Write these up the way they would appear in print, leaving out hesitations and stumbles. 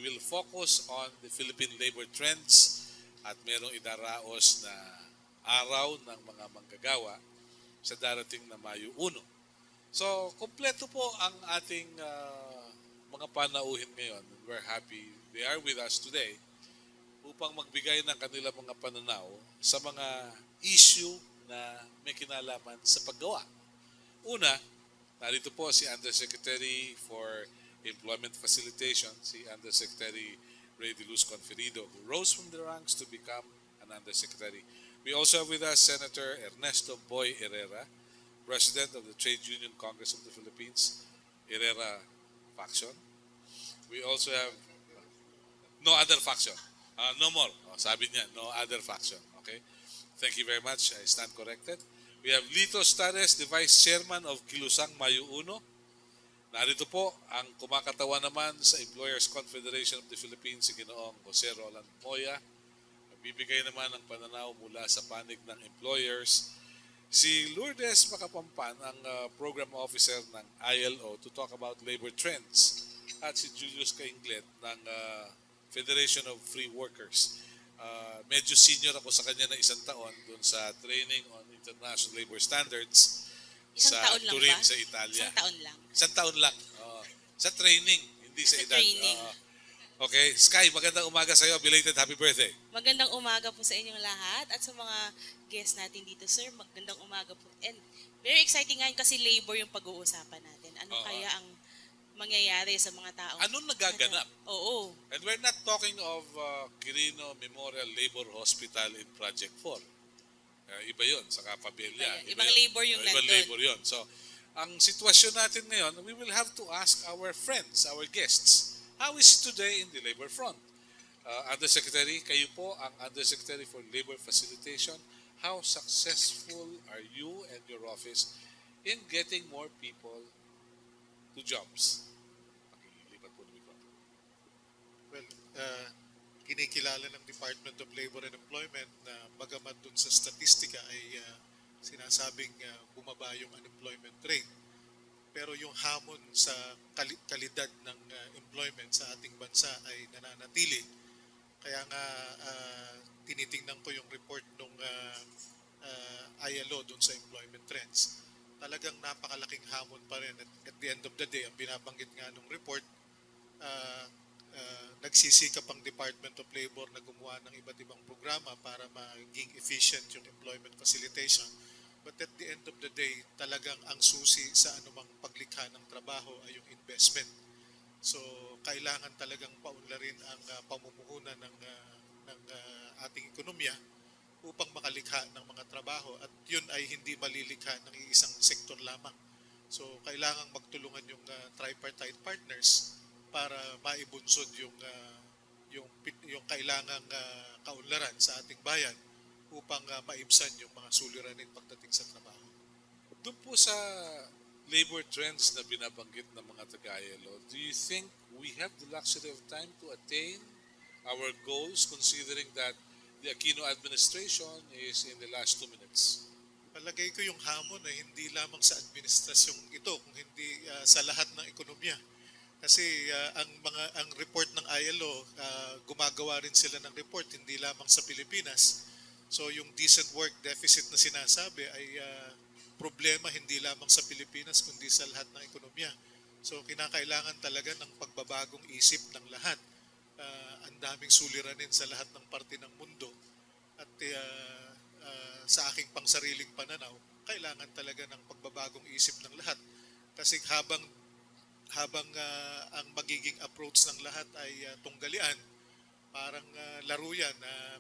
we will focus on the Philippine labor trends at merong idaraos na araw ng mga manggagawa sa darating na Mayo Uno. So, kompleto po ang ating mga panauhin ngayon. We're happy they are with us today upang magbigay ng kanilang mga pananaw sa mga issue na may kinalaman sa paggawa. Una, narito po si Undersecretary for Employment Facilitation, si Undersecretary Ray De Luz Conferido, who rose from the ranks to become an Undersecretary. We also have with us Senator Ernesto Boy Herrera, President of the Trade Union Congress of the Philippines, Herrera faction. We also have no other faction. No more. Sabi niya, no other faction. Okay? Thank you very much. I stand corrected. We have Lito Ustarez, the Vice Chairman of Kilusang Mayo Uno. Narito po ang kumakatawan naman sa Employers Confederation of the Philippines, si Ginoong Jose Roland Moya. Bibigay naman ng pananaw mula sa panig ng employers. Si Lourdes Macapampan, ang Program Officer ng ILO, to talk about labor trends. At si Juluis Cainglet ng Federation of Free Workers. Medyo senior ako sa kanya na isang taon dun sa training on international labor standards Isang sa taon lang Turin ba? sa Italia. Isang taon lang. Isang taon lang. Sa training, hindi sa edad. Training. Okay. Sky, magandang umaga sa iyo. Belated happy birthday. Magandang umaga po sa inyong lahat at sa mga guests natin dito, sir. Magandang umaga po. And very exciting nga kasi labor yung pag-uusapan natin. Ano kaya ang mangyayari sa mga tao? Anong nagaganap? Oo. And we're not talking of Quirino Memorial Labor Hospital in Project 4. Iba yun, sa Capabella. Ibang labor yung Ibang nandun. labor yun. So, ang sitwasyon natin ngayon, we will have to ask our friends, our guests, how is it today in the labor front? Undersecretary, kayo po ang Undersecretary for Labor Facilitation. How successful are you and your office in getting more people to jobs? Pakilipat po ng microphone. Well, kinikilala ng Department of Labor and Employment na bagamat dun sa statistika ay sinasabing bumaba yung unemployment rate. Pero yung hamon sa kalidad ng employment sa ating bansa ay nananatili. Kaya nga tinitingnan ko yung report ng ILO dun sa employment trends. Talagang napakalaking hamon pa rin. At the end of the day, ang binabanggit nga ng report, nagsisikap ang Department of Labor na gumawa ng iba't ibang programa para maging efficient yung employment facilitation. But at the end of the day, talagang ang susi sa anumang paglikha ng trabaho ay yung investment. So, kailangan talagang paunlarin ang pamumuhunan ng ating ekonomiya upang makalikha ng mga trabaho. At yun ay hindi malilikha ng isang sektor lamang. So, kailangan magtulungan yung tripartite partners para maibunsod yung kailangang kaunlaran sa ating bayan upang maibsan yung mga suliranin pagdating sa trabaho. Doon po sa labor trends na binabanggit ng mga taga-ILO, do you think we have the luxury of time to attain our goals considering that the Aquino administration is in the last 2 minutes? Palagay ko yung hamon ay hindi lamang sa administrasyong ito, kung hindi sa lahat ng ekonomiya. Kasi ang report ng ILO, gumagawa rin sila ng report hindi lamang sa Pilipinas. So yung decent work deficit na sinasabi ay problema hindi lamang sa Pilipinas kundi sa lahat ng ekonomiya. So kinakailangan talaga ng pagbabagong isip ng lahat. Ang daming suliranin sa lahat ng parte ng mundo. At sa aking pangsariling pananaw, kailangan talaga ng pagbabagong isip ng lahat. Kasi habang ang magiging approach ng lahat ay tunggalian, parang laro yan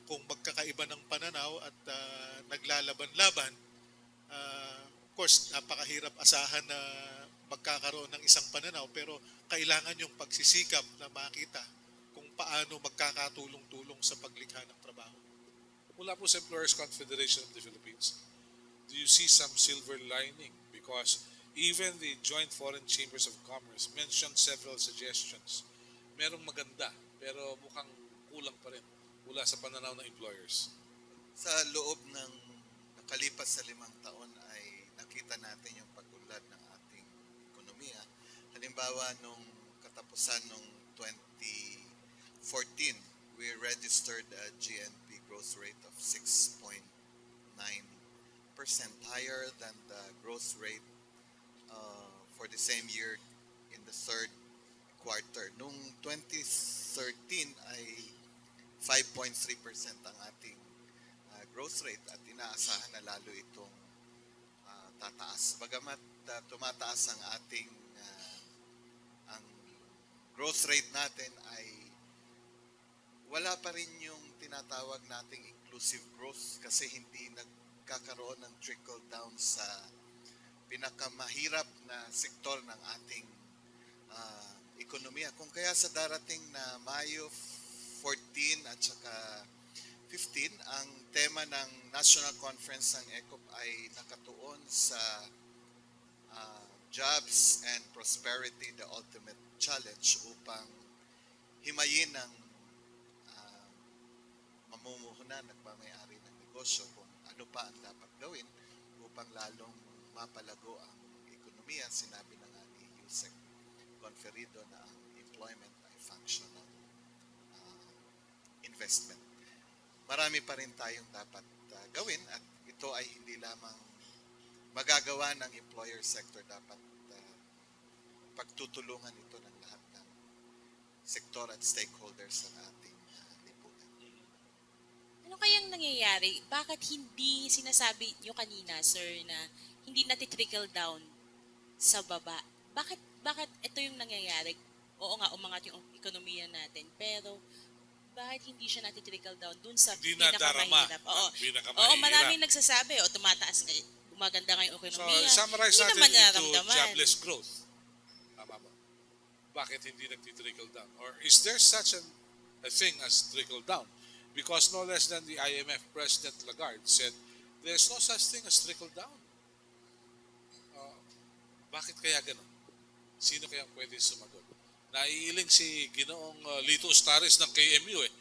kung magkakaiba ng pananaw at naglalaban-laban. Of course, napakahirap asahan na magkakaroon ng isang pananaw, pero kailangan yung pagsisikap na makita kung paano magkakatulong-tulong sa paglikha ng trabaho. Mula po sa Employers Confederation of the Philippines, do you see some silver lining? Because even the Joint Foreign Chambers of Commerce mentioned several suggestions. Merong maganda, pero mukhang kulang pa rin mula sa pananaw ng employers. Sa loob ng nakalipas sa 5 taon ay nakita natin yung pag-unlad ng ating ekonomiya. Halimbawa, nung katapusan ng 2014, we registered a GNP growth rate of 6.9%, higher than the growth rate for the same year in the third quarter. Noong 2013 ay 5.3% ang ating growth rate at inaasahan na lalo itong tataas. Bagamat tumataas ang ating ang growth rate natin ay wala pa rin yung tinatawag nating inclusive growth kasi hindi nagkakaroon ng trickle down sa pinakamahirap na sektor ng ating ekonomiya. Kung kaya sa darating na Mayo 14 at saka 15, ang tema ng National Conference ng ECOP ay nakatuon sa jobs and prosperity, the ultimate challenge, upang himayin ng mamumuhunan, nagmamayari ng negosyo kung ano pa ang dapat gawin upang lalong mapalago ang ekonomiya. Sinabi na nga ni Yusek Conferido na ang employment ay function ng investment. Marami pa rin tayong dapat gawin at ito ay hindi lamang magagawa ng employer sector. Dapat pagtutulungan ito ng lahat ng sektor at stakeholders ng ating lipunan. Ano kayang nangyayari? Bakit hindi sinasabi nyo kanina, sir, na hindi trickle down sa baba? Bakit ito yung nangyayari? Oo nga, umangat yung ekonomiya natin, pero bakit hindi siya trickle down dun sa Hindi nadarama pinakamahirap? Oo, ang pinakamahirap. oo, maraming nagsasabi, tumataas, gumaganda nga yung So, ekonomiya. summarize Hindi natin naman into nararamdaman. jobless growth. Tama ba? Bakit hindi nagti-trickle down? Or is there such a thing as trickle down? Because no less than the IMF President Lagarde said, there's no such thing as trickle down. Bakit kaya ganun? Sino kaya pwede sumagot? Naiiling si Ginoong Lito Ustarez ng KMU eh.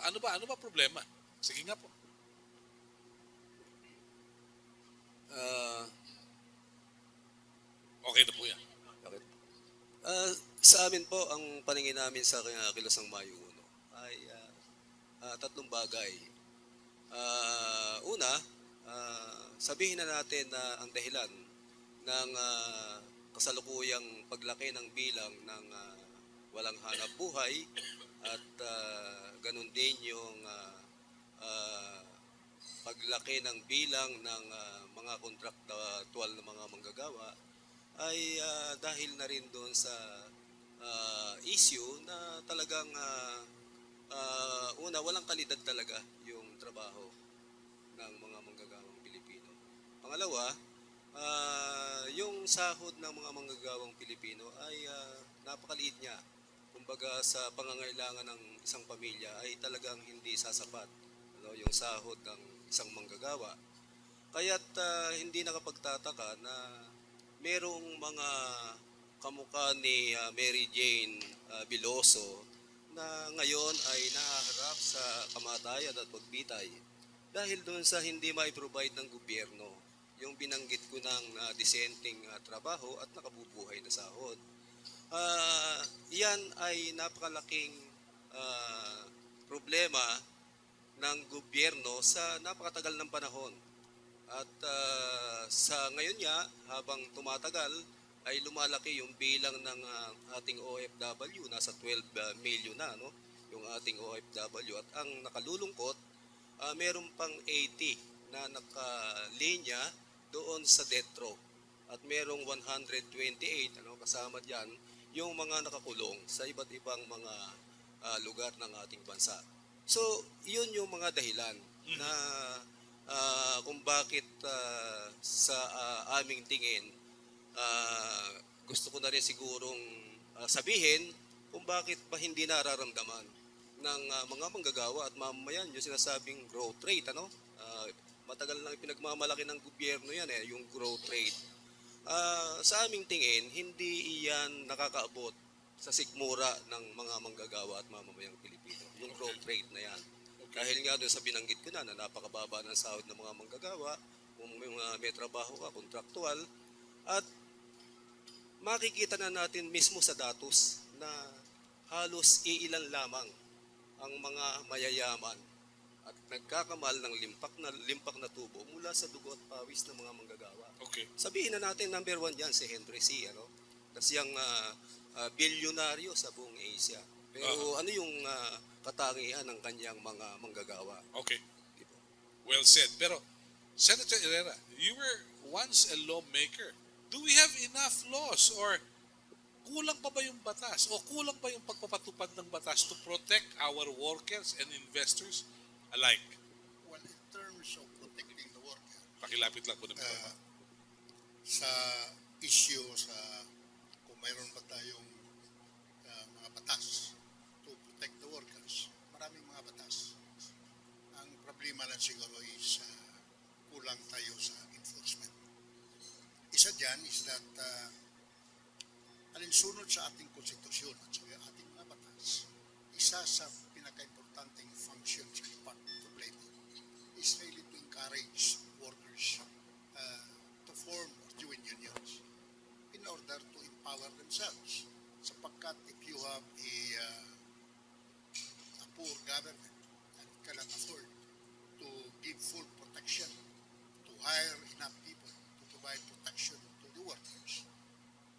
Ano ba problema? Sige nga po. Okay na po yan. Bakit? Sa amin po, ang paningin namin sa Kilusang Mayo Uno ay tatlong bagay. Una, sabihin na natin na ang dahilan ng kasalukuyang paglaki ng bilang ng walang hanap buhay at ganun din yung paglaki ng bilang ng mga kontraktual na mga manggagawa ay dahil na rin doon sa issue na talagang una, walang kalidad talaga yung trabaho ng mga manggagawang Pilipino. Pangalawa, yung sahod ng mga manggagawang Pilipino ay napakaliit niya. Kumbaga sa pangangailangan ng isang pamilya ay talagang hindi sasapat yung sahod ng isang manggagawa. Kaya't hindi nakapagtataka na merong mga kamukha ni Mary Jane Biloso na ngayon ay nahaharap sa kamatayan at pagbitay dahil doon sa hindi mai-provide ng gobyerno yung binanggit ko ng disenteng trabaho at nakabubuhay na sahod. Yan ay napakalaking problema ng gobyerno sa napakatagal ng panahon. At sa ngayon nga, habang tumatagal, ay lumalaki yung bilang ng ating OFW, nasa 12 million na, no? Yung ating OFW. At ang nakalulungkot, meron pang 80 na nakalinya doon sa death row. At merong 128, kasama diyan, yung mga nakakulong sa iba't ibang mga lugar ng ating bansa. So, yun yung mga dahilan na kung bakit sa aming tingin, gusto ko na rin sigurong sabihin kung bakit pa hindi nararamdaman ng mga manggagawa at mamamayan yung sinasabing growth rate. Matagal lang pinagmamalaki ng gobyerno yan, yung growth rate. Sa aming tingin, hindi iyan nakakaabot sa sikmura ng mga manggagawa at mamamayang Pilipino. Yung growth rate na yan. Dahil nga doon sa binanggit ko na napakababa ng sahod ng mga manggagawa, kung may trabaho ka, kontraktual, at makikita na natin mismo sa datos na halos iilan lamang ang mga mayayaman at nagkakamal ng limpak na tubo mula sa dugo at pawis ng mga manggagawa. Okay. Sabihin na natin number 1 yan si Henry C. Ano? Kasi yung bilyonaryo sa buong Asia. Pero ano yung katangian ng kanyang mga manggagawa? Okay. Di ba? Well said. Pero, Senator Herrera, you were once a lawmaker. Do we have enough laws or kulang pa ba yung batas o kulang pa yung pagpapatupad ng batas to protect our workers and investors alike? Well, in terms of protecting the worker, Pakilapit lang po ng mga. sa issue sa kung mayroon ba tayong mga batas to protect the workers, maraming mga batas. Ang problema lang siguro is kulang tayo sa enforcement. Isa dyan is that alinsunod sa ating konstitusyon at sa ating mga batas, isa sa pinaka-importanting function sa Department of Labor is really to encourage workers to form or join unions in order to empower themselves. Sapagkat if you have a poor government and cannot afford to give full protection, to hire enough people to provide protection to the workers,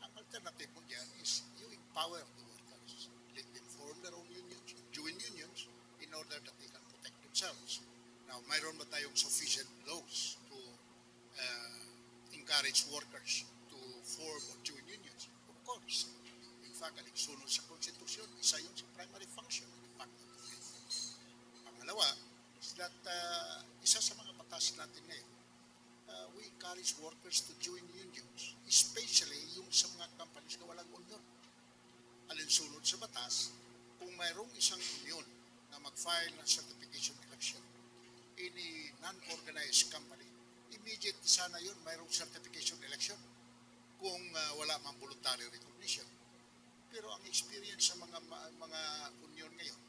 ang alternative mo dyan is you empower the workers. Let them form their own unions, join unions in order that they can protect themselves. Now, mayroon ba tayong sufficient laws to encourage workers to form or join unions? Of course. In fact, alinsunod sa Constitution, isa yun sa primary function ng Department of Labor. Pangalawa is that isa sa mga batas natin ngayon, we encourage workers to join unions, especially yung sa mga companies na walang union. Alinsunod sa batas, kung mayroong isang union na mag-file ng certification election in a non-organized company, immediate sana yun mayroong certification election kung wala mang voluntary recognition. Pero ang experience sa mga union ngayon,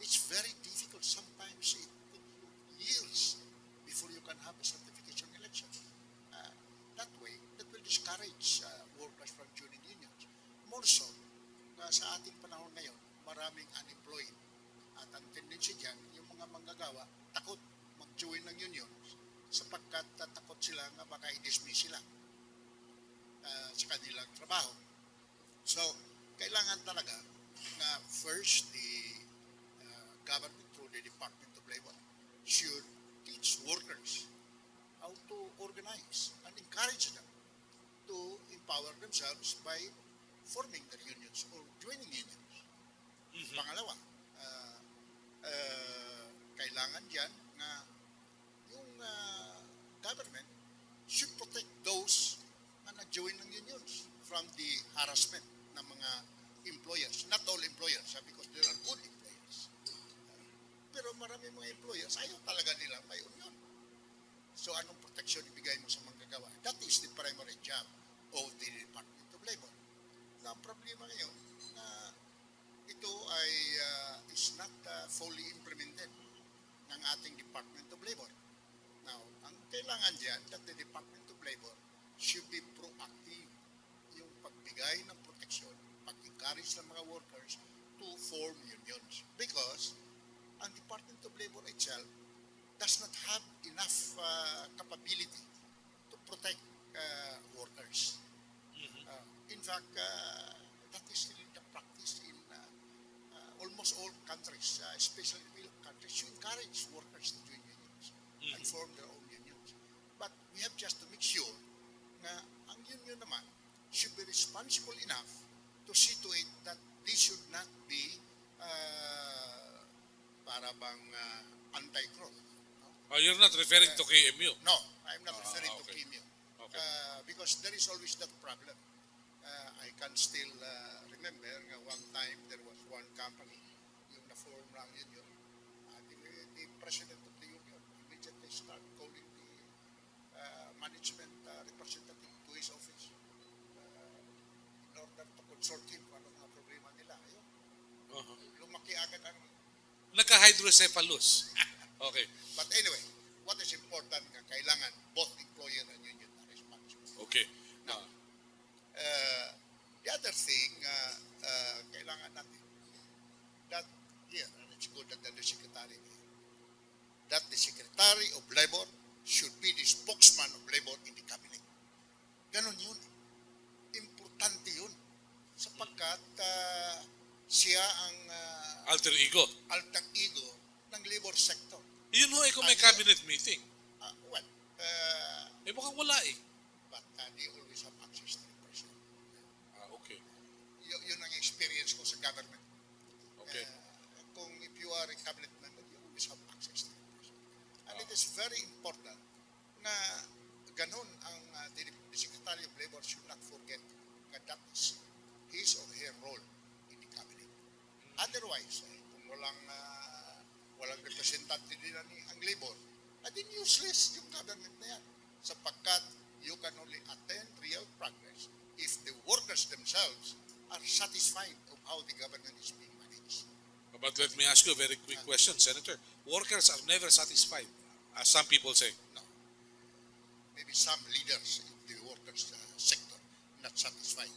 it's very difficult. Sometimes it took years before you can have a certification election. That way, that will discourage workers from joining unions. More so, sa ating panahon ngayon, maraming unemployed. At ang tendency dyan, yung mga manggagawa, takot mag-join ng unions sapagkat takot sila nga baka i-dismiss sila sa kanilang trabaho. So, kailangan talaga na first, the government through the Department of Labor should teach workers how to organize and encourage them to empower themselves by forming their unions or joining unions. Pangalawa, kailangan dyan na yung government should protect those na nag-join ng unions from the harassment ng mga employers. Not all employers, because there are good employers. Pero marami mga employers, ayaw talaga nila may union. So anong protection ibigay mo sa manggagawa? That is the primary job of the Department of Labor. Na ang problema ngayon na ito ay is not fully implemented ng ating Department of Labor. Now, ang kailangan diyan that the Department of Labor should be proactive yung pagbigay ng proteksyon, pag-encourage ng mga workers to form unions. Because ang Department of Labor itself does not have enough capability to protect workers. In fact, that is still the practice in almost all countries, especially developed countries, to encourage workers to join unions and form their own unions. But we have just to make sure na ang union naman should be responsible enough to see to it that this should not be para bang anti-growth. Oh, you're not referring to KMU? No, I'm not referring to okay. KMU. Okay. Because there is always that problem. I can still remember one time there was one company yung na-form ng union. The president of the union immediately started calling the management representative to his office in order to consult him kung anong mga problema nila. Ayun. Lumaki agad ang... Nagka-hydrocephalus. Okay. But anyway, what is important nga kailangan both employer and union are responsible. Okay. Now, the other thing, kailangan natin that here, and it's good that the Secretary of Labor should be the spokesman of labor in the cabinet. Ganon yun. Importante yun. Sapagkat siya ang Alter ego. alter ego ng labor sector. Yun ho, kung may Ano? cabinet meeting. Well, Mukhang wala eh. but they always have access to the president. Okay. Yun ang experience ko sa government. Okay. Kung if you are a cabinet member, you always have access to the president. And it is very important na ganun ang the Secretary of Labor should not forget that that is his or her role in the cabinet. Otherwise, kung walang representative din ang labor, then useless yung government na yan. Sapagkat you can only attain real progress if the workers themselves are satisfied of how the government is being managed. But let me ask you a very quick question, Senator. Workers are never satisfied, as some people say. No. Maybe some leaders in the workers sector not satisfied.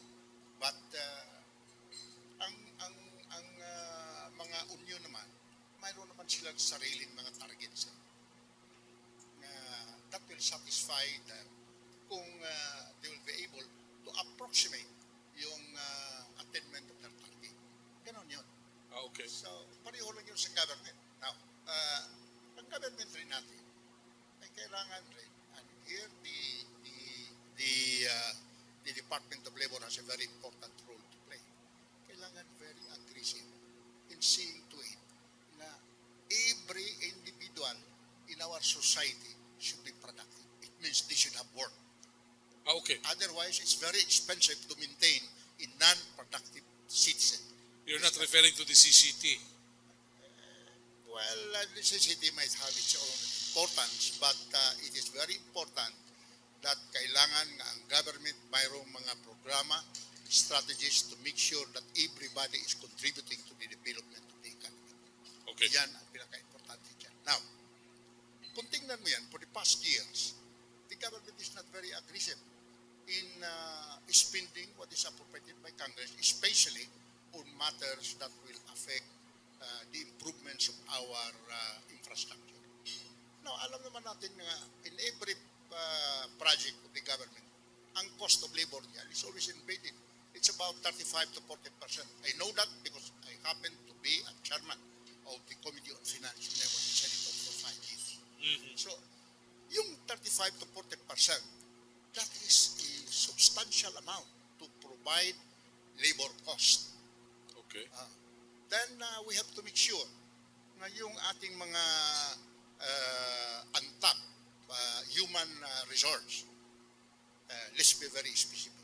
But ang mga union naman, mayroon naman silang sariling mga targets na that will satisfy them kung they will be able to approximate yung attainment of their target. Ganon yun. Okay. So, pareho lang yun sa government. Now, ang government rin natin ay kailangan rin, and here the Department of Labor has a very important role to play. Kailangan very aggressive in seeing to it na every individual in our society should be productive. It means they should have work. Okay. Otherwise, it's very expensive to maintain a non-productive citizen. You're not referring to the CCT. Well, the CCT might have its own importance, but it is very important that kailangan nga ang government mayroong mga programa, strategies to make sure that everybody is contributing to the development of the economy. Okay. Yan ang pinaka-importante dyan. Now, kung tingnan mo yan, for the past years, the government is not very aggressive in spending what is appropriated by Congress, especially on matters that will affect the improvements of our infrastructure. Now, alam naman natin na in every project of the government, ang cost of labor niyan is always embedded. It's about 35 to 40%. I know that because I happen to be a chairman of the Committee on Finance when I was in Senate for 5 years. So, yung 35 to 40%, that is a substantial amount to provide labor cost. Okay. Then we have to make sure na yung ating mga untapped human resource, let's be very specific.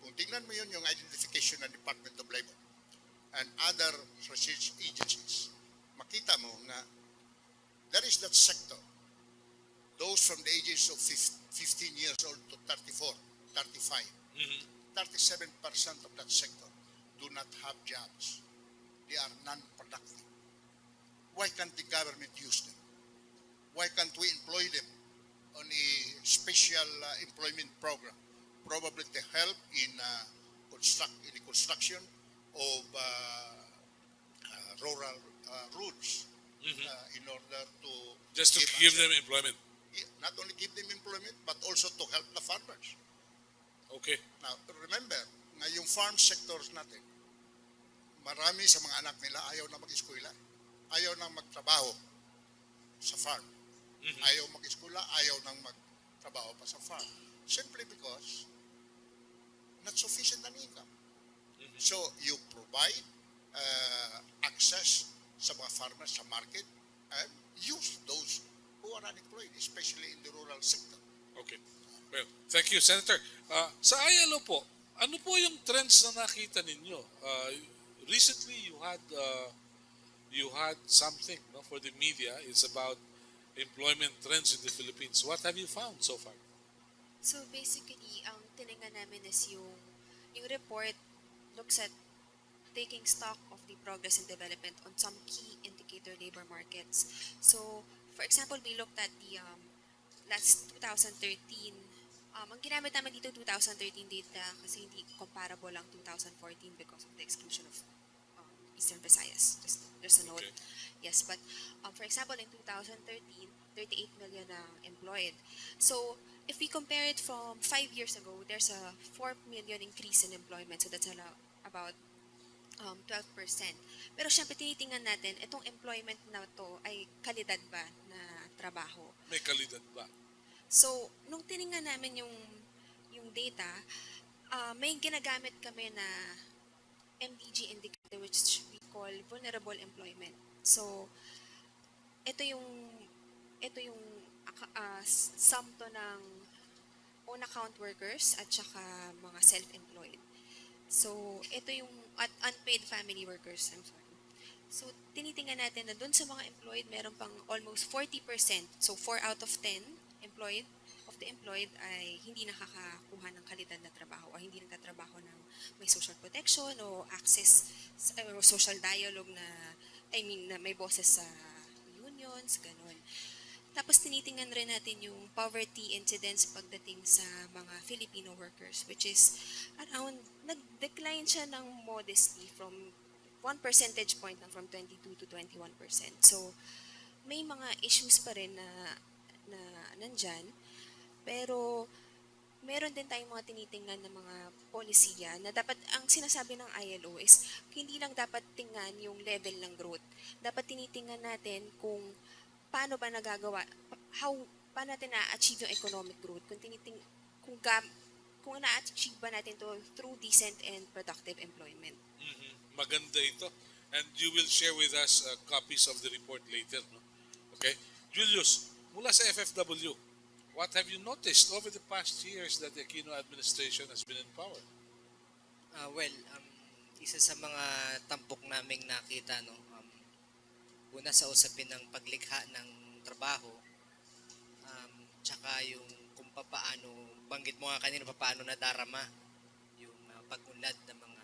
Kung tingnan mo yun yung identification ng Department of Labor and other research agencies, makita mo na there is that sector, those from the ages of 15 years old to 34, 35, 37% of that sector do not have jobs. They are non-productive. Why can't the government use them? Why can't we employ them on a special employment program, probably to help in the construction of rural roads in order to Just to give them employment. not only give them employment but also to help the farmers. Okay. Now, remember, na yung farm sectors natin, marami sa mga anak nila ayaw na mag-eskwela, ayaw na magtrabaho sa farm. Ayaw mag-eskwela, ayaw nang magtrabaho pa sa farm. Simply because not sufficient an income. So, you provide access sa mga farmers sa market and use those who are unemployed, especially in the rural sector. Okay. Well, thank you, Senator. Sa ILO po, ano po yung trends na nakita ninyo? Recently, you had something for the media. It's about employment trends in the Philippines. What have you found so far? So basically, ang tinignan namin is yung report looks at taking stock of the progress and development on some key indicator labor markets. So, for example, we looked at the last 2013. Ang ginamit namin dito 2013 data kasi hindi comparable lang 2014 because of the exclusion of Eastern Visayas. Just a note. Okay. Yes, but for example, in 2013, 38 million ang employed. So if we compare it from 5 years ago, there's a 4 million increase in employment. So that's about 12%. Pero syempre tinitingnan natin, itong employment na to ay kalidad ba na trabaho. May kalidad ba? So, nung tiningnan namin yung data, may ginagamit kami na MDG indicator which we call vulnerable employment. So, ito yung sum to ng own account workers at saka mga self-employed. So, ito yung at unpaid family workers, I'm sorry. So, tinitingnan natin na dun sa mga employed, meron pang almost 40%. So, 4 out of 10 of the employed ay hindi nakakakuha ng kalidad na trabaho o hindi nagtatrabaho ng may social protection o access or social dialogue na, na may boses sa unions, ganun. Tapos tinitingnan rin natin yung poverty incidence pagdating sa mga Filipino workers, which is around, nag-decline siya ng modestly from 1 percentage point lang from 22 to 21%. So, may mga issues pa rin na nandyan. Pero, meron din tayong mga tinitingnan ng mga polisiya na dapat, ang sinasabi ng ILO is, hindi lang dapat tingnan yung level ng growth. Dapat tinitingnan natin kung paano ba nagagawa, paano natin na-achieve yung economic growth, kung na-achieve ba natin to through decent and productive employment. Maganda ito. And you will share with us copies of the report later. No? Okay? Julius, mula sa FFW, what have you noticed over the past years that the Aquino administration has been in power? Isa sa mga tampok naming nakita, no, una sa usapin ng paglikha ng trabaho, tsaka yung kung paano, banggit mo nga kanina, paano nadarama yung pag-unlad ng mga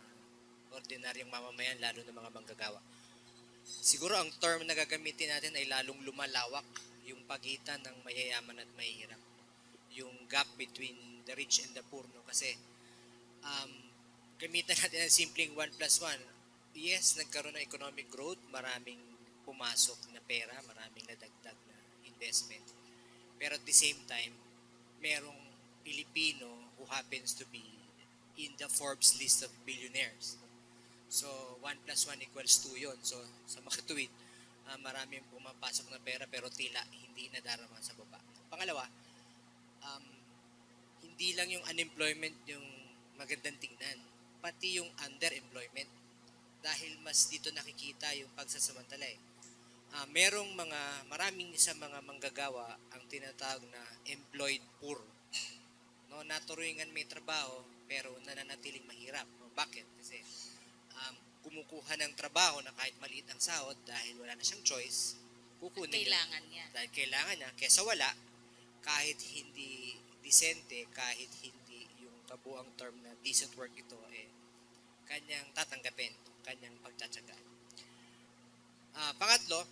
ordinaryong mamamayan, lalo ng mga manggagawa. Siguro ang term na gagamitin natin ay lalong lumalawak yung pagitan ng mayayaman at mahihirap. Yung gap between the rich and the poor. No? Kasi gamitan natin ang simpleng 1+1. Yes, nagkaroon ng economic growth, maraming pumasok na pera, maraming nadagdag na investment. Pero at the same time, merong Pilipino who happens to be in the Forbes list of billionaires. So, 1+1 equals 2 yun. So, sa mga tuwid, maraming pumapasok na pera pero tila hindi nadarama sa baba. Pangalawa, hindi lang yung unemployment yung magandang tingnan, pati yung underemployment. Dahil mas dito nakikita yung pagsasamantala eh. Maraming sa mga manggagawa ang tinatawag na employed poor. No, naturuingan may trabaho pero nananatiling mahirap. Bakit? Kasi kumukuha ng trabaho na kahit maliit ang sahod dahil wala na siyang choice, kukunin Kailangan niya. Dahil kailangan niya, kesa wala, kahit hindi disente, kahit hindi yung kabuang term na decent work ito, kanyang tatanggapin, kanyang pagtsatsagaan. Pangatlo,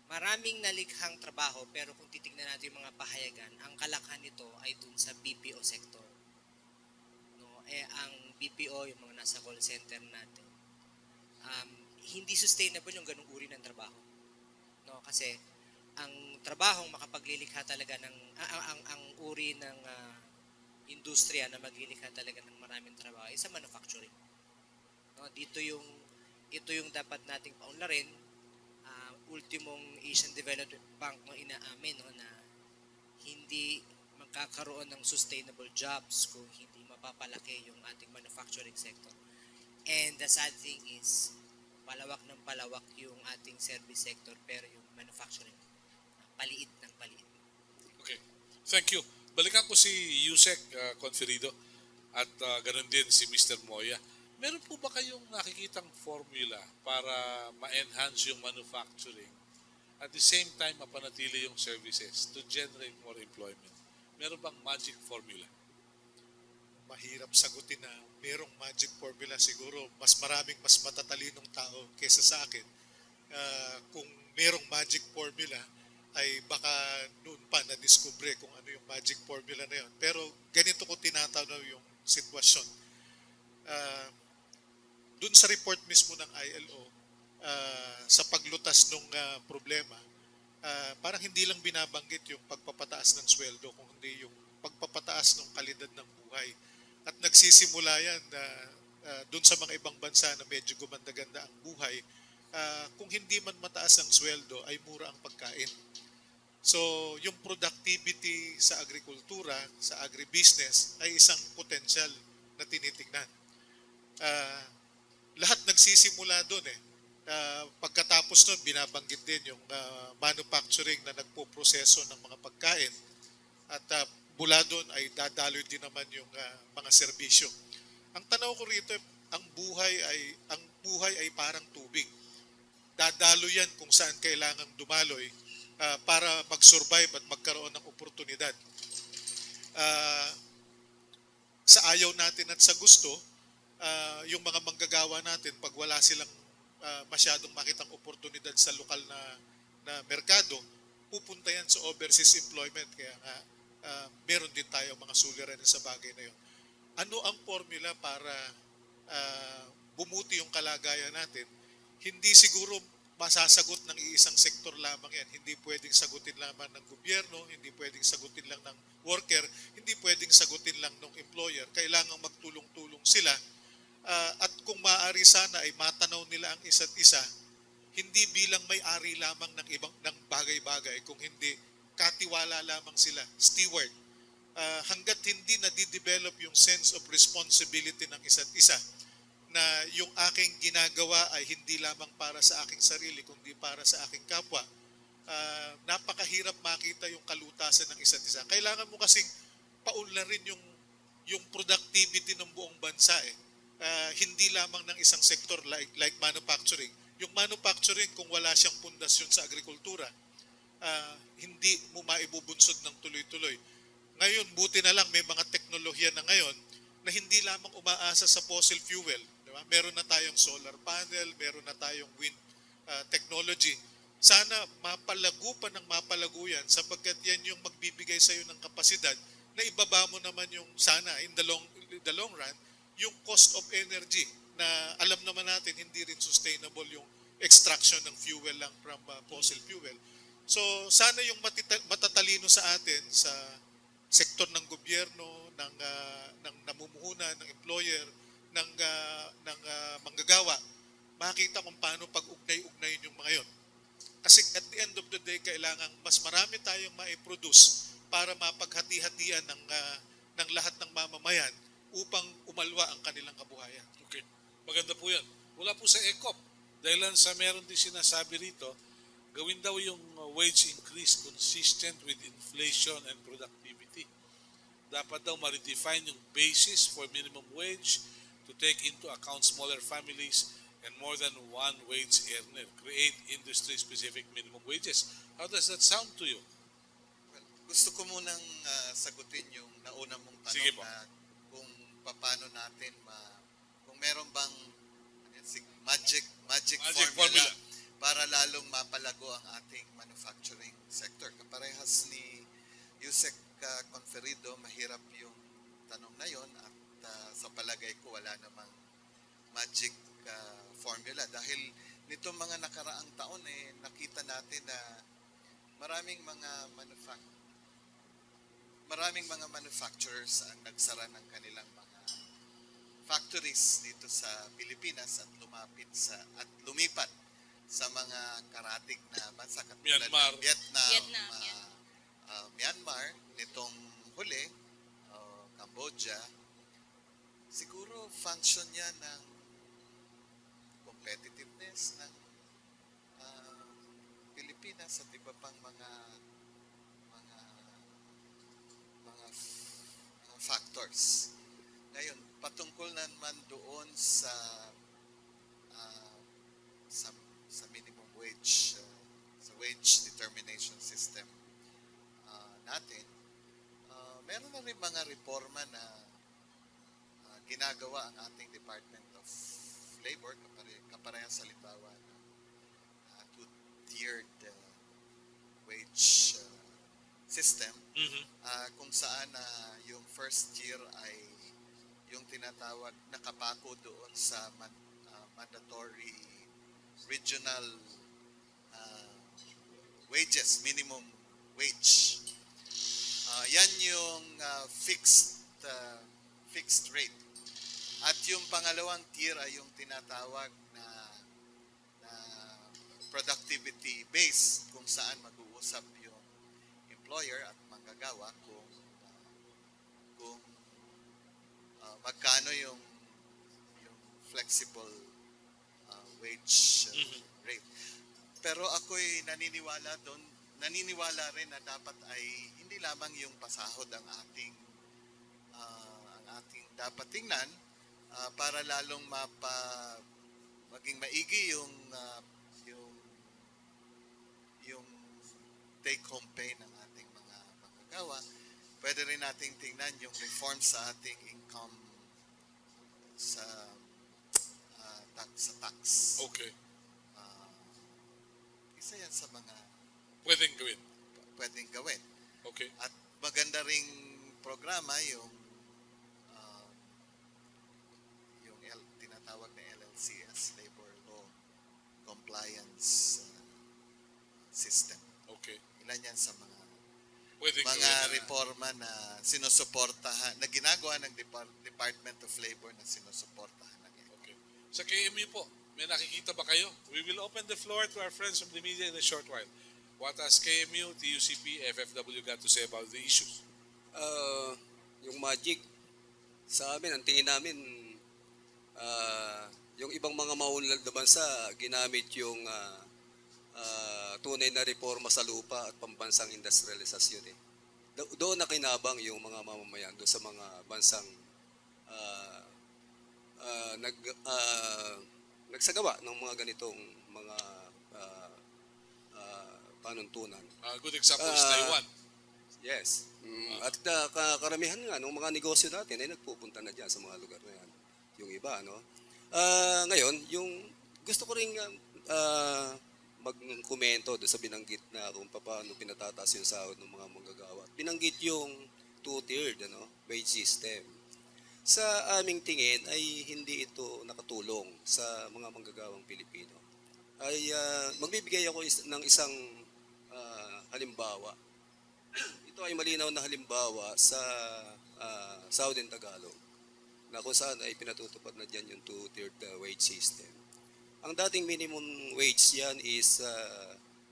maraming nalikhang trabaho pero kung titingnan natin yung mga pahayagan, ang kalakhan nito ay dun sa BPO sector. Ang BPO, yung mga nasa call center natin, hindi sustainable yung ganung uri ng trabaho. No, kasi ang trabahong makapaglilikha talaga ng ang uri ng industriya na maglilikha talaga ng maraming trabaho ay sa manufacturing. No, ito yung dapat nating paunlarin. Ultimong Asian Development Bank no inaamin no, na hindi magkakaroon ng sustainable jobs kung hindi mapapalaki yung ating manufacturing sector. And the sad thing is, palawak ng palawak yung ating service sector pero yung manufacturing, paliit ng paliit. Okay. Thank you. Balikan ko si Yusek Conferido at ganun din si Mr. Moya. Meron po ba kayong nakikitang formula para ma-enhance yung manufacturing at the same time mapanatili yung services to generate more employment? Meron bang magic formula? Mahirap sagutin na merong magic formula. Siguro mas matatalinong tao kesa sa akin. Kung merong magic formula ay baka noon pa na-discover kung ano yung magic formula na yun. Pero ganito ko tinatanaw yung sitwasyon. Doon sa report mismo ng ILO, sa paglutas ng problema, parang hindi lang binabanggit yung pagpapataas ng sweldo, kung hindi yung pagpapataas ng kalidad ng buhay. At nagsisimula yan dun sa mga ibang bansa na medyo gumanda-ganda ang buhay, kung hindi man mataas ang sweldo, ay mura ang pagkain. So, yung productivity sa agrikultura, sa agribusiness, ay isang potential na tinitingnan. Lahat nagsisimula doon eh. Pagkatapos nun, binabanggit din yung manufacturing na nagpo-proseso ng mga pagkain. At mula doon ay dadaloy din naman yung mga serbisyo. Ang tanaw ko rito, ang buhay ay parang tubig. Dadalo yan kung saan kailangang dumaloy para mag-survive at magkaroon ng oportunidad. Sa ayaw natin at sa gusto, yung mga manggagawa natin, pag wala silang masyadong makitang oportunidad sa lokal na merkado, pupunta yan sa overseas employment. Kaya nga, meron din tayo mga suliranin sa bagay na yun. Ano ang formula para bumuti yung kalagayan natin? Hindi siguro masasagot ng iisang sektor lamang yan. Hindi pwedeng sagutin lamang ng gobyerno, hindi pwedeng sagutin lang ng worker, hindi pwedeng sagutin lang ng employer. Kailangang magtulong-tulong sila. At kung maaari sana ay matanaw nila ang isa't isa, hindi bilang may-ari lamang ng bagay-bagay, kung hindi katiwala lamang sila, steward. Hanggat hindi nadidevelop yung sense of responsibility ng isa't isa, na yung aking ginagawa ay hindi lamang para sa aking sarili, kundi para sa aking kapwa, napakahirap makita yung kalutasan ng isa't isa. Kailangan mo kasing paunlarin yung productivity ng buong bansa eh. Hindi lamang ng isang sektor like manufacturing. Yung manufacturing, kung wala siyang pundasyon sa agrikultura, hindi mo maibubunsod ng tuloy-tuloy. Ngayon, buti na lang may mga teknolohiya na ngayon na hindi lamang umaasa sa fossil fuel. Diba? Meron na tayong solar panel, meron na tayong wind technology. Sana mapalago pa ng mapalago yan, sapagkat yan yung magbibigay sa iyo ng kapasidad na ibaba mo naman yung sana in the long run yung cost of energy na alam naman natin hindi rin sustainable yung extraction ng fuel lang from fossil fuel. So sana yung matatalino sa atin sa sektor ng gobyerno, ng namumuhunan, ng employer, ng manggagawa, makita kung paano pag-ugnay-ugnayin yung mga yon. Kasi at the end of the day, kailangan mas marami tayong maiproduce para mapaghati-hatian ng lahat ng mamamayan upang umalwa ang kanilang kabuhayan. Okay. Maganda po yan. Wala po sa ECOP. Dahil lang sa meron din sinasabi rito, gawin daw yung wage increase consistent with inflation and productivity. Dapat daw ma-redefine yung basis for minimum wage to take into account smaller families and more than one wage earner. Create industry-specific minimum wages. How does that sound to you? Well, gusto ko munang sagutin yung nauna mong tanong. Sige po. Na kung paano natin kung meron bang magic formula para lalong mapalago ang ating manufacturing sector. Kaparehas ni Yusek Conferido, mahirap yung tanong na yon at sa palagay ko wala namang magic formula dahil nitong mga nakaraang taon nakita natin na maraming mga manufacturers ang nagsara ng kanilang mga factories dito sa Pilipinas at lumipat sa mga karatig na bansa katulad Myanmar. ng Vietnam, Vietnam, Myanmar, nitong huli, Cambodia. Siguro function niya ng competitiveness ng Pilipinas at iba pang mga factors. Ngayon, patungkol naman doon sa minimum wage, sa wage determination system natin, meron na rin mga reforma na ginagawa ang ating Department of Labor, kaparehas sa halimbawa ng two-tiered wage system, kung saan yung first year ay yung tinatawag nakapako doon sa mandatory regional wages, minimum wage. Yan yung fixed rate. At yung pangalawang tier ay yung tinatawag na productivity base, kung saan mag-uusap yung employer at manggagawa kung magkano yung flexible wage rate. Pero ako'y naniniwala rin na dapat ay hindi lamang yung pasahod ang ating dapat tingnan para lalong maging maigi yung take home pay ng ating mga manggagawa. Pwede rin nating tingnan yung reform sa ating income sa tax. Okay. Isa yan sa mga Pwedeng gawin. pwedeng gawin. Okay. At maganda ring programa yung tinatawag na LLCS, Labor Law Compliance System. Okay. Ilan yan sa mga Pwedeng mga gawin na- reforma na sinusuportahan, na ginagawa ng Department of Labor na sinusuportahan ng ECO. Okay. Sa KMU po, may nakikita ba kayo? We will open the floor to our friends from the media in a short while. What has KMU, TUCP, FFW got to say about the issues? Yung magic, sa amin, ang tingin namin, yung ibang mga maunlad na bansa, ginamit yung tunay na reforma sa lupa at pambansang industrialisasyon. Doon nakinabang yung mga mamamayan, doon sa mga bansang nagsagawa ng mga ganitong mga panuntunan. A good example is Taiwan. Yes. At karamihan nga ng mga negosyo natin ay nagpupunta na diyan sa mga lugar na yan. Yung iba, no? Ngayon, yung gusto ko ring magkomento doon sa binanggit na kung paano pinatataas yung sahod ng mga manggagawa. Binanggit yung two-tiered wage system. Sa aming tingin ay hindi ito nakatulong sa mga manggagawang Pilipino. Ay magbibigay ako ng isang halimbawa. Ito ay malinaw na halimbawa sa Southern Tagalog na kung saan ay pinatutupad na dyan yung two-tiered wage system. Ang dating minimum wage yan is,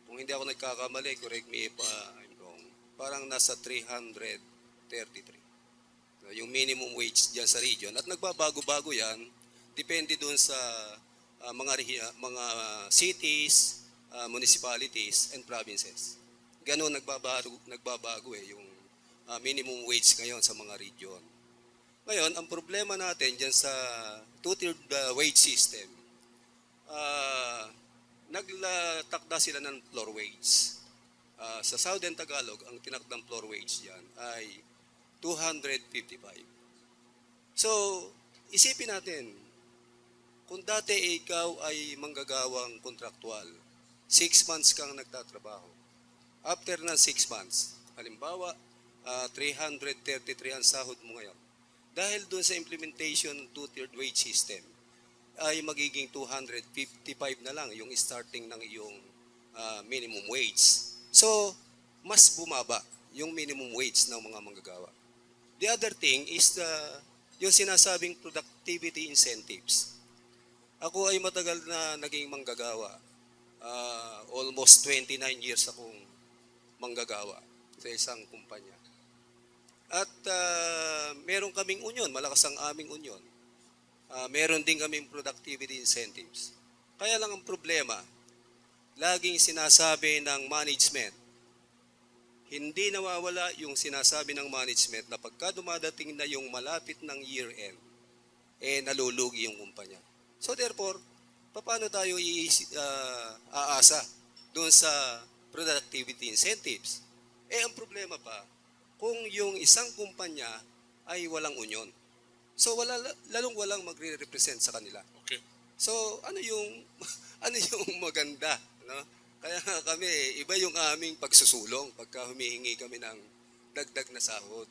kung hindi ako nagkakamali, correct me if I'm wrong, parang nasa 333. Yung minimum wage dyan sa region. At nagbabago-bago yan, depende dun sa mga cities, municipalities, and provinces. Ganun nagbabago yung minimum wage ngayon sa mga region. Ngayon, ang problema natin dyan sa two-tiered wage system, nagtakda sila ng floor wage. Sa Southern Tagalog, ang tinakdang floor wage dyan ay 255. So, isipin natin, kung dati ikaw ay manggagawang kontraktual, 6 months kang nagtatrabaho. After ng 6 months, halimbawa, 333 ang sahod mo ngayon. Dahil doon sa implementation ng two-tiered wage system, ay magiging 255 na lang yung starting ng iyong minimum wage. So, mas bumaba yung minimum wage ng mga manggagawa. The other thing is yung sinasabing productivity incentives. Ako ay matagal na naging manggagawa. Almost 29 years akong manggagawa sa isang kumpanya. At meron kaming union, malakas ang aming union. Meron din kaming productivity incentives. Kaya lang ang problema, laging sinasabi ng management, hindi nawawala yung sinasabi ng management na pagka dumadating na yung malapit ng year-end, nalulugi yung kumpanya. So therefore, paano tayo aasa doon sa productivity incentives? Ang problema pa, kung yung isang kumpanya ay walang union. So lalong walang magre-represent sa kanila. Okay. So ano yung maganda, no? Kaya kami iba yung aming pagsusulong pagka humihingi kami ng dagdag na sahod.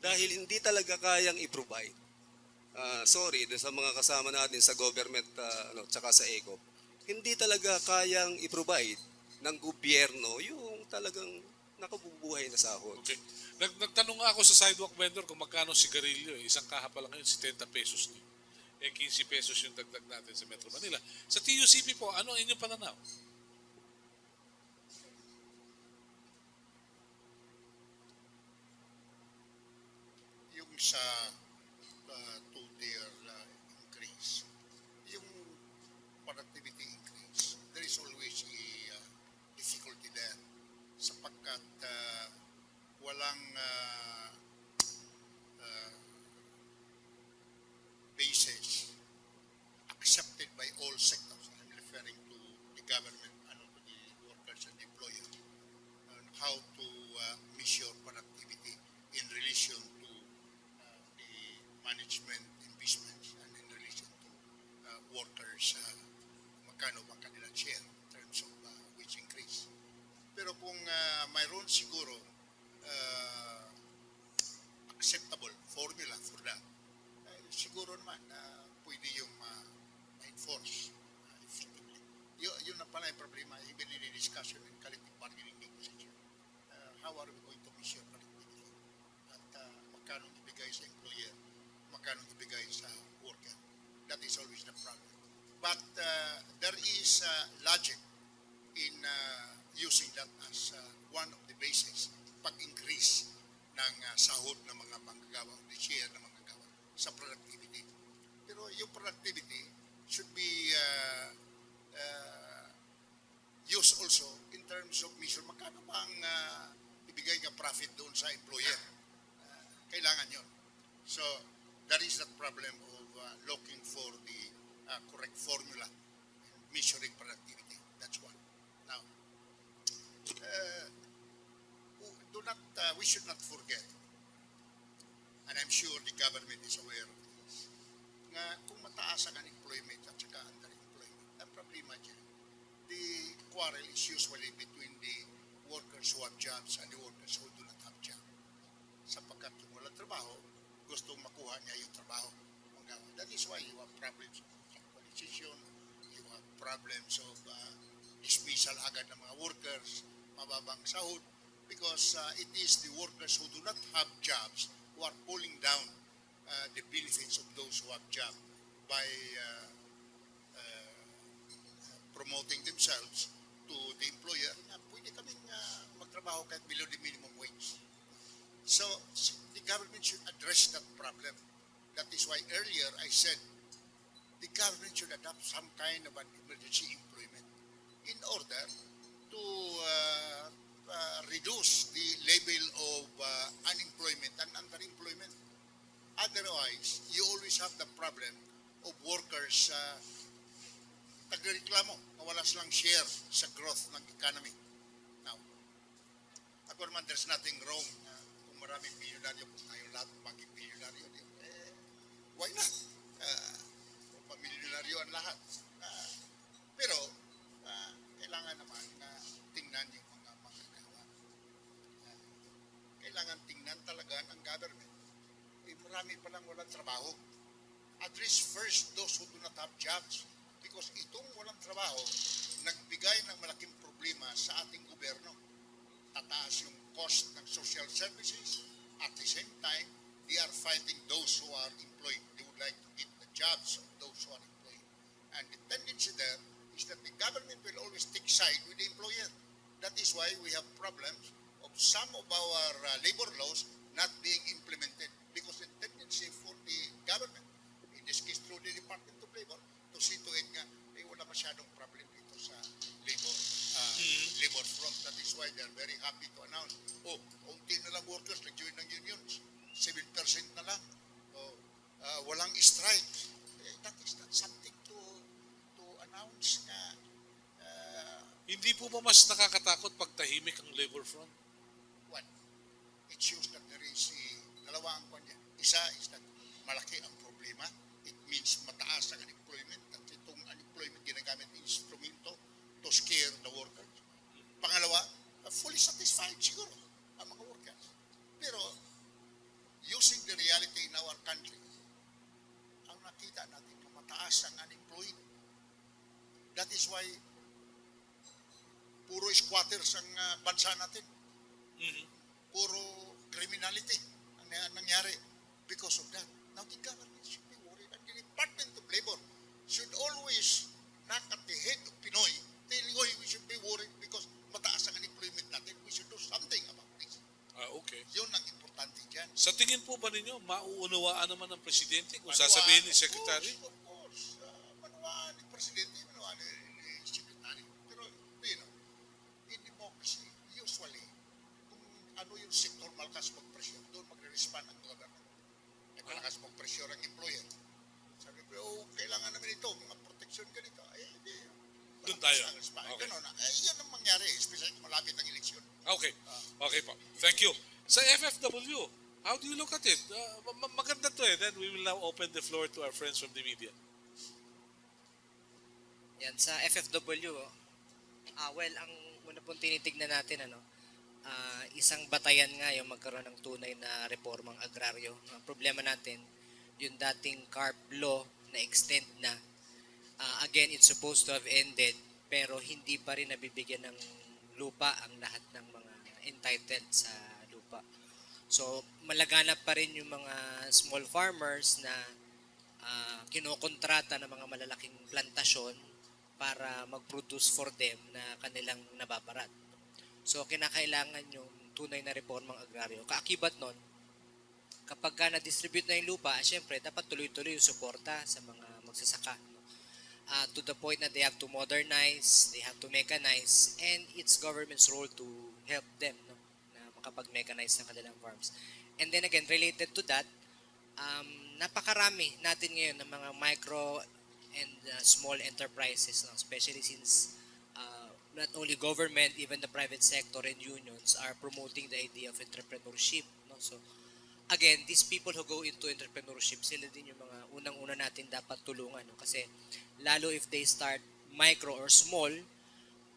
Dahil hindi talaga kayang i-provide. Sorry doon sa mga kasama natin sa government tsaka sa ECO. hindi talaga kayang i-provide ng gobyerno yung talagang nakabubuhay na sahod. Okay. Nagtanong nga ako sa sidewalk vendor kung magkano sigarilyo. Isang kaha pa lang ngayon, 70 pesos na. 15 pesos yung dagdag natin sa Metro Manila. Sa TUCP po, ano ang inyong pananaw? Yung sa two-tier increase, yung productivity increase, there is always a difficulty there sapagkat walang basis accepted by all sectors. I'm referring to the government, to the workers and the employers, on how to measure productivity in relation to the management investments and in relation to workers, magkano ba kanilang share in terms of wage increase. Pero kung mayroon siguro acceptable formula for that, siguro naman pwede yung ma-enforce effectively. Yun na pala yung problema, even in the discussion in collective bargaining negotiation. How are we going to measure productivity? At magkano ibigay sa employer, magkano ibigay sa worker. That is always the problem. But there is logic in using that as one of the basis pag-increase ng sahod ng mga manggagawa, the share ng manggagawa sa productivity. Pero yung productivity should be used also in terms of measure. Magkano ba ang ibigay ng profit doon sa employer? Kailangan yun. So, that is the problem of looking for the correct formula in measuring productivity. That's one. Now, we should not forget, and I'm sure the government is aware of this, nga kung mataas ang unemployment at saka underemployment, ang problema dyan, the quarrel is usually between the workers who have jobs and the workers who do not have jobs. Sapagkat yung walang trabaho, gustong makuha niya yung trabaho. That is why you have problems of equalization, you have problems of dismissal agad ng mga workers, mababang sahod, because it is the workers who do not have jobs who are pulling down the benefits of those who have jobs by promoting themselves to the employer na pwede kaming magtrabaho kahit below the minimum wage. So the government should address that problem. That is why earlier I said the government should adopt some kind of an emergency employment in order to reduce the level of unemployment and underemployment. Otherwise, you always have the problem of workers nagreklamo na wala silang share sa growth ng economy. Now, ako naman, there's nothing wrong kung maraming milyonaryo, kung ngayon lahat maging milyonaryo, why not? Kung pamilyonaryo ang lahat. Pero, kailangan naman na tingnan yung mga manggagawa. Kailangan tingnan talaga ng government. Marami palang walang trabaho. Address first those who do not have jobs. Because itong walang trabaho, nagbigay ng malaking problema sa ating gobyerno. Tataas yung cost ng social services. At the same time, they are fighting those who are employed. They would like to get the jobs of those who are employed. And the tendency there is that the government will always take side with the employer. That is why we have problems of some of our labor laws not being implemented. Because the tendency for the government, in this case through the Department of Labor, to see to it nga, wala masyadong problem dito sa labor front. That is why they are very happy to announce, unti na lang workers nag-join ng unions, 7% na lang, walang strike. That is not something to announce na. Hindi po ba mas nakakatakot pag tahimik ang labor front? One, it shows that there is dalawa ang kanya. Isa is that malaki ang problema. It means mataas ang unemployment at itong unemployment ginagamit instrumento to scare the workers. Pangalawa, fully satisfied siguro ang mga workers. Pero using the reality in our country, ang nakita natin na mataas ang unemployed. That is That's why puro squatters ang bansa natin. Puro criminality ang nangyari because of that. Now the government should be worried, and the Department of Labor should always knock at the head of Pinoy, telling, "Oy, we should be worried because mataas ang unemployment natin. We should do something about this." Okay. Yun ang importante dyan. Sa tingin po ba ninyo, mauunawaan naman ng presidente kung sasabihin ni Secretary? Of course. Manawaan ni Presidente, manawaan ni Secretary. Pero, you know, in democracy, usually, kung ano yung sector malakas mag-pressure, doon magre-respond ang government. Malakas mag-pressure ang employer. Sabi ko, kailangan namin ito, mga protection ganito. Hindi. Doon tayo. Okay. Ganun, yan ang mangyari, especially kung malapit ang eleksyon. Okay. Okay po. Thank you. Sa FFW, how do you look at it? Maganda to eh. Then we will now open the floor to our friends from the media. Yan, sa FFW, well, ang una pong tinitignan natin, isang batayan nga yung magkaroon ng tunay na reformang agraryo. Ang problema natin, yung dating CARP law na extend na, again, it's supposed to have ended, pero hindi pa rin nabibigyan ng lupa ang lahat ng mga entitled sa lupa. So, malaganap pa rin yung mga small farmers na kinokontrata ng mga malalaking plantasyon para mag-produce for them na kanilang nababarat. So, kinakailangan yung tunay na reformang agraryo. Kaakibat nun, kapag na-distribute na yung lupa, syempre, dapat tuloy-tuloy yung suporta sa mga magsasaka. To the point na they have to modernize, they have to mechanize, and it's government's role to help them na makapag-mechanize ng kanilang farms. And then again, related to that, napakarami natin ngayon ng mga micro and small enterprises, especially since not only government, even the private sector and unions are promoting the idea of entrepreneurship. So, again, these people who go into entrepreneurship, sila din yung mga unang-una natin dapat tulungan. Kasi lalo if they start micro or small,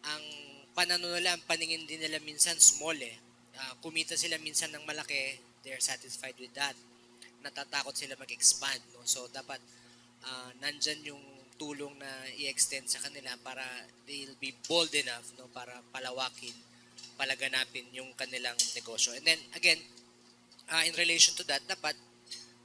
ang panano nila, ang paningin din nila minsan small eh. Kumita sila minsan ng malaki, they're satisfied with that. Natatakot sila mag-expand. So dapat nandyan yung tulong na i-extend sa kanila para they'll be bold enough para palawakin, palaganapin yung kanilang negosyo. And then again, in relation to that, dapat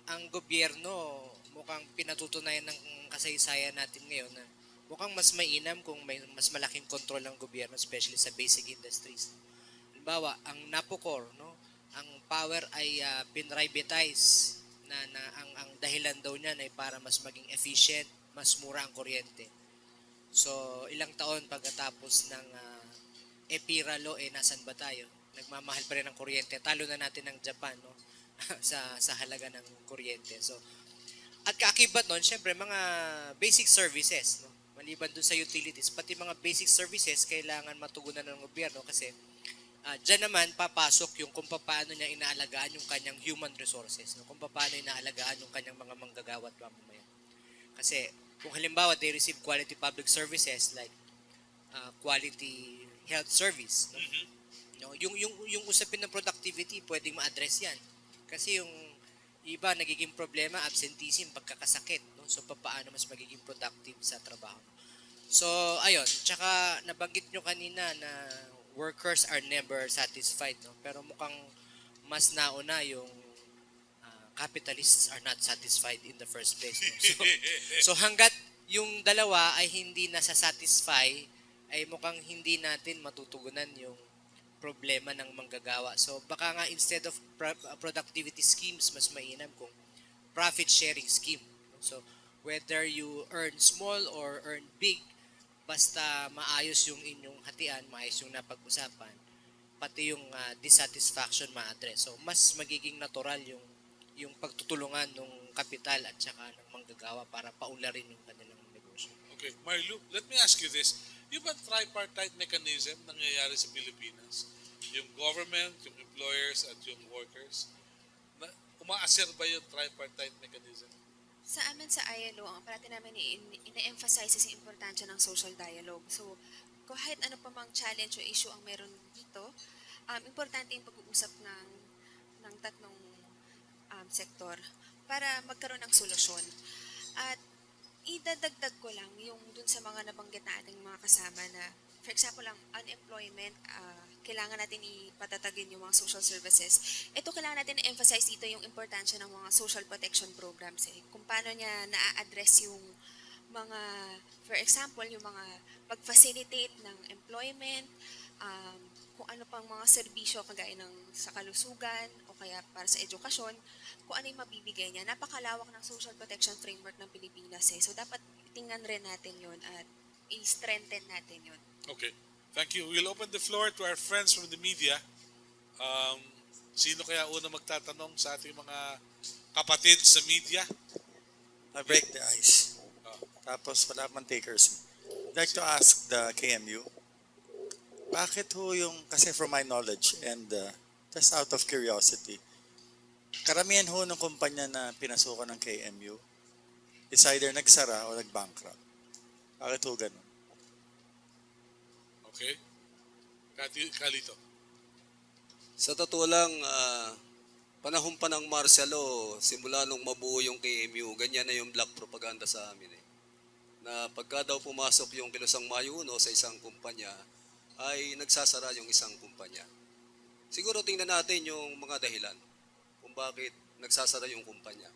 ang gobyerno mukhang pinatutunayan ng kasaysayan natin ngayon na mukhang mas mainam kung may mas malaking control ng gobyerno, especially sa basic industries. Halimbawa, ang NAPOCOR, ang power ay pinrivatize na ang dahilan daw niyan ay para mas maging efficient, mas mura ang kuryente. So, ilang taon pagkatapos ng EPIRA law, nasan ba tayo? Nagmamahal pa rin ang kuryente. Talo na natin ng Japan sa halaga ng kuryente. So, at kaakibat nun, syempre, mga basic services, maliban dun sa utilities, pati mga basic services kailangan matugunan ng gobyerno kasi dyan naman papasok yung kung paano niya inaalagaan yung kanyang human resources, kung paano inaalagaan yung kanyang mga manggagawa at mamamayan. Kasi kung halimbawa they receive quality public services like quality health service, yung usapin ng productivity pwedeng ma-address yan. Kasi yung iba nagiging problema, absenteeism, pagkakasakit. So paano mas magiging productive sa trabaho. So ayun, tsaka nabanggit nyo kanina na workers are never satisfied. Pero mukhang mas nauna yung capitalists are not satisfied in the first place. So hanggat yung dalawa ay hindi nasa-satisfy, ay mukhang hindi natin matutugunan yung problema ng manggagawa. So baka nga instead of productivity schemes, mas mainam kung profit sharing scheme. So whether you earn small or earn big, basta maayos yung inyong hatian, maayos yung napag-usapan, pati yung dissatisfaction ma-address. So mas magiging natural yung pagtutulungan ng kapital at saka ng manggagawa para paunlarin yung kanilang negosyo. Okay, Marlu, let me ask you this. Yung ba tripartite mechanism nangyayari sa Pilipinas? Yung government, yung employers, at yung workers? Umaaser ba yung tripartite mechanism? Sa amin sa ILO, ang parati namin ina-emphasize is yung importansya ng social dialogue. So, kahit ano pa mang challenge o issue ang meron dito, importante yung pag-uusap ng tatlong sektor para magkaroon ng solusyon. At idadagdag ko lang yung dun sa mga nabanggit nating mga kasama na, for example lang, unemployment, kailangan natin ipatatagin yung mga social services. Ito kailangan natin emphasize dito yung importansya ng mga social protection programs. Kung paano niya na-address yung mga, for example, yung mga pag-facilitate ng employment, kung ano pang mga serbisyo kagaya ng sa kalusugan o kaya para sa edukasyon, kung ano yung mabibigay niya. Napakalawak ng social protection framework ng Pilipinas. So dapat tingnan rin natin yun at i-strengthen natin yun. Okay. Thank you. We'll open the floor to our friends from the media. Sino kaya una magtatanong sa ating mga kapatid sa media? Break the ice. Tapos wala pang takers. I'd like to ask the KMU, bakit ho yung, kasi from my knowledge and just out of curiosity, karamihan ho ng kumpanya na pinasukan ng KMU is either nagsara o nag-bankrupt. Bakit ho ganun? Okay. Kalito. Sa totoo lang, panahon pa ng martial law, simula nung mabuo yung KMU, ganyan na yung black propaganda sa amin na pagka daw pumasok yung Kilusang Mayo Uno sa isang kumpanya, ay nagsasara yung isang kumpanya. Siguro tingnan natin yung mga dahilan kung bakit nagsasara yung kumpanya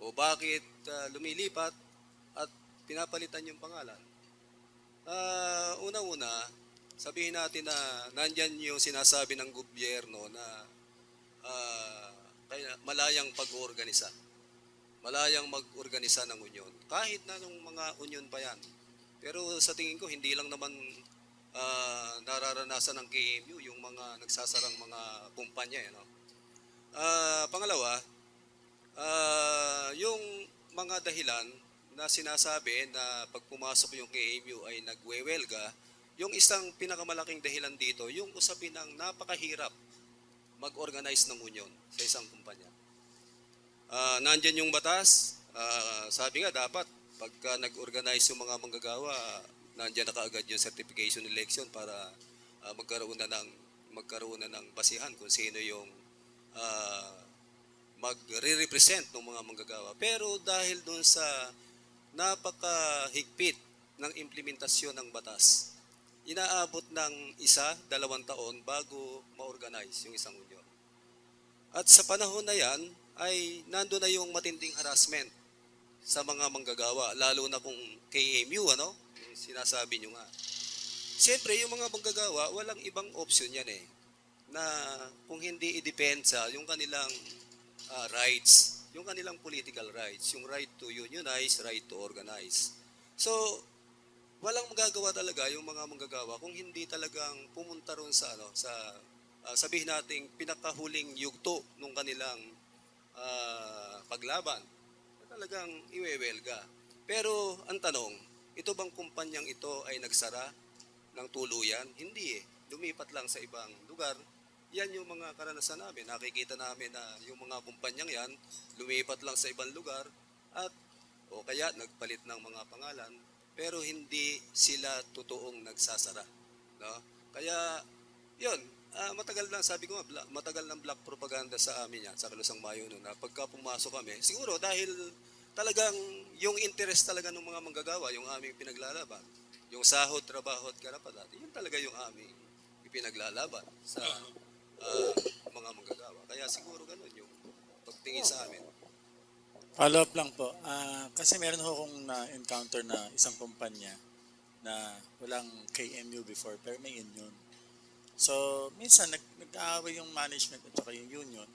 o bakit lumilipat at pinapalitan yung pangalan. Una-una, sabihin natin na nandyan yung sinasabi ng gobyerno na kaya malayang pag-organisa. Malayang mag-organisa ng union. Kahit na nung mga union pa yan. Pero sa tingin ko, hindi lang naman nararanasan ng KMU yung mga nagsasarang mga kumpanya. Pangalawa, yung mga dahilan na sinasabi na pag pumasok yung KMU ay nagwewelga, yung isang pinakamalaking dahilan dito, yung usapin ng napakahirap mag-organize ng union sa isang kumpanya. Nandyan yung batas, sabi nga dapat pagka nag-organize yung mga manggagawa, nandyan na kaagad yung certification election para magkaroon na ng basihan kung sino yung magre-represent ng mga manggagawa. Pero dahil doon sa napakahigpit ng implementasyon ng batas, inaabot ng 1-2 taon bago ma-organize yung isang union. At sa panahon na yan, ay nando na yung matinding harassment sa mga manggagawa, lalo na kung KMU, yung sinasabi nyo nga. Siyempre, yung mga manggagawa, walang ibang option yan na kung hindi i-depensa yung kanilang rights, yung kanilang political rights, yung right to unionize, right to organize. So, walang magagawa talaga yung mga manggagawa kung hindi talagang pumunta ron sa sabihin nating pinakahuling yugto ng kanilang paglaban. Talagang iwewelga. Pero ang tanong, ito bang kumpanyang ito ay nagsara ng tuluyan? Hindi Lumipat lang sa ibang lugar. Yan yung mga karanasan namin. Nakikita namin na yung mga kumpanyang yan, lumipat lang sa ibang lugar at o kaya nagpalit ng mga pangalan pero hindi sila totoong nagsasara. No? Kaya, yun, matagal lang, sabi ko nga, matagal ng black propaganda sa amin yan, sa Kilusang Mayo Uno, na pagka pumasok kami, siguro dahil talagang yung interest talaga ng mga manggagawa, yung aming pinaglalaban, yung sahod, trabaho at karapatan, yun talaga yung aming ipinaglalaban sa mga manggagawa. Kaya siguro ganun yung pagtingin sa amin. Follow up lang po. Kasi meron ho akong na-encounter na isang kumpanya na walang KMU before pero may union. So, minsan nag-aaway yung management at saka yung union.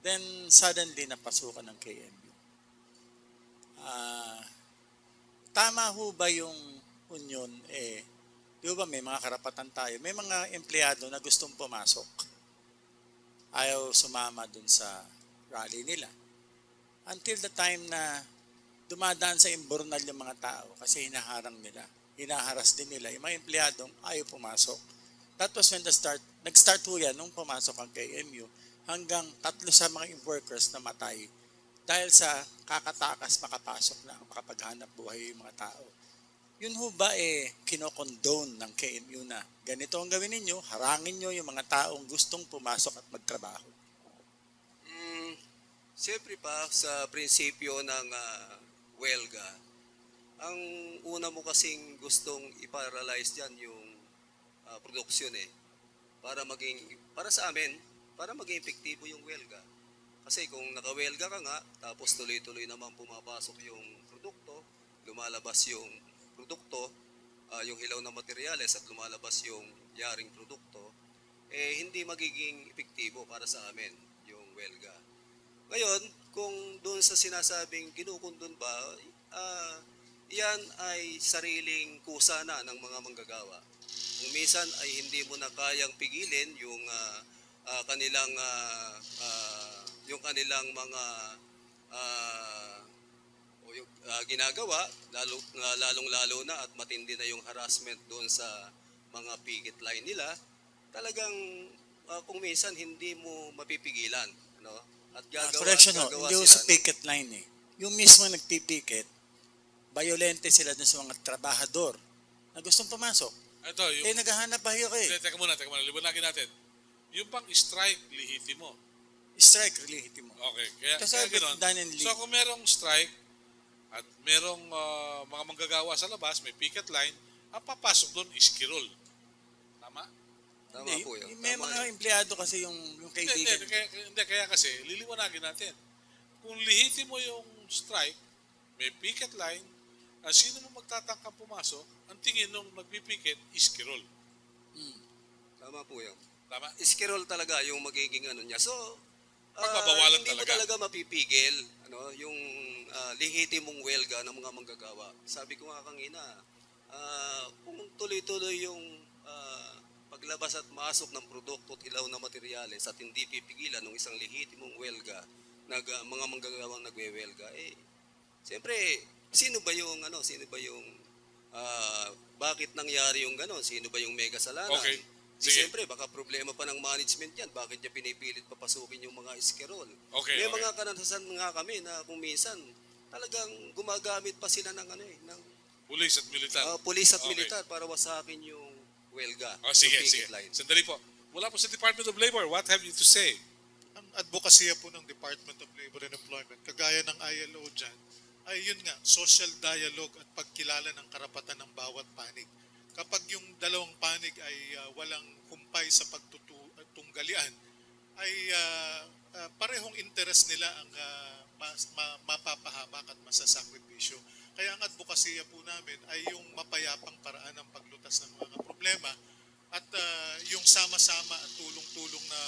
Then, suddenly, napasukan ng KMU. Tama ho ba yung union? Di ba may mga karapatan tayo? May mga empleyado na gustong pumasok. Ayaw sumama dun sa rally nila. Until the time na dumadaan sa imbornal yung mga tao kasi hinaharang nila. Hinaharas din nila. Yung mga empleyadong ayaw pumasok. That was when nag-start ho yan nung pumasok ang KMU hanggang 3 sa mga workers na matay dahil sa kakatakas makapasok na makapaghanap buhay yung mga tao. Yun ho ba kinokondone ng KMU na ganito ang gawin ninyo, harangin nyo yung mga taong gustong pumasok at magtrabaho? Siyempre pa sa prinsipyo ng welga, ang una mo kasing gustong i-paralyze dyan yung produksyon para sa amin, para maging epektibo yung welga. Kasi kung nakawelga ka nga, tapos tuloy-tuloy naman pumapasok yung produkto, lumalabas yung produkto, yung hilaw na materyales at lumalabas yung yaring produkto, hindi magiging epektibo para sa amin yung welga. Ngayon, kung doon sa sinasabing kinukundon ba, yan ay sariling kusa na ng mga manggagawa. Kung minsan ay hindi mo na kayang pigilin yung kanilang mga ginagawa, lalong-lalo na at matindi na yung harassment doon sa mga picket line nila, talagang kung minsan hindi mo mapipigilan, ano? At Correction ho, gagawa hindi ho sila sa picket line eh. Yung mismo nagpipiket, violente sila dun sa mga trabahador na gustong pumasok. Ito, yung... Naghahanap ba kayo Hindi, teka muna, liwanagin natin. Yung bang strike, lihitimo. Strike, relihiti mo. Okay, kaya It's done and leave. So kung merong strike at merong mga manggagawa sa labas, may picket line, ang papasok doon is kirol. Tama? Tama Hindi, po yun. may Tama mga yun. empleyado kasi yung kaibigan. Hindi, kaya kasi, liliwanagin natin. Kung lihitimo yung strike, may picket line, sino mo magtatangkang pumasok, ang tingin nung nagpipiket is kirol. Tama po yun. Tama? Iskirol talaga yung magiging ano niya. So, Pagbabawalan hindi talaga. mo talaga mapipigil yung lehitimong welga ng mga manggagawa. Sabi ko nga kanina, kung tuloy-tuloy yung paglabas at masok ng produkto at ilaw na materyales at hindi pipigilan ng isang lehitimong welga, mga manggagawang nagwewelga, siyempre, sino ba yung bakit nangyari yung gano'n? Sino ba yung may kasalanan? Okay. Sige. Siyempre, baka problema pa ng management yan. Bakit niya pinipilit papasukin yung mga iskerol? Okay, May okay. mga karanasan nga kami na kung minsan talagang gumagamit pa sila ng Pulis at militar. pulis at Okay. militar para wasakin yung welga. Sige, yung picket sige. line. Sandali po. Mula po sa Department of Labor, what have you to say? Ang advokasya po ng Department of Labor and Employment, kagaya ng ILO dyan, ay yun nga, social dialogue at pagkilala ng karapatan ng bawat panig. Kapag yung dalawang panig ay walang humpay sa pagtutunggalian, ay parehong interest nila ang mapapahamak at masasakripisyo. Kaya ang advokasya po namin ay yung mapayapang paraan ng paglutas ng mga problema at yung sama-sama at tulong-tulong na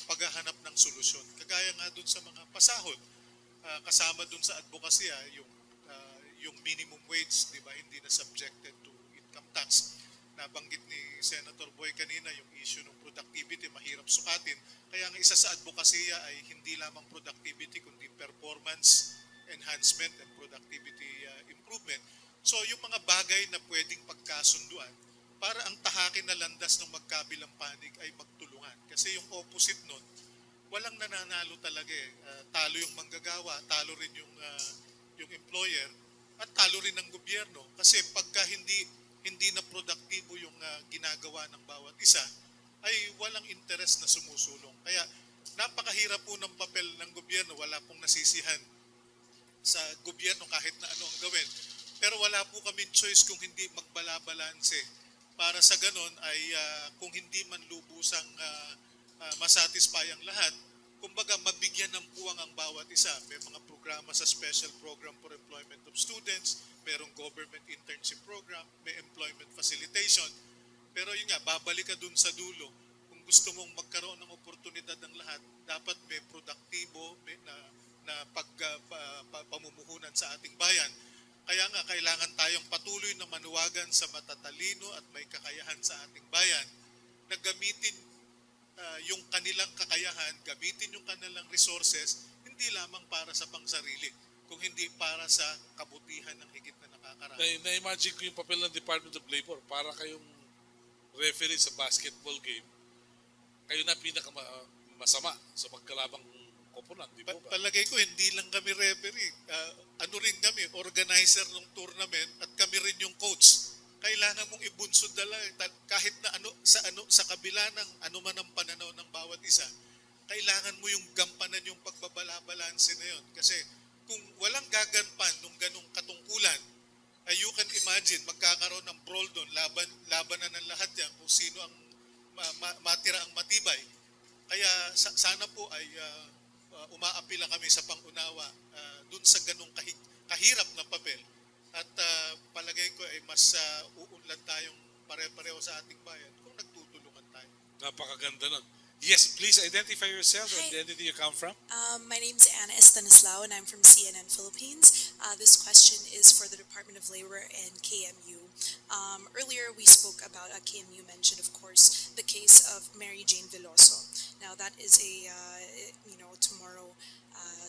paghahanap ng solusyon. Kagaya nga dun sa mga pasahod, kasama dun sa advokasya yung minimum wage, di ba, hindi na subjected to income tax. Nabanggit ni Senator Boy kanina yung issue ng productivity, mahirap sukatin. Kaya ang isa sa advokasya ay hindi lamang productivity kundi performance enhancement and productivity improvement. So yung mga bagay na pwedeng pagkasunduan para ang tahakin na landas ng magkabilang panig ay magtulungan. Kasi yung opposite nun, walang nananalo talaga eh. Talo yung manggagawa, talo rin yung employer, at talo rin ng gobyerno. Kasi pagka hindi na produktibo yung ginagawa ng bawat isa, ay walang interes na sumusulong. Kaya napakahirap po ng papel ng gobyerno, wala pong nasisihan sa gobyerno kahit na ano ang gawin. Pero wala po kaming choice kung hindi magbalabalanse. Para sa ganon ay kung hindi man lubusang masatisfy ang lahat, kumbaga mabigyan ng puwang ang bawat isa. May mga programa sa Special Program for Employment of Students, merong government internship program, may employment facilitation. Pero yun nga, babalik ka dun sa dulo. Kung gusto mong magkaroon ng oportunidad ng lahat, dapat may produktibo na pamumuhunan sa ating bayan. Kaya nga, kailangan tayong patuloy na manuwagan sa matatalino at may kakayahan sa ating bayan na gamitin yung kanilang kakayahan, gamitin yung kanilang resources, hindi lamang para sa pangsarili, kung hindi para sa kabutihan ng higit na nakakarami. Na-imagine ko yung papel ng Department of Labor para kayong referee sa basketball game. Kayo na pinakamasama sa pagkalabang koponan, di ba? Palagay ko, hindi lang kami referee. Ano rin kami, organizer ng tournament at kami rin yung coach. Kailangan mong ibunsod dala kahit na sa kabila ng anuman ang pananaw ng bawat isa, kailangan mo yung gampanan yung pagbabalabalanse na yun. Kasi kung walang gaganpan nung ganong katungkulan, you can imagine, magkakaroon ng brawl doon, labanan ng lahat yan kung sino ang matira ang matibay. Kaya sana po ay umaapila kami sa pangunawa doon sa ganong kahirap na papel. At palagay ko ay mas uunlad tayong pare-pareho sa ating bayan kung nagtutulungan tayo. Napakaganda nun. Yes, please identify yourself and Hi. the entity you come from. My name is Anna Estanislao and I'm from CNN Philippines. This question is for the Department of Labor and KMU. Earlier we spoke about, KMU mentioned of course, the case of Mary Jane Veloso. Now that is a, tomorrow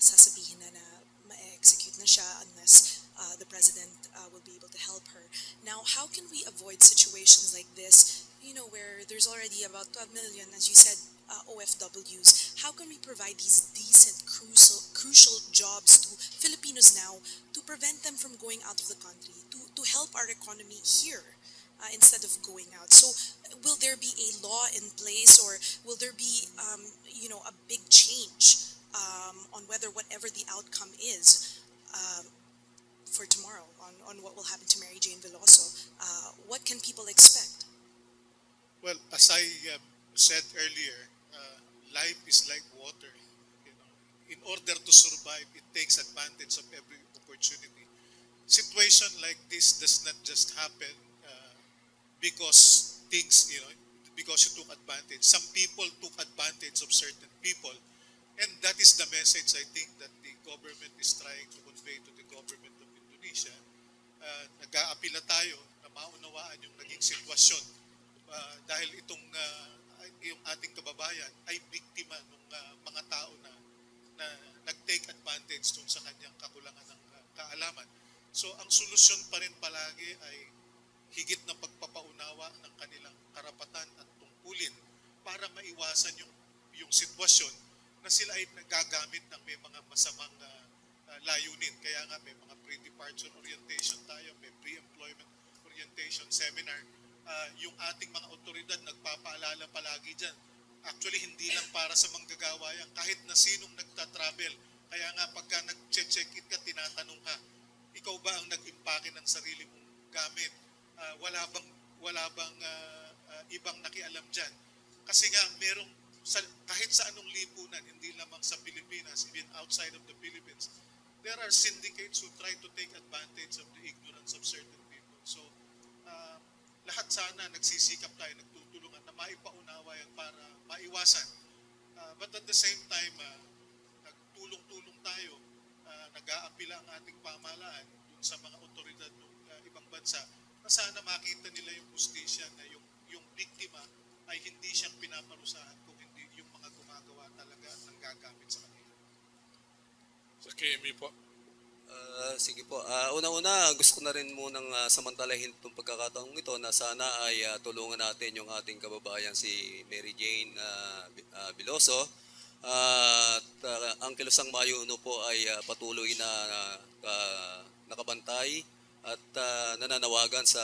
sasabihin na ma-execute na siya unless the President will be able to help her. Now how can we avoid situations like this, where there's already about 12 million, as you said, OFWs? How can we provide these decent, crucial jobs to Filipinos now to prevent them from going out of the country, to help our economy here instead of going out? So will there be a law in place, or will there be, a big change on whatever the outcome is for tomorrow, on what will happen to Mary Jane Veloso? What can people expect? Well, as I said earlier, life is like water. In order to survive, it takes advantage of every opportunity. Situation like this does not just happen because because you took advantage. Some people took advantage of certain people, and that is the message I think that the government is trying to convey to the government of Indonesia. Nag-aapila tayo na maunawaan yung naging sitwasyon dahil yung ating kababayan ay biktima ng mga tao na nag-take advantage dun sa kanyang kakulangan ng kaalaman. So ang solusyon pa rin palagi ay higit na pagpapaunawa ng kanilang karapatan at tungkulin para maiwasan yung sitwasyon na sila ay nagagamit ng may mga masamang layunin. Kaya nga may mga pre-departure orientation tayo, may pre-employment orientation seminar. Yung ating mga otoridad nagpapaalala palagi dyan. Actually, hindi lang para sa manggagawa yan. Kahit na sinong nagta-travel. Kaya nga pagka nag-check-in ka, tinatanong ka, ikaw ba ang nag-impake ng sarili mong gamit? Wala bang ibang nakialam dyan? Kasi nga, kahit sa anong lipunan, hindi lamang sa Pilipinas, even outside of the Philippines, there are syndicates who try to take advantage of the ignorance of certain people. So, lahat sana nagsisikap tayo, nagtutulungan na maipaunawa yan para maiwasan. But at the same time, nagtulong-tulong tayo, nag-aapila ang ating pamahalaan dun sa mga otoridad ng ibang bansa na sana makita nila yung justisya na yung biktima ay hindi siyang pinaparusahan kung hindi yung mga gumagawa talaga at nanggagamit sa kanila. Sa KMU po. Sige po. Una-una, gusto ko na rin munang samantalahin itong pagkakataong ito na sana ay tulungan natin yung ating kababayan si Mary Jane Veloso. At ang Kilusang Mayo Uno po ay patuloy na nakabantay at nananawagan sa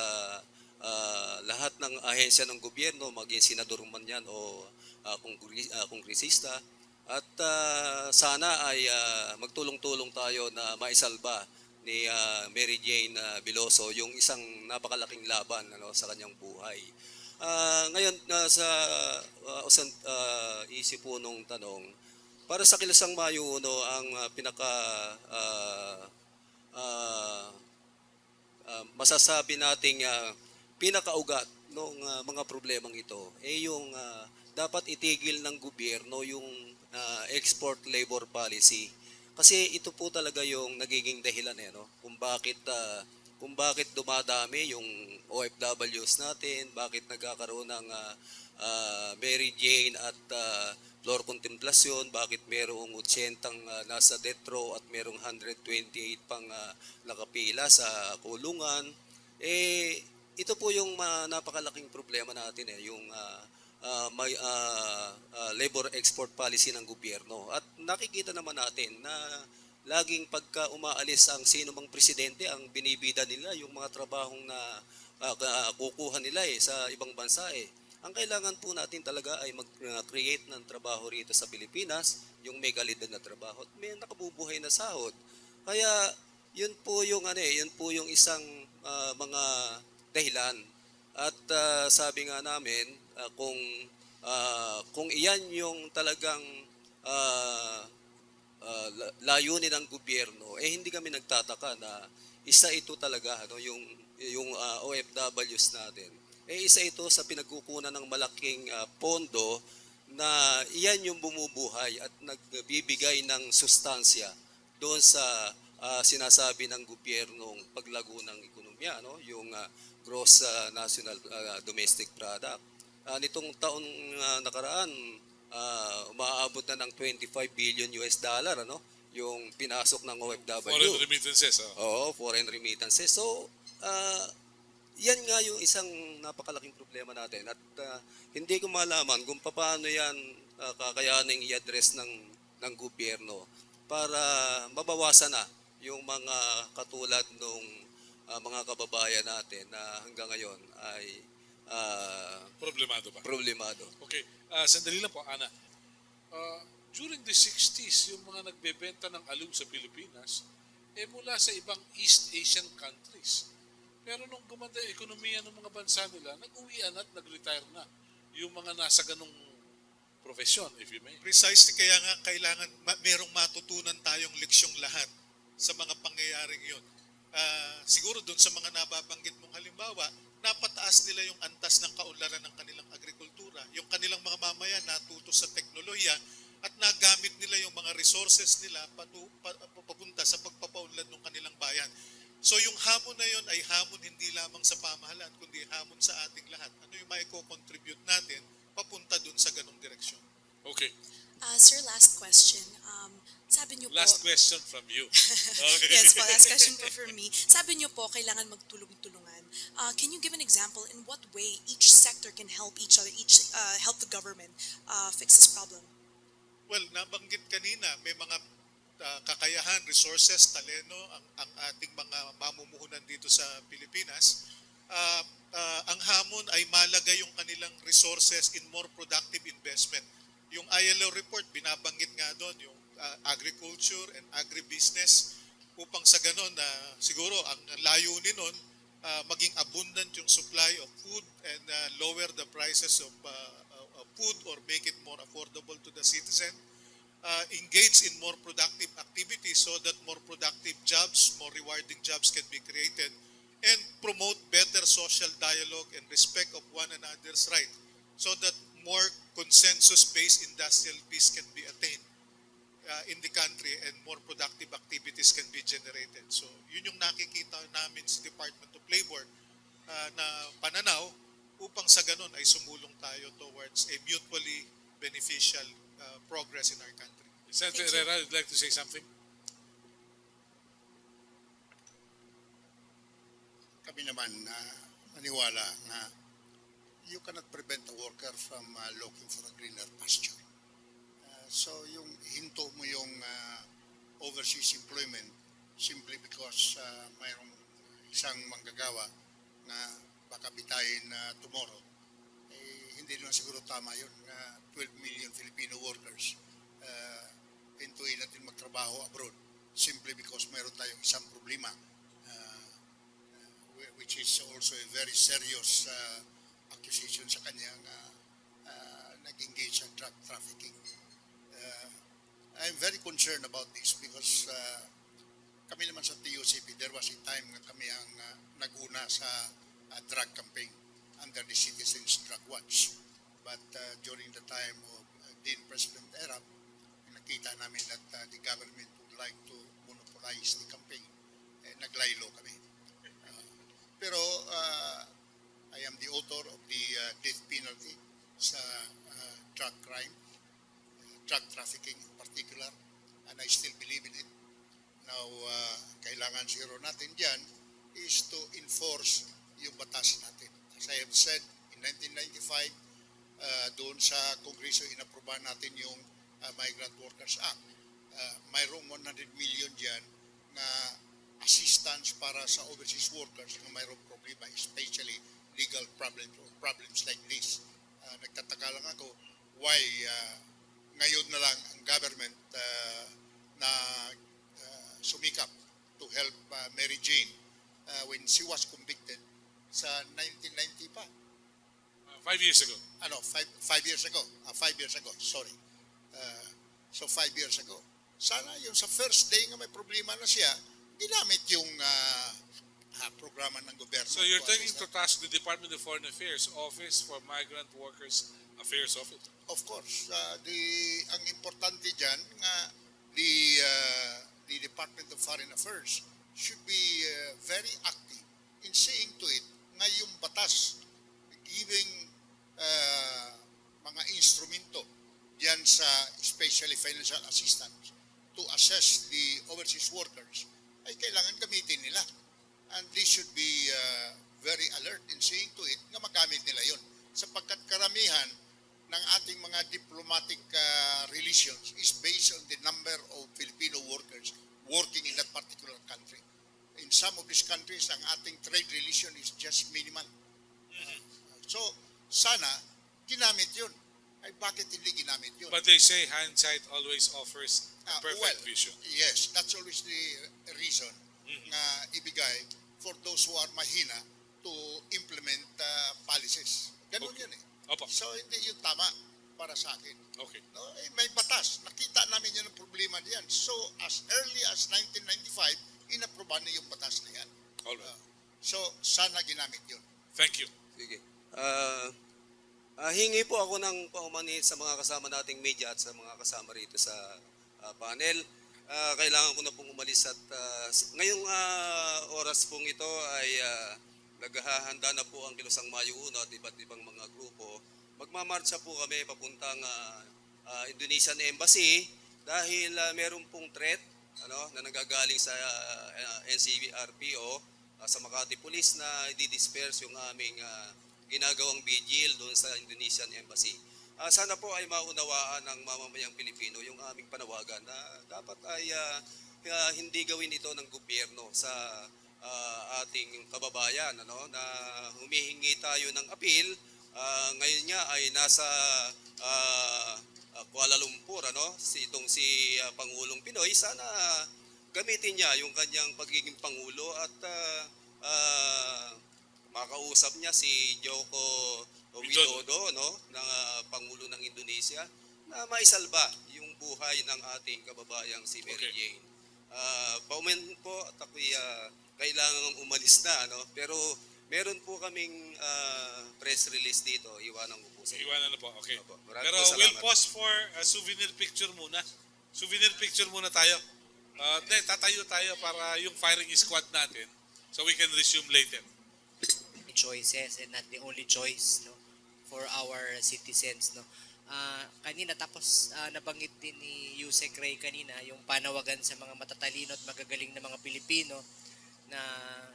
lahat ng ahensya ng gobyerno, maging senador man yan o kongresista. At sana ay magtulong-tulong tayo na maisalba ni Mary Jane Veloso yung isang napakalaking laban sa kanyang buhay. Ngayon, sa isip po nung tanong, para sa Kilusang Mayo Uno, ang masasabi nating pinakaugat ng mga problemang ito ay yung dapat itigil ng gobyerno yung export labor policy. Kasi ito po talaga yung nagiging dahilan kung bakit dumadami yung OFWs natin, bakit nagkakaroon ng Mary Jane at floor contemplation, bakit merong 80 nasa death row at merong 128 pang nakapila sa kulungan. Ito po yung napakalaking problema natin yung may labor export policy ng gobyerno. At nakikita naman natin na laging pagka umaalis ang sino mang presidente, ang binibida nila yung mga trabahong na kukuha nila sa ibang bansa. Ang kailangan po natin talaga ay mag-create ng trabaho rito sa Pilipinas, yung may kalidad na trabaho at may nakabubuhay na sahod. Kaya yun po yung yun po yung isang mga dahilan. At sabi nga namin kung iyan yung talagang ah, layunin ng gobyerno, hindi kami nagtataka na isa ito talaga yung OFWs natin. Isa ito sa pinagkukunan ng malaking pondo na iyan yung bumubuhay at nagbibigay ng sustansya doon sa sinasabi ng gobyernong paglago ng ekonomiya, yung gross national domestic product. Nitong taon nakaraan, umaabot na ng 25 billion US dollar, yung pinasok ng OFW. Foreign remittances. Oo, foreign remittances. So, yan nga yung isang napakalaking problema natin. At hindi ko malaman kung paano yan kakayaning i-address ng gobyerno para mabawasan na yung mga katulad nung mga kababayan natin na hanggang ngayon ay Problemado pa. problemado. Okay. Sandali lang po, Ana. During the 60s, yung mga nagbebenta ng aliw sa Pilipinas, mula sa ibang East Asian countries. Pero nung gumanda yung ekonomiya ng mga bansa nila, nag-uwian at nag-retire na yung mga nasa ganong profesyon, if you may. Precisely, kaya nga kailangan merong matutunan tayong leksyong lahat sa mga pangyayaring yun. Siguro doon sa mga nababanggit mong halimbawa, napataas nila yung antas ng kaunlaran ng kanilang agrikultura. Yung kanilang mga mamayan natuto sa teknolohiya at nagamit nila yung mga resources nila papunta sa pagpapaunlad ng kanilang bayan. So yung hamon na yun ay hamon hindi lamang sa pamahalaan, kundi hamon sa ating lahat. Ano yung maiko-contribute natin papunta dun sa ganong direksyon? Okay. Sir, last question. Sabi niyo po... Last question from you. Okay. Yes po, last question po for me. Sabi niyo po, kailangan magtulong-tulungan. Can you give an example in what way each sector can help each other, help the government fix this problem? Well, nabanggit kanina, may mga kakayahan, resources, talento ang ating mga mamumuhunan dito sa Pilipinas. Ang hamon ay malagay yung kanilang resources in more productive investment. Yung ILO report, binabanggit nga doon yung agriculture and agribusiness upang sa ganon na siguro ang layunin nun maging abundant yung supply of food and lower the prices of food or make it more affordable to the citizen. Engage in more productive activities so that more productive jobs, more rewarding jobs can be created, and promote better social dialogue and respect of one another's right so that more consensus-based industrial peace can be attained in the country and more productive activities can be generated. So yun yung nakikita namin sa Department of Labor na pananaw upang sa ganun ay sumulong tayo towards a mutually beneficial progress in our country. Senator Herrera, would like to say something? Kami naman maniwala na you cannot prevent a worker from looking for a greener pasture. So yung hinto mo yung overseas employment simply because mayroong isang manggagawa na baka bitayin tomorrow, hindi naman siguro tama yun na 12 million Filipino workers hintuin natin magtrabaho abroad simply because mayroon tayong isang problema which is also a very serious accusation sa kanyang nag-engage sa drug trafficking. I'm very concerned about this because kami naman sa TUCP, there was a time na kami ang nag-una sa drug campaign under the Citizens Drug Watch. But during the time of then President Erap, nakita namin that the government would like to monopolize the campaign. Naglaylo kami. Pero I am the author of the death penalty sa drug crime, drug trafficking in particular, and I still believe in it. Now, kailangan siguro natin dyan is to enforce yung batas natin. As I have said, in 1995, doon sa Kongreso, inaprobahan natin yung Migrant Workers Act. Mayroong 100 million dyan na assistance para sa overseas workers na mayroong problema, especially legal problems like this. Nagtataka lang ako why ngayon na lang ang government na sumikap to help Mary Jane when she was convicted sa 1990 pa. 5 years ago. Ano, 5 years ago. 5 years ago, sorry. So 5 years ago. Sana yung sa first day nga may problema na siya, ginamit yung programa ng gobyerno. So you're taking to task the Department of Foreign Affairs Office for Migrant Workers Affairs Office. Of course, ang importante diyan nga the Department of Foreign Affairs should be very active in seeing to it nga yung batas giving mga instrumento diyan sa especially financial assistance to assess the overseas workers ay kailangan gamitin nila. And they should be very alert in seeing to it na magamit nila yon. Sapagkat karamihan ng ating mga diplomatic relations is based on the number of Filipino workers working in that particular country. In some of these countries, ang ating trade relation is just minimal. So, sana, ginamit yun. Ay, bakit hindi ginamit yun? But they say hindsight always offers a perfect vision. Yes, that's always the reason na ibigay for those who are mahina to implement policies. Ganun Okay. yun eh. Opo. So, hindi yun tama para sa akin. Okay. No, eh, may batas. Nakita namin yun ang problema diyan. So, as early as 1995, inaproban na yung batas na yan. All right. So, sana ginamit yun. Thank you. Sige. Hingi po ako ng paumanhin sa mga kasama nating media at sa mga kasama rito sa panel. Kailangan ko na pong umalis at ngayong oras pong ito ay naghahanda na po ang Kilusang Mayo Uno at iba't ibang mga grupo. Magmamarcha po kami papuntang Indonesian Embassy dahil meron pong threat na nanggagaling sa NCRPO sa Makati Police na i-disperse yung aming ginagawang vigil doon sa Indonesian Embassy. Sana po ay maunawaan ng mamamayang Pilipino yung aming panawagan na dapat ay hindi gawin ito ng gobyerno sa ating kababayan na humihingi tayo ng appeal. Ngayon nga ay nasa Kuala Lumpur si Pangulong Pinoy. Sana gamitin niya yung kanyang pagiging pangulo at makausap niya si Joko Widodo ng Pangulo ng Indonesia na maisalba yung buhay ng ating kababayang si Mary Jane. Paumen po at ako'y kailangan umalis na pero meron po kaming press release dito. Iwanan ko po sa inyo. Iwanan na po. Okay. Opo. Maraming Pero po salamat. we'll pause for a souvenir picture muna. Souvenir picture muna tayo. Tatayo tayo para yung firing squad natin so we can resume later. Choices and not the only choice for our citizens kanina tapos nabanggit din ni Yusek Ray kanina yung panawagan sa mga matatalino at magagaling na mga Pilipino na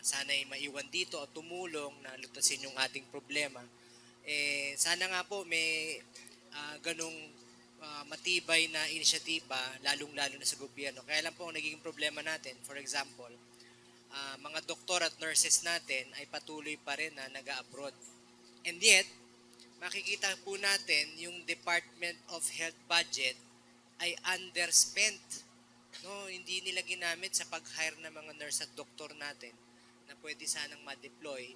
sana'y maiwan dito at tumulong na lutasin yung ating problema. Sana nga po may ganong matibay na inisyatiba lalong-lalo na sa gobyerno. Kaya lang po ang nagiging problema natin, for example, mga doktor at nurses natin ay patuloy pa rin na nag-abroad. And yet, makikita po natin yung Department of Health budget ay underspent. Hindi nila ginamit sa pag-hire ng mga nurse at doktor natin na pwede sanang ma-deploy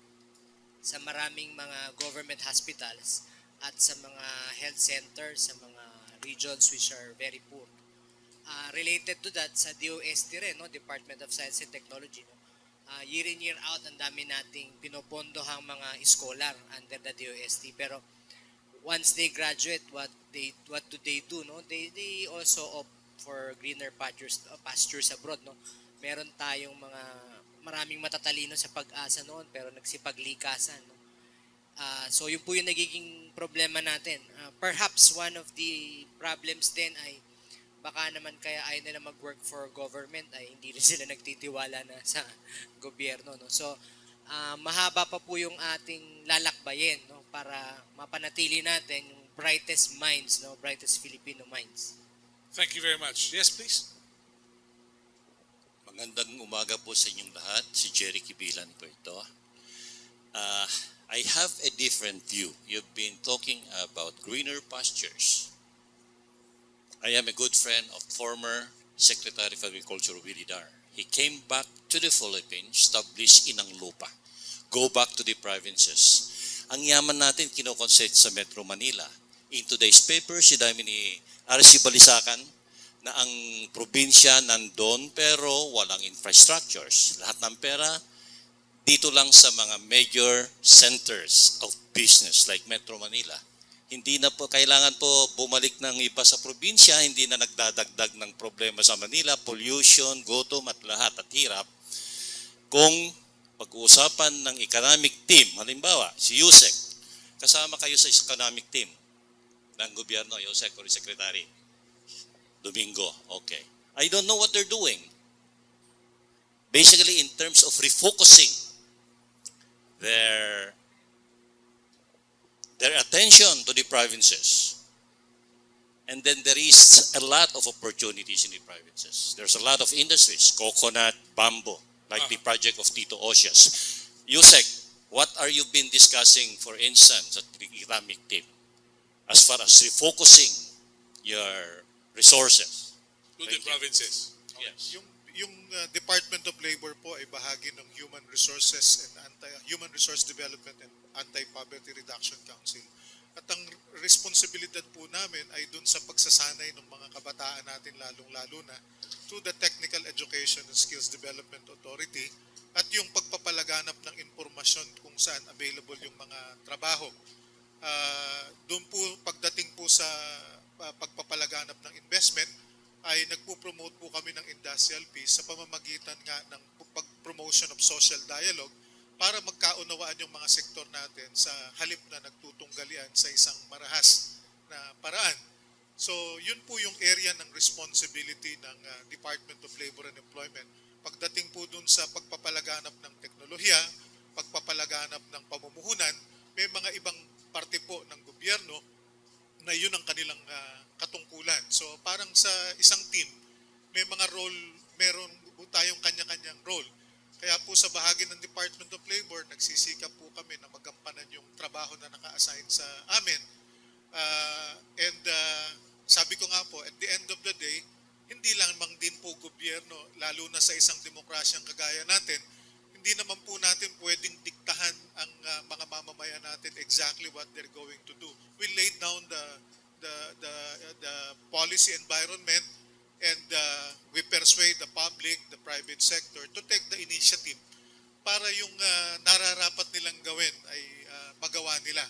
sa maraming mga government hospitals at sa mga health centers sa mga regions which are very poor. Related to that, sa DOST rin, Department of Science and Technology, year in year out ang dami nating pinopondohang mga scholar under the DOST, pero once they graduate, what do they do? They also opt for greener pastures abroad. Meron tayong maraming matatalino sa pag-asa noon pero nagsipaglikasan. So yun po yung nagiging problema natin. Perhaps one of the problems din ay baka naman kaya ayaw nila mag-work for government ay hindi rin sila nagtitiwala na sa gobyerno. So, mahaba pa po yung ating lalakbayin para mapanatili natin yung brightest minds, brightest Filipino minds. Thank you very much. Yes, please. Magandang umaga po sa inyong lahat. Si Jerry Kibilan po ito. I have a different view. You've been talking about greener pastures. I am a good friend of former Secretary of Agriculture Willie Dar. He came back to the Philippines, established Inang Lupa. Go back to the provinces. Ang yaman natin kinoconcentrate sa Metro Manila. In today's paper, sinabi ni R.C. Balisacan na ang probinsya nandun pero walang infrastructures. Lahat ng pera dito lang sa mga major centers of business like Metro Manila. Hindi na po kailangan po bumalik ng iba sa probinsya, hindi na nagdadagdag ng problema sa Manila, pollution, gutom at lahat at hirap. Kung pag-uusapan ng economic team, halimbawa si Yusek, kasama kayo sa economic team ng gobyerno, Yusek or Secretary Domingo, okay. I don't know what they're doing. Basically in terms of refocusing their attention to the provinces. And then there is a lot of opportunities in the provinces. There's a lot of industries, coconut, bamboo, like the project of Tito Osias. Yusek, what are you been discussing, for instance, at the economic team, as far as refocusing your resources? To the provinces. Yes. Yung Department of Labor po ay bahagi ng Human Resources and Human Resource Development and Anti-Poverty Reduction Council. At ang responsibilidad po namin ay dun sa pagsasanay ng mga kabataan natin lalong-lalo na through the Technical Education and Skills Development Authority at yung pagpapalaganap ng impormasyon kung saan available yung mga trabaho. Doon po pagdating po sa pagpapalaganap ng investment ay nagpo-promote po kami ng industrial peace sa pamamagitan nga ng pag-promotion of social dialogue para magkaunawaan yung mga sektor natin sa halip na nagtutunggalian sa isang marahas na paraan. So yun po yung area ng responsibility ng Department of Labor and Employment. Pagdating po dun sa pagpapalaganap ng teknolohiya, pagpapalaganap ng pamumuhunan, may mga ibang parte po ng gobyerno na yun ang kanilang katungkulan. So parang sa isang team, may mga role, meron po tayong kanya-kanyang role. Kaya po sa bahagi ng Department of Labor, nagsisikap po kami na magampanan yung trabaho na naka-assign sa amin. Sabi ko nga po, at the end of the day, hindi lamang din po gobyerno, lalo na sa isang demokrasyang kagaya natin, hindi naman po natin pwedeng diktahan ang mga mamamayan natin exactly what they're going to do. We laid down the policy environment and we persuade the public, the private sector to take the initiative para yung nararapat nilang gawin ay magawa nila.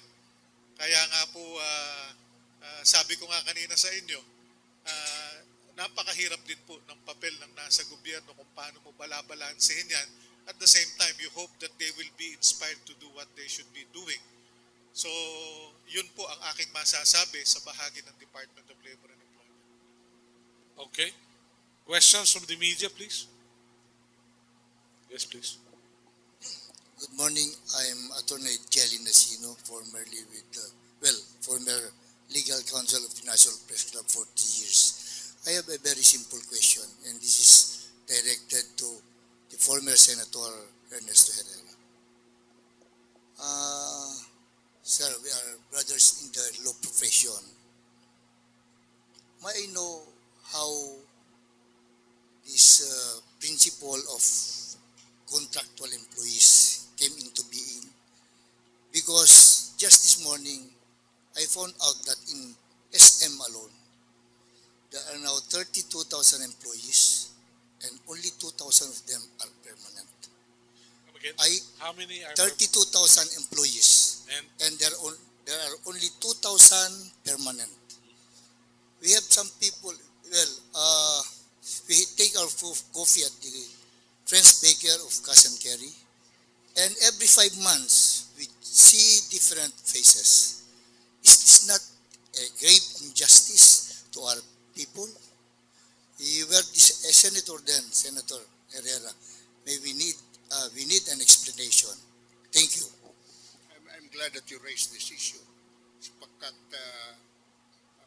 Kaya nga po, sabi ko nga kanina sa inyo, napakahirap din po ng papel ng nasa gobyerno kung paano mo balabalansehin yan. At the same time, you hope that they will be inspired to do what they should be doing. So, yun po ang aking masasabi sa bahagi ng Department of Labor and Employment. Okay. Questions from the media, please? Yes, please. Good morning. I'm Attorney Jelly Nasino, formerly with, former legal counsel of the National Press Club for 3 years. I have a very simple question, and this is directed to the former Senator Ernesto Herrera. Sir, we are brothers in the law profession. May I know how this principle of contractual employees came into being? Because just this morning, I found out that in SM alone, there are now 32,000 employees and only 2,000 of them are permanent. Come again? How many are 32,000 employees and there are only 2,000 permanent. We have some people, we take our coffee at the Friends Baker of Cousin Kerry, and every 5 months we see different faces. Is this not a grave injustice to our people? You were a senator then, Senator Herrera. We need an explanation. Thank you. I'm glad that you raised this issue. Sapagkat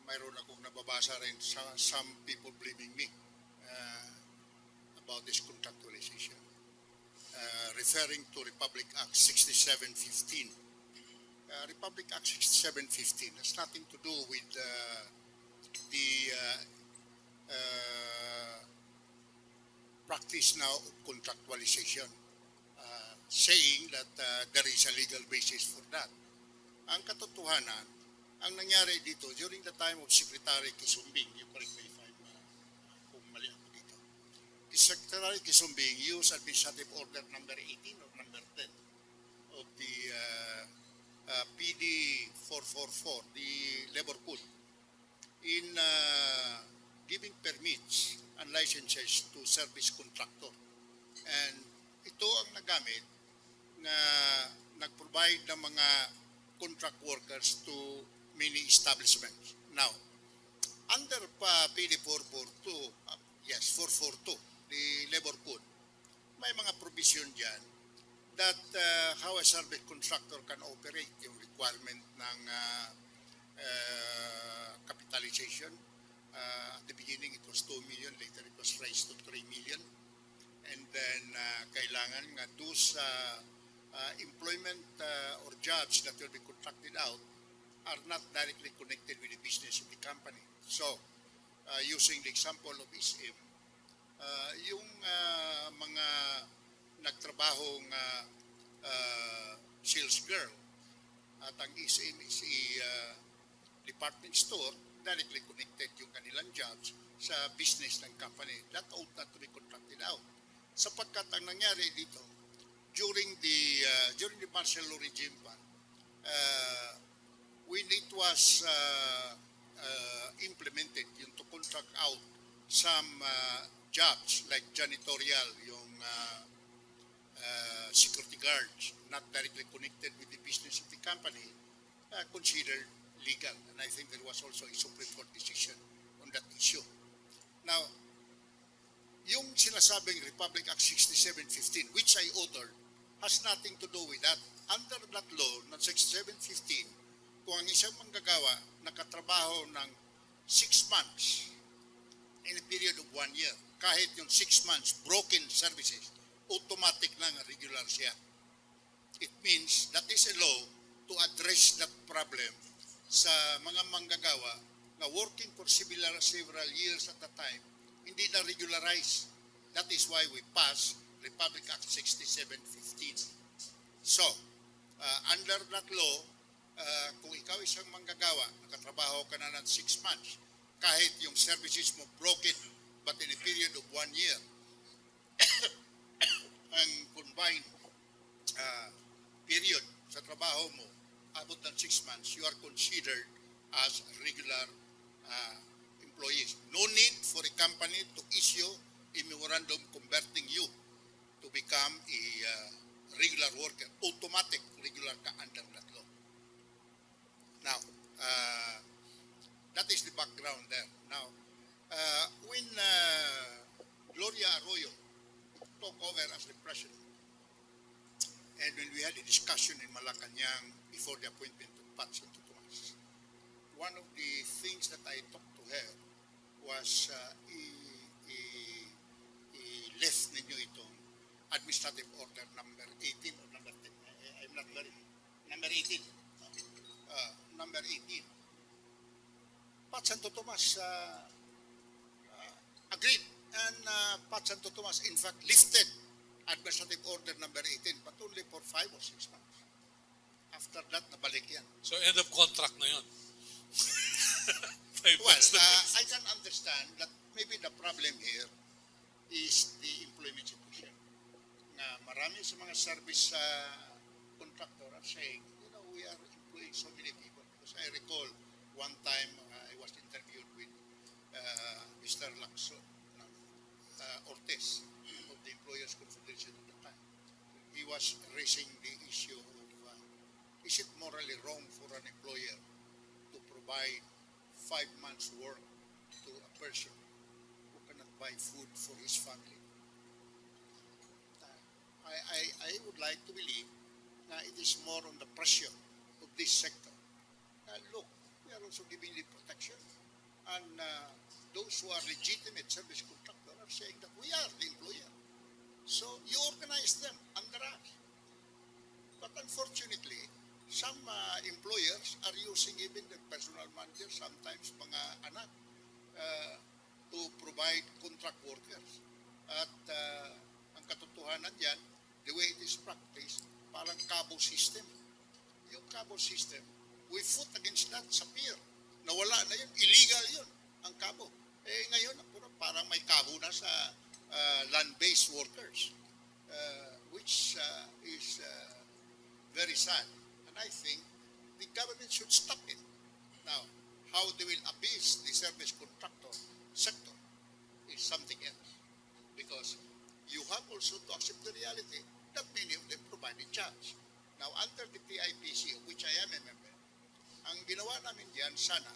mayroon akong nababasa rin sa some people blaming me about this contractualization. Referring to Republic Act 6715. Republic Act 6715 has nothing to do with the practice now of contractualization, saying that there is a legal basis for that. Ang katotohanan, ang nangyari dito during the time of Secretary Kisumbing, you correct me if I'm kung mali ako dito. Secretary Kisumbing used Administrative Order number 18 or number 10 of the PD 444, the labor code, in giving permits and licenses to service contractor. And ito ang nagamit na nag-provide ng mga contract workers to many establishments. Now, under PD 442, yes, 442, the labor code, may mga provision dyan that how a service contractor can operate, yung requirement ng capitalization. At the beginning, it was 2 million. Later, it was raised to 3 million. And then, kailangan nga those employment or jobs that will be contracted out are not directly connected with the business of the company. So, using the example of SM, yung mga nagtrabahong sales girl at ang SM is a department store, directly connected yung kanilang jobs sa business ng company. That ought not to be contracted out. Sapagkat ang nangyari dito, during the martial law regime pa, when it was implemented yung to contract out some jobs like janitorial, yung security guards, not directly connected with the business of the company, considered legal. And I think there was also a Supreme Court decision on that issue. Now, yung sinasabing Republic Act 6715, which I authored, has nothing to do with that. Under that law, ng 6715, kung ang isang manggagawa nakatrabaho ng 6 months in a period of 1 year, kahit yung 6 months broken services, automatic na regular siya. It means that is a law to address that problem sa mga manggagawa na working for several years at a time, hindi na regularize. That is why we passed Republic Act 6715. So, under that law, kung ikaw isang manggagawa, nakatrabaho ka na ng 6 months, kahit yung services mo broken, but in a period of 1 year, ang combined period sa trabaho mo, abot ng 6 months, you are considered as regular employees. No need for a company to issue a memorandum converting you to become a regular worker. Automatic regular ka under that law. Now, that is the background there. Now, when Gloria Arroyo took over as the president, and when we had a discussion in Malacanang before the appointment of Pat Santo Tomas, one of the things that I talked to her was i-left ninyo itong administrative order number 18 or number 10. I'm not very... Number 18. Number 18. Pat Santo Tomas agreed, and Pat Santo Tomas in fact lifted administrative order number 18, but only for 5 or 6 months. After that, nabalik yan. So end of contract na yun. Well, I can understand that maybe the problem here is the employment situation. Na marami sa mga service contractor are saying, you know, we are employing so many people. Because I recall one time I was interviewed with Mr. Lacson, Ortigas, of the Employers Confederation at the time. He was raising the issue of is it morally wrong for an employer to provide 5 months' work to a person who cannot buy food for his family? I would like to believe that it is more on the pressure of this sector. Look, we are also giving the protection. And those who are legitimate service contractors are saying that we are the employer. So you organize them under us. But unfortunately, some employers are using even the personal manager, sometimes mga anak, to provide contract workers. At ang katotohanan diyan, the way it is practiced, parang cabo system. Yung cabo system, we fought against that sa pier. Nawala na yun, illegal yun, ang cabo. Ngayon, parang may cabo na sa land-based workers, which is very sad. And I think the government should stop it. Now, how they will appease the service contractor sector is something else. Because you have also to accept the reality that many of them provided jobs. Now, under the PIPC, of which I am a member, ang ginawa namin diyan sana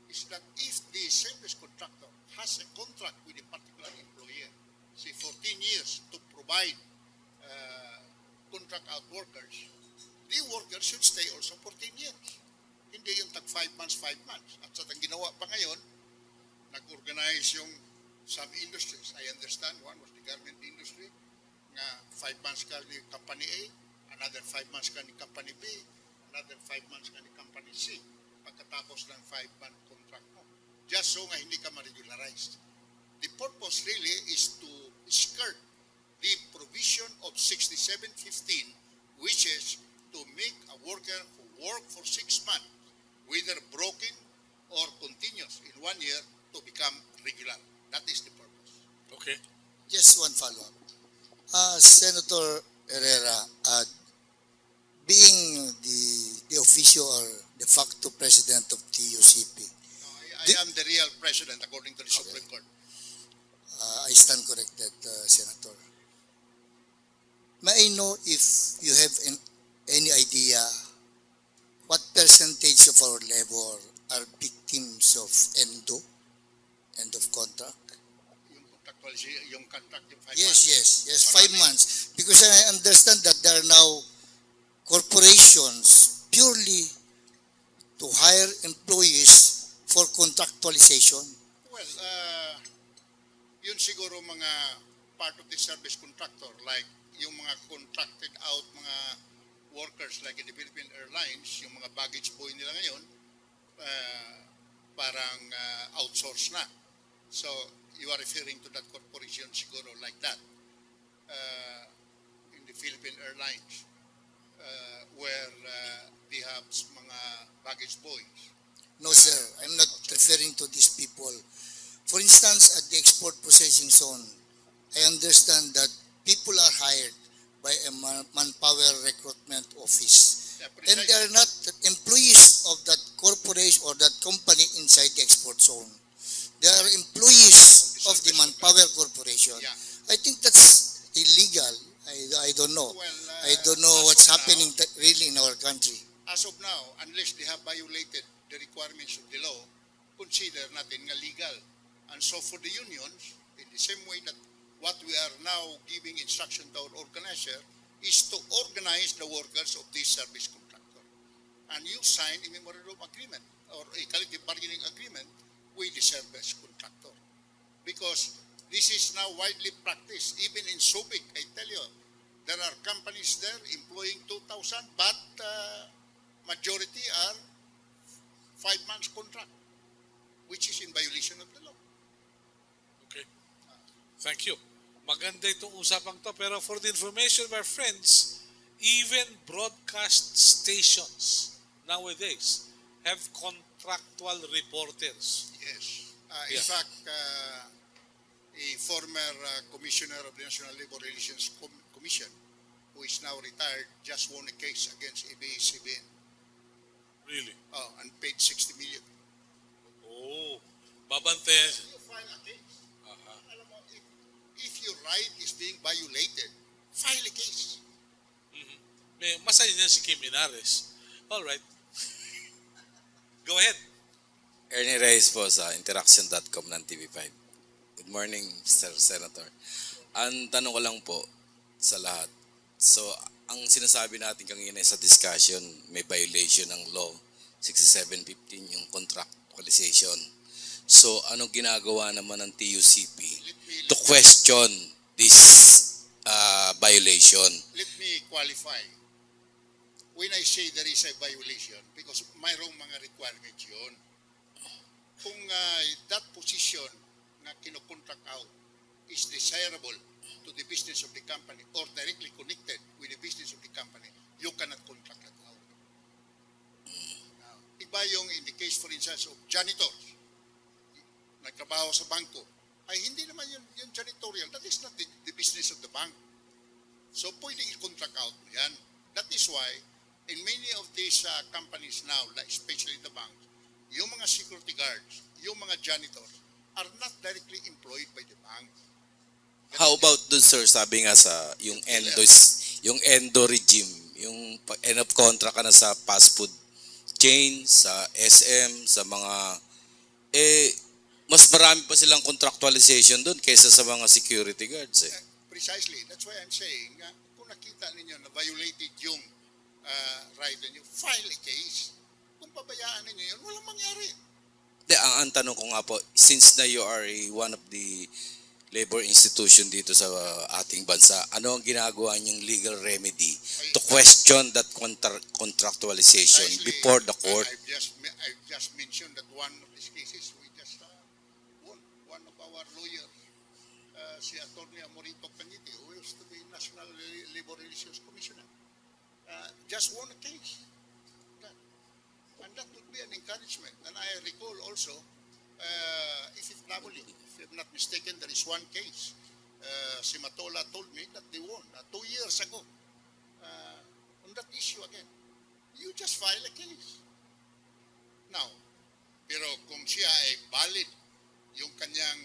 is that if the service contractor has a contract with a particular employer, say 14 years to provide contract out workers, the workers should stay also 14 years. Hindi yung tag 5 months, 5 months. At sa ginawa pa ngayon, nag-organize yung some industries. I understand one was the garment industry, nga 5 months ka ni company A, another 5 months ka ni company B, another 5 months ka ni company C, pagkatapos ng 5-month contract mo. Just so nga hindi ka ma-regularized. The purpose really is to skirt the provision of 6715, which is to make a worker who work for 6 months, whether broken or continuous in 1 year, to become regular. That is the purpose. Okay. Just one follow-up. Senator Herrera, being the official or de facto president of TUCP, No, I am the real president according to the Supreme Court. I stand corrected, Senator. May I know if you have any idea what percentage of our labor are victims of end of contract? Yung contract, yung 5 Yes, months. yes, 5 months. Because I understand that there are now corporations purely to hire employees for contractualization. Well, yun siguro mga part of the service contractor, like yung mga contracted out mga workers like in the Philippine Airlines, yung mga baggage boy nila ngayon, parang outsource na. So, you are referring to that corporation siguro like that in the Philippine Airlines where they have mga baggage boys. No, sir, I'm not referring to these people. For instance, at the export processing zone, I understand that people are hired by a manpower recruitment office. Yeah, And they are not employees of that corporation or that company inside the export zone. They are employees of the manpower corporation. Yeah. I think that's illegal. I don't know. Well, I don't know as what's of happening now- really in our country. As of now, unless they have violated the requirements of the law, consider natin nga legal. And so for the unions, in the same way that what we are now giving instruction to our organizer is to organize the workers of this service contractor. And you sign a memorandum of agreement or a collective bargaining agreement with the service contractor. Because this is now widely practiced, even in Subic, I tell you, there are companies there employing 2,000, but majority are 5 months contract, which is in violation of the law. Okay. Thank you. Maganda itong usapang to, pero for the information of our friends, even broadcast stations nowadays have contractual reporters. Yes. Yeah. In fact, a former commissioner of the National Labor Relations Commission, who is now retired, just won a case against ABS-CBN. Really? And paid 60 million. Oh, babantayan. You file a case. Aha. Alam mo, if your right is being violated, file a case. May masaya niyan si Kim Inares. All right. Go ahead. Ernie Reyes po sa interaction.com ng TV5. Good morning, Mr. Senator. Ang tanong ko lang po sa lahat. So, ang sinasabi natin kanina sa discussion, may violation ng law 6715, yung contractualization. So, anong ginagawa naman ng TUCP to question this violation? Let me qualify. When I say there is a violation, because mayroong mga requirements yun. Kung that position na kinocontract out is desirable to the business of the company or directly connected with the business of the company, you cannot contract that out. Now, iba yung in the case, for instance, of janitors, nagtrabaho sa bangko, ay hindi naman yung janitorial. That is not the business of the bank. So, pwede i-contract out mo yan. That is why, in many of these companies now, like especially the banks, yung mga security guards, yung mga janitors, are not directly employed by the bank. How about dun, sir, sabi nga sa yung endo regime, yung end of contract ka na sa fast food chain, sa SM, sa mga mas marami pa silang contractualization doon kaysa sa mga security guards eh. Precisely. That's why I'm saying, kung nakita ninyo na violated yung right ninyo, file a case. Kung pabayaan ninyo yun, walang mangyari. Ang tanong ko nga po, since na you are one of the labor institution dito sa ating bansa, ano ang ginagawa niyong legal remedy to question that contractualization Precisely, before the court? I've just mentioned that one of these cases we just won. One of our lawyers, si Atty. Amorito Cañete, who used to be National Labor Relations Commissioner, just won a case. And that would be an encouragement. And I recall also, if I'm not mistaken, there is one case. Si Matola told me that they won 2 years ago on that issue again. You just file a case. Now, pero kung siya ay valid, yung kanyang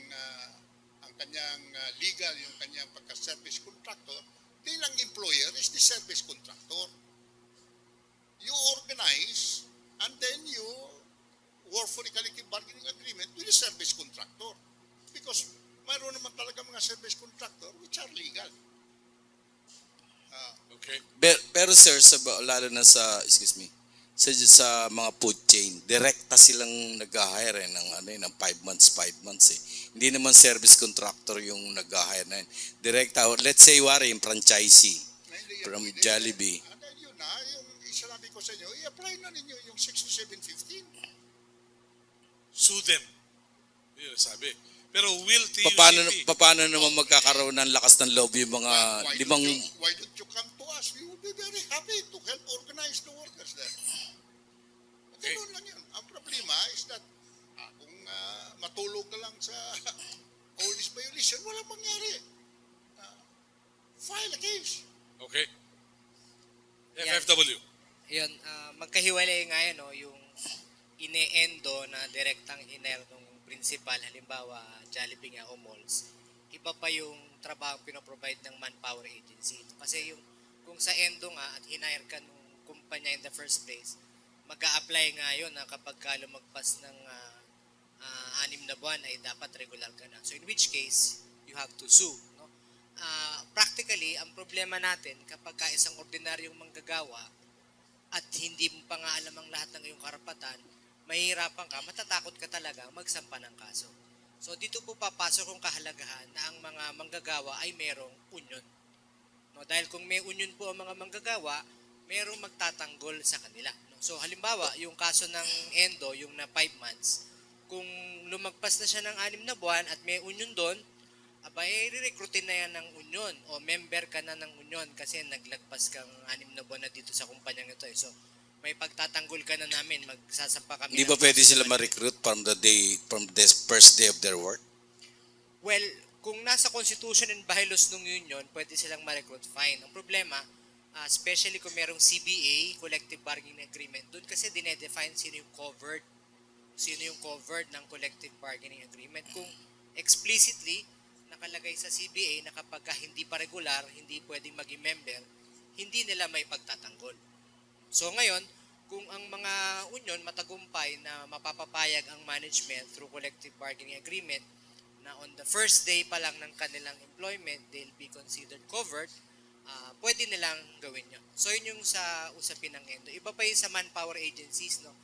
legal, yung kanyang pagka-service contractor, bilang employer is the service contractor. You organize and then you work for the collective bargaining agreement with the service contractor. Because mayroon naman talaga mga service contractor which are legal. Okay. Pero sir, lalo na sa sa mga food chain, direkta silang nag-hire ng 5 months eh. Hindi naman service contractor yung nag-hire na yun. Direkta, let's say yung franchisee from Jollibee. And then yun na, yung sinabi ko sa inyo, i-apply na ninyo yung 6715. Sue them. Yun ang sabi. Pero will TUCP... Paano naman magkakaroon ng lakas ng loob yung mga limang... Why don't you come to us? We will be very happy to help organize the workers there. Okay. Ganun lang yun. Ang problema is that kung matulog ka lang sa all this violation, walang mangyari. File a case. Okay. Yan. FFW. Yun, magkahiwalay nga yan, no, yung ine-endo na direktang iner ng principal, halimbawa Jollibee nga o malls, iba pa yung trabaho pinoprovide ng manpower agency. Kasi yung kung sa endo nga at hinire ka nung kumpanya in the first place, mag-a-apply nga yun na kapag ka lumagpas ng 6 na buwan ay dapat regular ka na. So in which case, you have to sue. No? Practically, ang problema natin kapag ka isang ordinaryong manggagawa at hindi mo pa nga alam ang lahat ng iyong karapatan, mahihirapan ka, matatakot ka talaga magsampa ng kaso. So dito po papasok yung kahalagahan na ang mga manggagawa ay merong union. No, dahil kung may union po ang mga manggagawa, merong magtatanggol sa kanila. No? So halimbawa, yung kaso ng endo, yung na 5 months, kung lumagpas na siya ng 6 na buwan at may union doon, re-recruitin na yan ng union o member ka na ng union kasi naglagpas kang 6 na buwan na dito sa kumpanyang ito. So may pagtatanggol ka na namin, magsasampa kami. Hindi ba pwede sila ma-recruit from the first day of their work? Well, kung nasa constitution and bylaws ng union, pwede silang ma-recruit, fine. Ang problema, especially kung merong CBA, collective bargaining agreement, doon kasi dinedefine sino yung covered ng collective bargaining agreement. Kung explicitly nakalagay sa CBA na kapag hindi pa regular, hindi pwedeng maging member, hindi nila may pagtatanggol. So ngayon, kung ang mga union matagumpay na mapapapayag ang management through collective bargaining agreement na on the first day pa lang ng kanilang employment, they'll be considered covered, pwede nilang gawin yun. So yun yung sa usapin ng endo. Iba pa yung sa manpower agencies, no?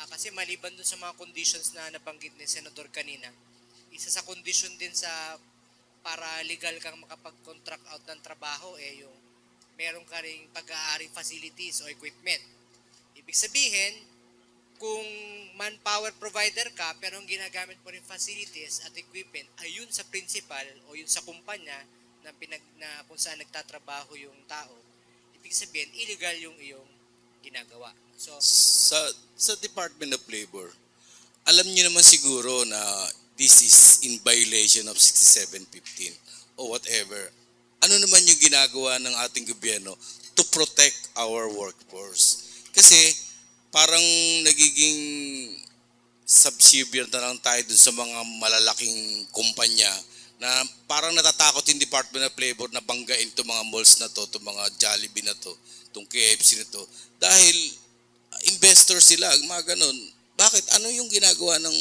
Kasi maliban dun sa mga conditions na nabanggit ni Senador kanina, isa sa condition din sa para legal kang makapag-contract out ng trabaho yung meron ka ring pag-aaring facilities o equipment. Ibig sabihin, kung manpower provider ka pero ang ginagamit mo rin facilities at equipment ay yun sa principal o yun sa kumpanya na kung saan nagtatrabaho yung tao, ibig sabihin illegal yung iyong ginagawa. So Sa Department of Labor, alam niyo naman siguro na this is in violation of 6715 or whatever. Ano naman yung ginagawa ng ating gobyerno to protect our workforce? Kasi parang nagiging subservient na lang tayo dun sa mga malalaking kumpanya na parang natatakot yung Department of Labor na banggain itong mga malls na to, itong mga Jollibee na to, itong KFC na to. Dahil investor sila, mga ganun. Bakit? Ano yung ginagawa ng,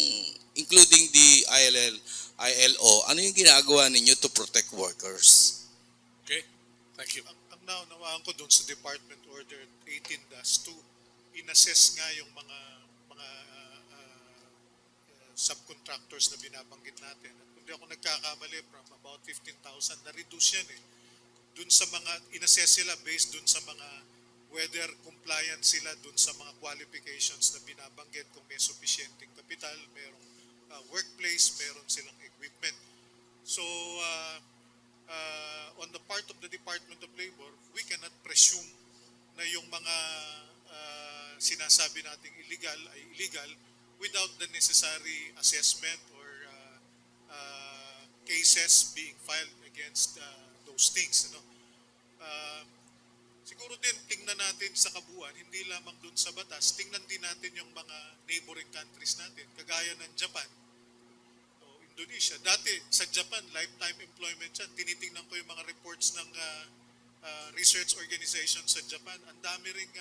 including the ILO, ano yung ginagawa ninyo to protect workers? Okay? Thank you. Ang naunawaan ko doon sa Department Order 18-2, inassess nga yung mga subcontractors na binabanggit natin. At kung di ako nagkakamali, from about 15,000, na-reduce yan eh. Doon sa mga, inassess sila based doon sa mga whether compliant sila doon sa mga qualifications na binabanggit, kung may sufficienting capital, merong workplace, meron silang equipment. So, on the part of the Department of Labor, we cannot presume na yung mga sinasabi nating illegal ay illegal without the necessary assessment or cases being filed against those things. Siguro din tingnan natin sa kabuuan, hindi lamang dun sa batas, tingnan din natin yung mga neighboring countries natin, kagaya ng Japan o Indonesia. Dati sa Japan, lifetime employment yan. Tinitingnan ko yung mga reports ng research organization sa Japan. Ang dami ring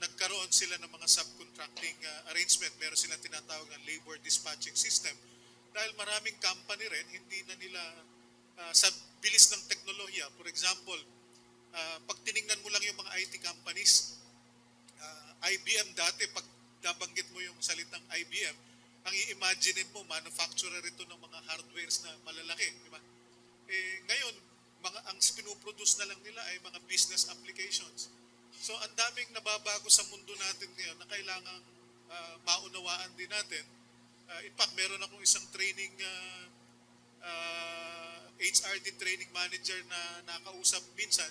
nagkaroon sila ng mga subcontracting arrangement. Meron silang tinatawag na labor dispatching system. Dahil maraming company rin, hindi na nila sa bilis ng teknolohiya. For example, pag tiningnan mo lang yung mga IT companies, IBM dati, pag nabanggit mo yung salitang IBM, ang i-imagine mo, manufacturer ito ng mga hardwares na malalaki. Diba? Ngayon, ang pinuproduce na lang nila ay mga business applications. So, ang daming nababago sa mundo natin ngayon na kailangang maunawaan din natin. In fact, meron akong isang training HRD training manager na nakausap minsan.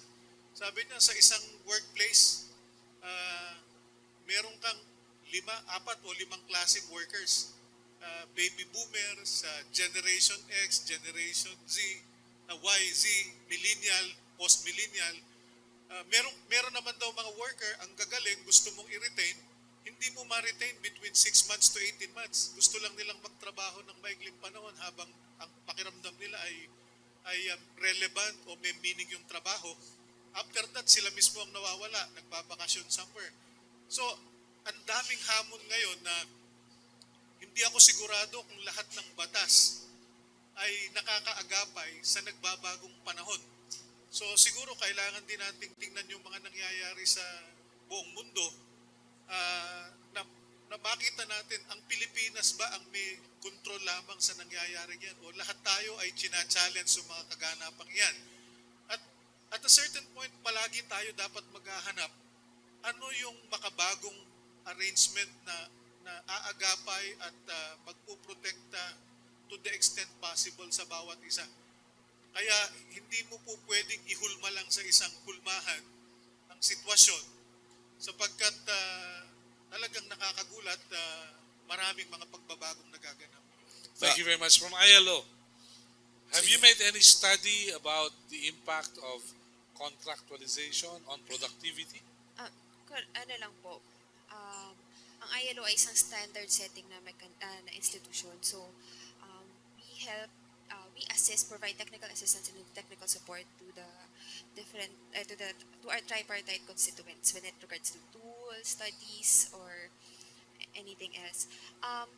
Sabi niya, sa isang workplace, meron kang 4 o 5 klaseng workers. Baby boomers, Generation X, Generation Z, Y, Z, millennial, post-millennial. Meron naman daw mga worker, ang gagaling, gusto mong i-retain, hindi mo ma-retain between 6 months to 18 months. Gusto lang nilang magtrabaho ng maigling panahon habang ang pakiramdam nila ay relevant o may meaning yung trabaho. After that, sila mismo ang nawawala, nagbabakasyon somewhere. So, ang daming hamon ngayon na hindi ako sigurado kung lahat ng batas ay nakakaagapay sa nagbabagong panahon. So siguro kailangan din nating tingnan yung mga nangyayari sa buong mundo na makita natin, ang Pilipinas ba ang may control lamang sa nangyayari yan o lahat tayo ay china-challenge sa mga kaganapang yan. At a certain point, palagi tayo dapat maghahanap ano yung makabagong arrangement na aagapay at magpuprotekta to the extent possible sa bawat isa. Kaya hindi mo po pwedeng ihulma lang sa isang hulmahan ang sitwasyon sapagkat talagang nakakagulat, maraming mga pagbabagong nagaganap. Thank you very much. From ILO, have you made any study about the impact of contractualization on productivity? Ano lang po, ang ILO ay isang standard setting na institution. So, we assist, provide technical assistance and technical support to the different, to our tripartite constituents when it regards to tools, studies, or anything else.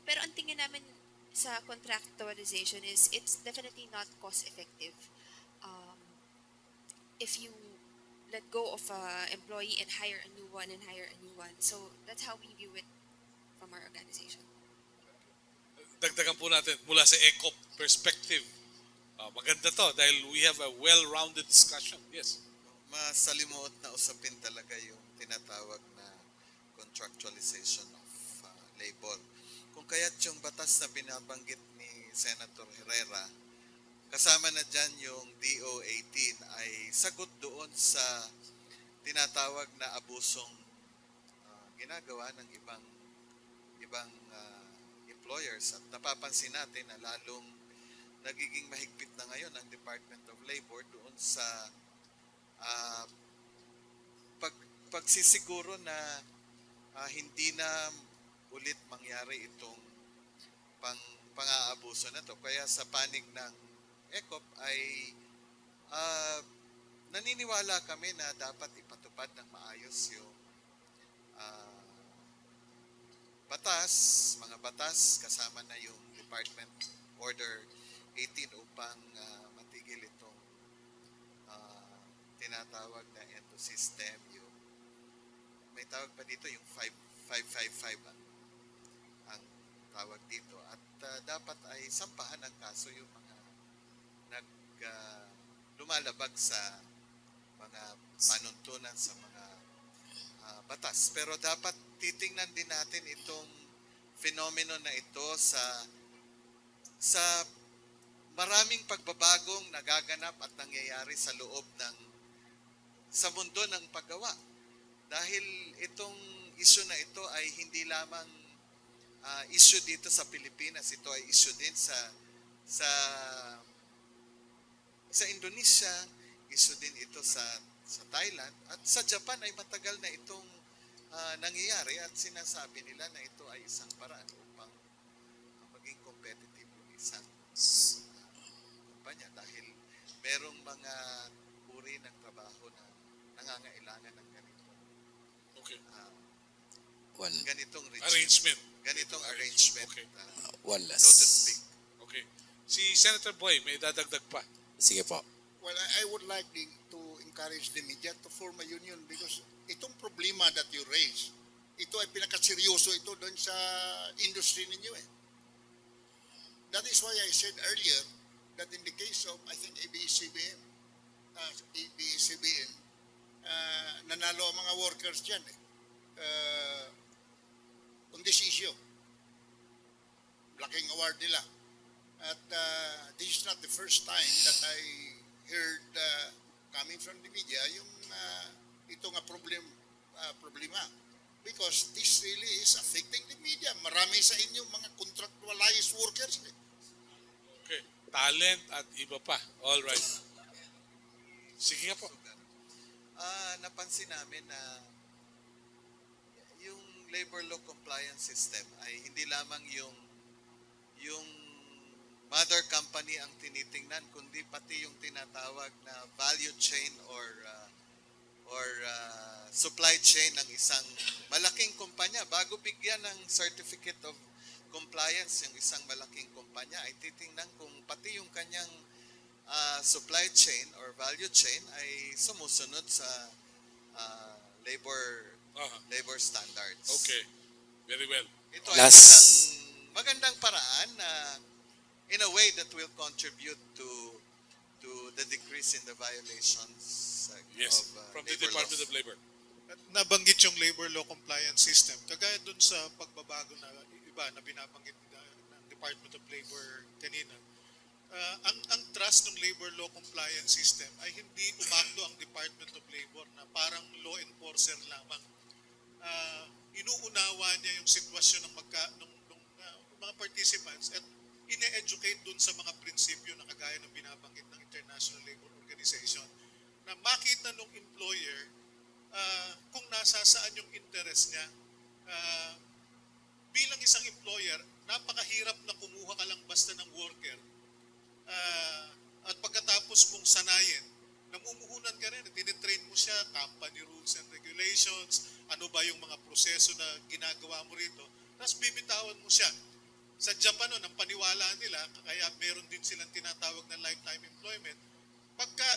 Pero ang tingin namin sa contractualization is it's definitely not cost effective. If you let go of an employee and hire a new one and hire a new one. So that's how we view it from our organization. Dagdagan po natin mula sa ECOP perspective. Maganda to dahil we have a well-rounded discussion. Yes. Masalimuot na usapin talaga yung tinatawag na contractualization of labor. Kung kaya't yung batas na binabanggit ni Senator Herrera, kasama na dyan yung DO 18 ay sagot doon sa tinatawag na abusong ginagawa ng ibang employers, at napapansin natin na lalong nagiging mahigpit na ngayon ang Department of Labor doon sa pagsisiguro na hindi na ulit mangyari itong pang-aabuso na to. Kaya sa panig ng ECOP ay naniniwala kami na dapat ipatupad ng maayos yung mga batas kasama na yung Department Order 18 upang matigil itong tinatawag na endo system, yung may tawag pa dito yung 555 ang tawag dito, at dapat ay sampahan ng kaso yung mga lumalabag sa mga panuntunan sa mga batas. Pero dapat titingnan din natin itong phenomenon na ito sa maraming pagbabagong nagaganap at nangyayari sa loob sa mundo ng paggawa. Dahil itong issue na ito ay hindi lamang issue dito sa Pilipinas, ito ay issue din sa Indonesia, issue din ito sa Thailand, at sa Japan ay matagal na itong nangyayari, at sinasabi nila na ito ay isang paraan upang maging competitive yung isang kumpanya dahil merong mga uri ng trabaho na nangangailangan ng ganitong Arrangement. Ganitong arrangement. Okay. One So to last. speak. Okay. Si Senator Boy, may dadagdag pa. Sige po. Well, I would like to encourage the media to form a union because itong problema that you raise, ito ay pinakaseryoso ito doon sa industry ninyo eh. That is why I said earlier that in the case of, I think, ABS-CBN, nanalo ang mga workers dyan eh. On this issue. Laking award nila. At this is not the first time that I heard coming from the media yung ito nga problema. Because this really is affecting the media. Marami sa inyo mga contractualized workers. Okay. Talent at iba pa. All right. Sige nga po. Napansin namin na yung labor law compliance system ay hindi lamang yung mother company ang tinitingnan, kundi pati yung tinatawag na value chain or supply chain ng isang malaking kumpanya. Bago bigyan ng certificate of compliance yung isang malaking kumpanya, ay titingnan kung pati yung kanyang supply chain or value chain ay sumusunod sa labor standards. Okay. Very well. Ito ay isang magandang paraan na in a way that will contribute to the decrease in the violations Yes. of From the labor Department laws. of Labor. At nabanggit yung labor law compliance system. Kagaya dun sa pagbabago na iba na binabanggit ng Department of Labor kanina. Ang trust ng labor law compliance system ay hindi umakto ang Department of Labor na parang law enforcer lamang. Inuunawa niya yung sitwasyon ng mga participants at ine-educate dun sa mga prinsipyo na kagaya ng binabanggit ng International Labor Organization na makita ng employer kung nasasaan yung interest niya. Bilang isang employer, napakahirap na kumuha ka lang basta ng worker at pagkatapos mong sanayin, namumuhunan ka rin, tinitrain mo siya, company rules and regulations, ano ba yung mga proseso na ginagawa mo rito, tapos bibitawan mo siya. Sa Japan, ang paniwala nila, kaya meron din silang tinatawag na lifetime employment, pagka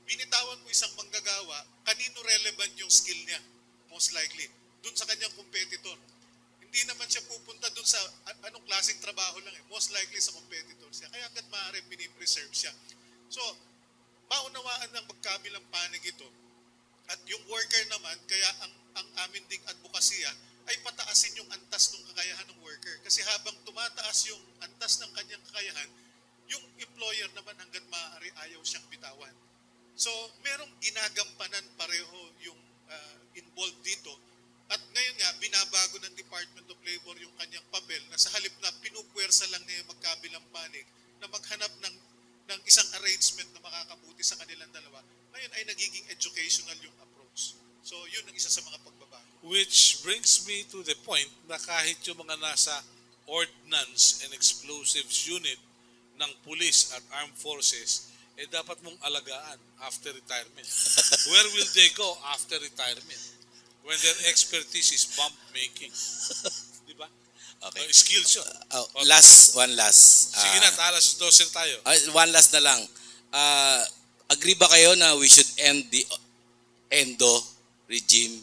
binitawan mo isang manggagawa, kanino relevant yung skill niya? Most likely, dun sa kanyang competitor. Hindi naman siya pupunta dun sa anong klaseng trabaho lang eh. Most likely sa competitor siya. Kaya hanggat maaari, pinipreserve siya. So, maunawaan ng magkabilang panig ito. At yung worker naman, kaya ang amin ding advokasya ay pataasin yung antas ng kakayahan ng worker. Kasi habang tumataas yung antas ng kanyang kakayahan, yung employer naman hanggat maaari ayaw siyang bitawan. So, merong ginagampanan pareho yung involved dito. At ngayon nga, binabago ng Department of Labor yung kanyang papel na sa halip na pinupwersa lang niya yung magkabilang panig na maghanap ng isang arrangement na makakabuti sa kanilang dalawa. Ngayon ay nagiging educational yung approach. So, yun ang isa sa mga pagbabago. Which brings me to the point na kahit yung mga nasa Ordnance and Explosives Unit ng Police at Armed Forces, dapat mong alagaan after retirement. Where will they go after retirement? When their expertise is bomb making. Di ba? Okay. Skills yun. One last. Sige na, alas 12 tayo. One last na lang. Agree ba kayo na we should end the endo regime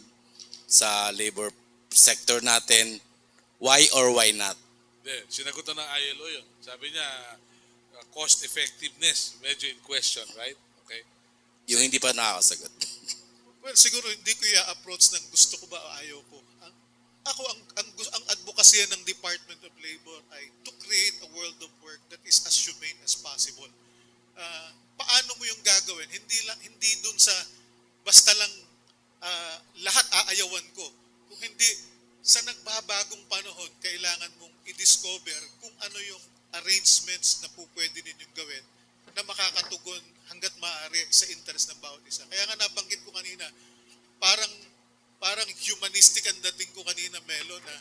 sa labor sector natin? Why or why not? Sinagot na ng ILO yun. Sabi niya, cost effectiveness, medyo in question, right? Okay. Yung hindi pa nakakasagot. Well, siguro hindi ko i-approach ng gusto ko ba o ayaw ko. Ang advokasya ng Department of Labor ay to create a world of work that is as humane as possible. Paano mo yung gagawin? Hindi dun sa basta lang lahat aayawan ko. Kung hindi sa nagbabagong panahon, kailangan mong i-discover kung ano yung arrangements na po pwede ninyong gawin na makakatugon hanggat maaari sa interest ng bawat isa. Kaya nga nabanggit ko kanina, parang humanistic ang dating ko kanina, Melo, na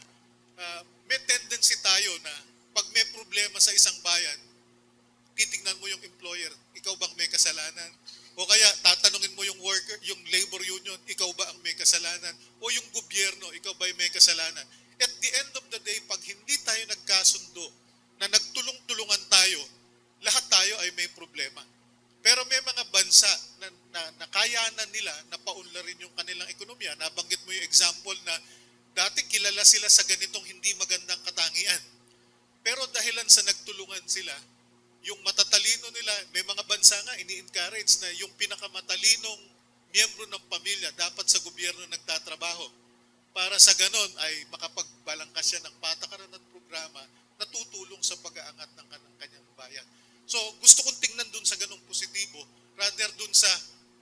may tendency tayo na pag may problema sa isang bayan, titingnan mo yung employer, ikaw bang may kasalanan? O kaya tatanungin mo yung worker, yung labor union, ikaw ba ang may kasalanan? O yung gobyerno, ikaw ba may kasalanan? At the end of the day, pag hindi tayo nagkasundo, na nagtulong-tulungan tayo, lahat tayo ay may problema. Pero may mga bansa na kayanan nila na paunlarin yung kanilang ekonomiya. Nabanggit mo yung example na dati kilala sila sa ganitong hindi magandang katangian. Pero dahilan sa nagtulungan sila, yung matatalino nila, may mga bansa nga ini-encourage na yung pinakamatalinong miyembro ng pamilya dapat sa gobyerno nagtatrabaho. Para sa ganon ay makapagbalangkas siya ng patakaran at programa na tutulong sa pag-aangat ng kanyang bayan. So gusto kong tingnan dun sa ganong positibo rather dun sa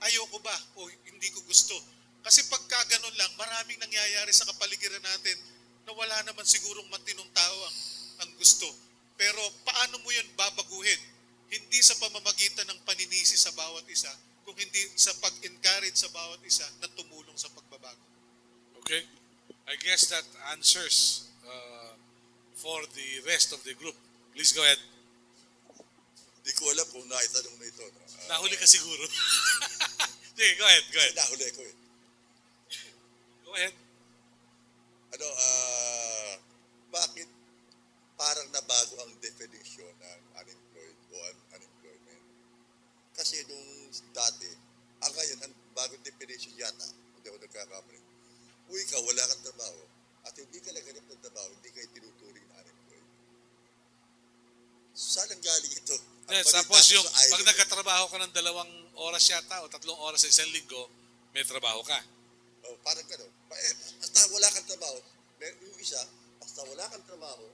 ayoko ba o hindi ko gusto. Kasi pagka ganon lang, maraming nangyayari sa kapaligiran natin na wala naman sigurong matinong tao ang gusto. Pero paano mo yan babaguhin? Hindi sa pamamagitan ng paninisi sa bawat isa, kung hindi sa pag-encourage sa bawat isa na tumulong sa pagbabago. Okay. I guess that answers for the rest of the group. Please go ahead. Hindi ko alam kung naitanong na ito. Nahuli ka siguro. Sige, go ahead. Nahuli ko eh. Go ahead. Bakit parang nabago ang definition ng unemployed o unemployment? Kasi nung dati, ngayon, ang bagong definition yata, hindi ako nagkakamali. Kung ikaw wala kang trabaho at hindi ka naganap ng trabaho, hindi ka tinuturing na unemployed. Saan ang galing ito? Tapos yung pag nagkatrabaho ka ng 2 oras yata o 3 oras sa isang linggo, may trabaho ka. Parang gano'n. Basta wala kang trabaho, yung isa, basta wala kang trabaho,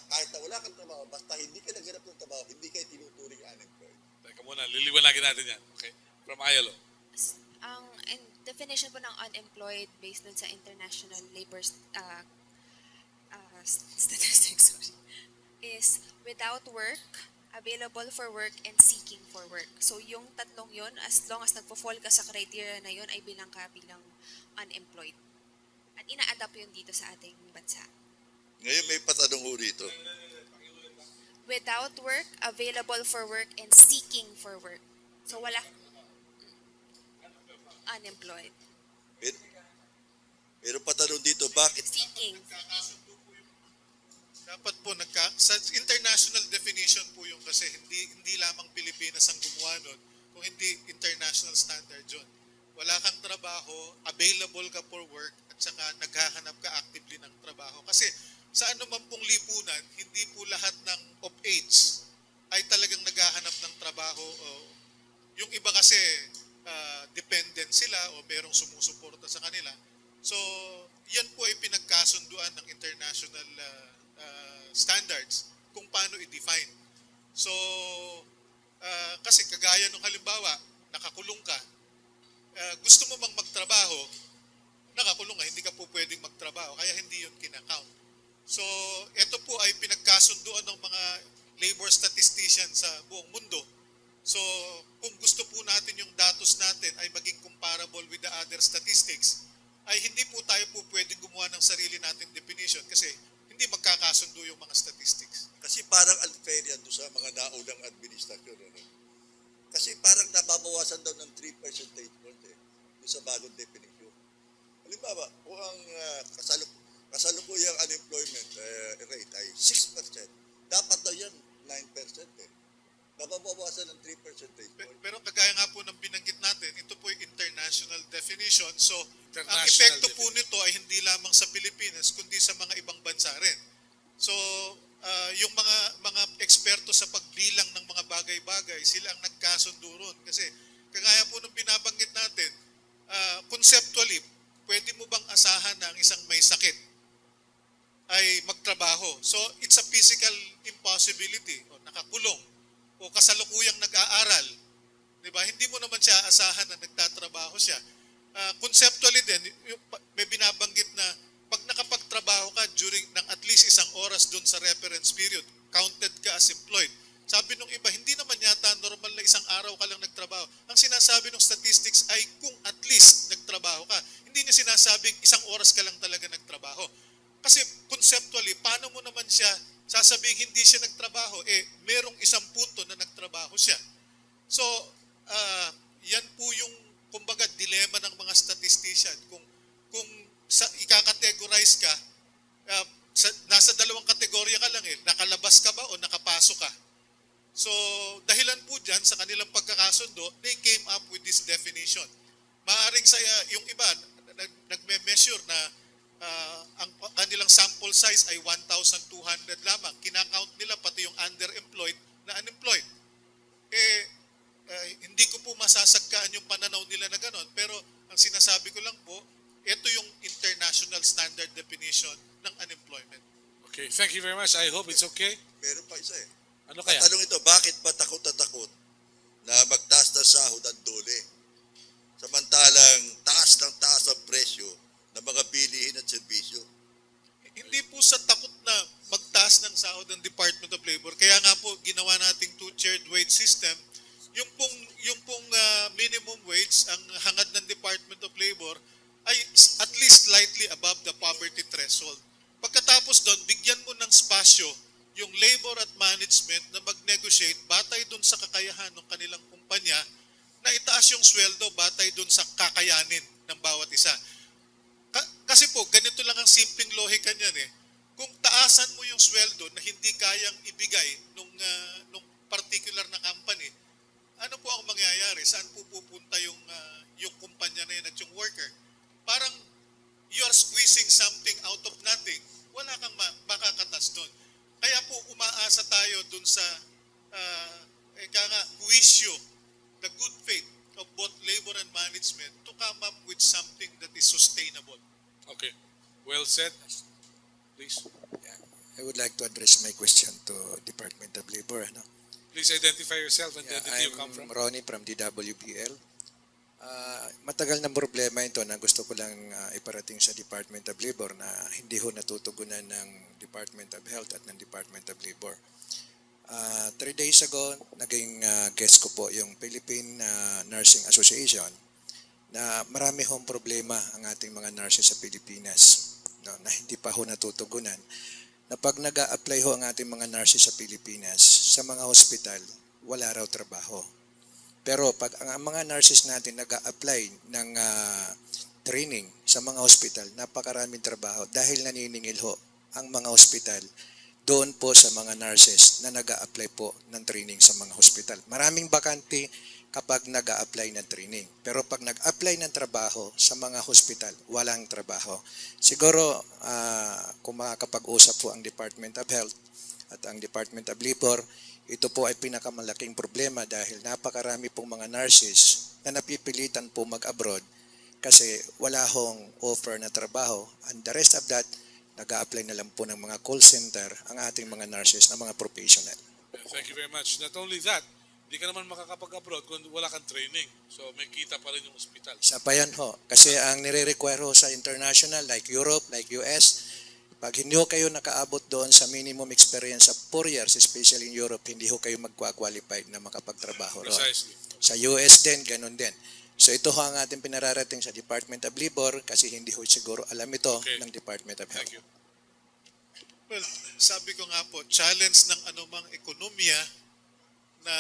kahit na wala kang trabaho, basta hindi ka naganap ng trabaho, hindi ka tinuturing unemployed. Teka muna, liliwanagin natin yan. Okay? From ILO. Ang definition po ng unemployed based dun sa international labor statistics is without work, available for work, and seeking for work. So yung tatlong yun, as long as nagpo-fall ka sa criteria na yun, ay bilang ka bilang unemployed. At ina-adapt yun dito sa ating bansa. Ngayon may patanong ho dito. Without work, available for work, and seeking for work. So wala unemployed. Meron patanong dito, bakit? Seeking. Dapat po sa international definition po yung kasi hindi lamang Pilipinas ang gumawa nun, kung hindi international standard yun. Wala kang trabaho, available ka for work, at saka naghahanap ka actively ng trabaho. Kasi sa anuman pong lipunan, hindi po lahat of age ay talagang naghahanap ng trabaho. Yung iba kasi dependent sila o merong sumusuporta sa kanila. So, yan po ay pinagkasunduan ng international standards kung paano i-define. So, kasi kagaya nung halimbawa, nakakulong ka, gusto mo mang magtrabaho, nakakulong ka, hindi ka po pwedeng magtrabaho, kaya hindi yun kinakount. So, ito po ay pinagkasunduan ng mga labor statisticians sa buong mundo. So, kung gusto po natin yung datos natin ay maging comparable with the other statistics, ay hindi po tayo po pwedeng gumawa ng sarili nating definition kasi hindi magkakasundo yung mga statistics. Kasi parang unfair yan doon sa mga naunang administrasyon. Ano? Kasi parang nababawasan daw ng 3 percentage points doon sa bagong definition. Halimbawa, kung ang kasalukuyang unemployment rate ay 6%, dapat daw yan 9%. Nababawasan ng 3 percentage points. Pero kagaya nga po ng binanggit natin, ito po yung international definition. So, ang International epekto po definition. nito ay hindi lamang sa Pilipinas, kundi sa mga ibang bansa rin. So, yung mga eksperto sa pagbilang ng mga bagay-bagay, sila ang nagkasundo ron. Kasi, kagaya po ng binabanggit natin, conceptually, pwede mo bang asahan na ang isang may sakit ay magtrabaho? So, it's a physical impossibility. O nakakulong, o kasalukuyang nag-aaral. Diba? Hindi mo naman siya asahan na nagtatrabaho siya. Conceptually din, may binabanggit na pag nakapagtrabaho ka during ng at least isang oras doon sa reference period, counted ka as employed. Sabi nung iba, hindi naman yata normal na isang araw ka lang nagtrabaho. Ang sinasabi ng statistics ay kung at least nagtrabaho ka. Hindi niya sinasabing isang oras ka lang talaga nagtrabaho. Kasi conceptually, paano mo naman siya sasabing hindi siya nagtrabaho? Merong isang punto na nagtrabaho siya. So, yan po yung, kumbaga, dilema ng mga statistician. Kung ikakategorize ka, nasa dalawang kategorya ka lang nakalabas ka ba o nakapasok ka? So, dahilan po dyan sa kanilang pagkakasundo, they came up with this definition. Maaring yung iba, nagme-measure na ang kanilang sample size ay 1,200 lamang. Kinakount nila pati yung underemployed na unemployed. Hindi ko po masasagkaan yung pananaw nila na ganon. Pero ang sinasabi ko lang po, ito yung international standard definition ng unemployment. Okay, thank you very much. I hope it's okay. Meron pa isa Ano kaya? Tanong ito, bakit ba takot na takot na magtaas ng sahod ang dole? Samantalang taas ng taas ang presyo ng mga bilihin at serbisyo. Hindi po sa takot na magtaas ng sahod ng Department of Labor. Kaya nga po, ginawa nating two-tiered wage system. Yung pong minimum wage, ang hangad ng Department of Labor, ay at least slightly above the poverty threshold. Pagkatapos doon, bigyan mo ng spasyo yung labor at management na mag-negotiate batay doon sa kakayahan ng kanilang kumpanya na itaas yung sweldo batay doon sa kakayanin ng bawat isa. Kasi po, ganito lang ang simpleng lohika niyan Kung taasan mo yung sweldo na hindi kayang ibigay nung particular na company, ano po ang mangyayari? Saan po pupunta yung kumpanya na yun at yung worker? Parang you are squeezing something out of nothing. Wala kang makakatas doon. Kaya po umaasa tayo doon sa huwisyo, the good faith of both labor and management to come up with something that is sustainable. Okay, well said. Please. I would like to address my question to Department of Labor. Please identify yourself and the entity you come I'm from. Ronnie from DWBL. Matagal ng problema ito na gusto ko lang iparating sa Department of Labor na hindi ho natutugunan ng Department of Health at ng Department of Labor. 3 days ago, naging guest ko po yung Philippine Nursing Association na marami hong problema ang ating mga nurses sa Pilipinas na hindi pa ho natutugunan. Na pag nag-a-apply ho ang ating mga nurses sa Pilipinas, sa mga hospital, wala raw trabaho. Pero pag ang mga nurses natin nag-a-apply ng training sa mga hospital, napakaraming trabaho dahil naniningil ho ang mga hospital doon po sa mga nurses na nag-a-apply po ng training sa mga hospital. Maraming bakante kapag nag-a-apply ng training. Pero pag nag-apply ng trabaho sa mga hospital, walang trabaho. Siguro kung makakapag-usap po ang Department of Health at ang Department of Labor, ito po ay pinakamalaking problema dahil napakarami pong mga nurses na napipilitan po mag-abroad kasi wala hong offer na trabaho. And the rest of that, nag-a-apply na lang po ng mga call center ang ating mga nurses na mga professional. Thank you very much. Not only that, di ka naman makakapag-abroad kung wala kang training. So may kita pa rin yung ospital. Isa pa yan ho. Kasi ang nire-require ho sa international like Europe, like US, pag hindi ho kayo nakaabot doon sa minimum experience sa 4 years, especially in Europe, hindi ho kayo magkwa-qualified na makapagtrabaho roon. Precisely. Sa US din, ganun din. So ito ho ang ating pinararating sa Department of Labor kasi hindi ho siguro alam ito ng Department of Health. Thank you. Well, sabi ko nga po, challenge ng anumang ekonomiya na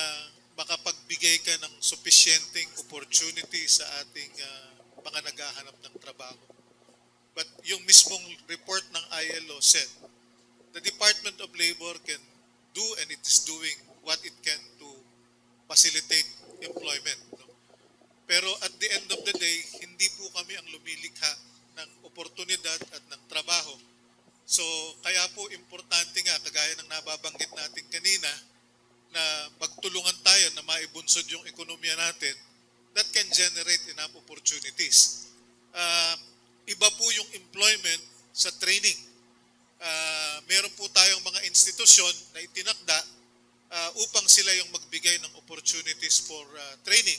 makapagbigay ka ng sufficienting opportunity sa ating mga naghahanap ng trabaho. But yung mismong report ng ILO said, the Department of Labor can do and it is doing what it can to facilitate employment. No? Pero at the end of the day, hindi po kami ang lumilikha ng oportunidad at ng trabaho. So kaya po importante nga, kagaya ng nababanggit natin kanina, na magtulungan tayo na maibunsod yung ekonomiya natin that can generate enough opportunities. Iba po yung employment sa training. Meron po tayong mga institusyon na itinakda upang sila yung magbigay ng opportunities for training.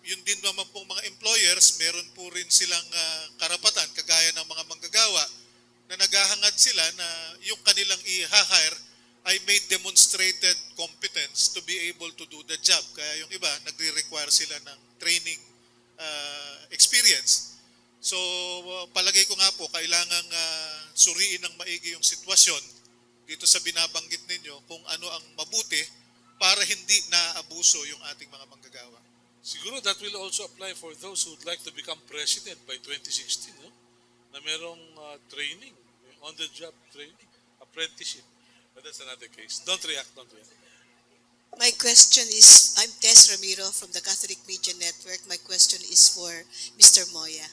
Yun din naman pong mga employers, meron po rin silang karapatan, kagaya ng mga manggagawa, na naghahangad sila na yung kanilang i-hire ay may demonstrated competence to be able to do the job. Kaya yung iba, nagre-require sila ng training experience. So, palagay ko nga po, kailangang suriin ng maigi yung sitwasyon dito sa binabanggit ninyo kung ano ang mabuti para hindi naabuso yung ating mga manggagawa. Siguro that will also apply for those who would like to become president by 2016, no? Na merong training, on-the-job training, apprenticeship. But that's another case. Don't react. My question is, I'm Tess Ramiro from the Catholic Media Network. My question is for Mr. Moya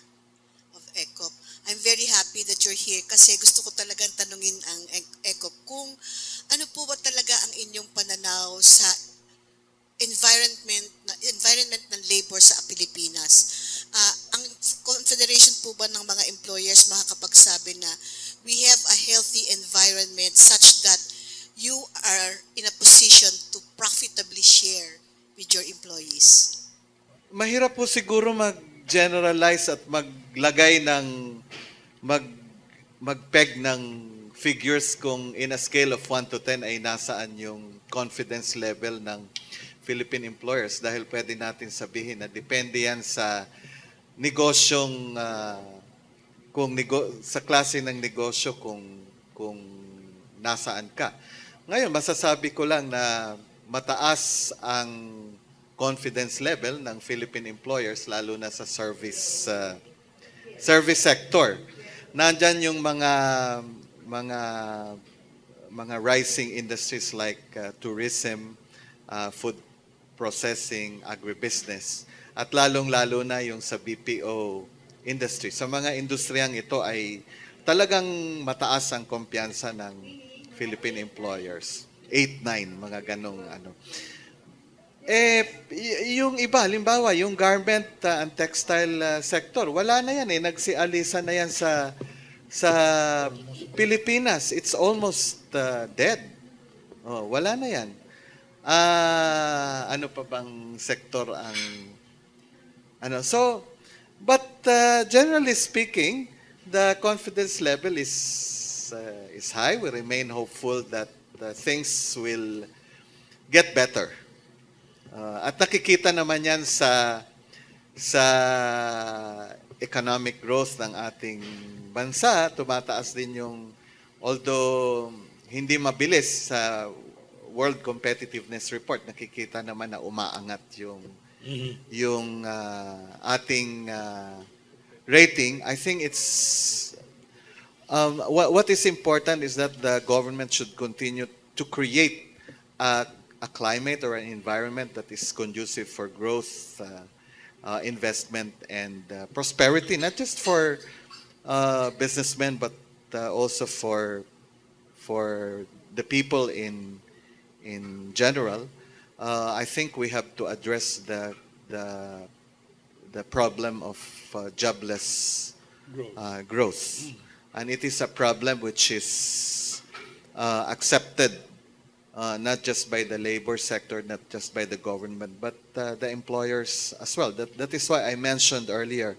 of ECOP. I'm very happy that you're here kasi gusto ko talagang tanungin ang ECOP kung ano po ba talaga ang inyong pananaw sa environment ng labor sa Pilipinas. Ang Confederation po ba ng mga employers makakapagsabi na we have a healthy environment such that you are in a position to profitably share with your employees? Mahirap po siguro mag-generalize at maglagay ng mag-peg ng figures kung in a scale of 1 to 10 ay nasaan yung confidence level ng Philippine employers dahil pwede natin sabihin na depende yan sa negosyong sa klase ng negosyo kung nasaan ka. Ngayon, masasabi ko lang na mataas ang confidence level ng Philippine employers lalo na sa service sector. Nandyan yung mga rising industries like tourism, food processing, agribusiness, at lalong-lalo na yung sa BPO industry. Sa mga industriyang ito ay talagang mataas ang kumpiyansa ng Philippine employers. 8, 9, mga ganong ano. Yung iba, halimbawa, yung garment and textile sector, wala na yan nagsialisa na yan sa Pilipinas. It's almost dead. Wala na yan. Ano pa bang sektor ang but generally speaking, the confidence level is high. We remain hopeful that things will get better. At nakikita naman yan sa economic growth ng ating bansa. Tumataas din yung, although hindi mabilis sa World Competitiveness Report, nakikita naman na umaangat yung ating rating. I think it's what is important is that the government should continue to create a climate or an environment that is conducive for growth, investment, and prosperity, not just for businessmen but also for the people in general. I think we have to address the problem of jobless growth. And it is a problem which is accepted not just by the labor sector, not just by the government, but the employers as well. That is why I mentioned earlier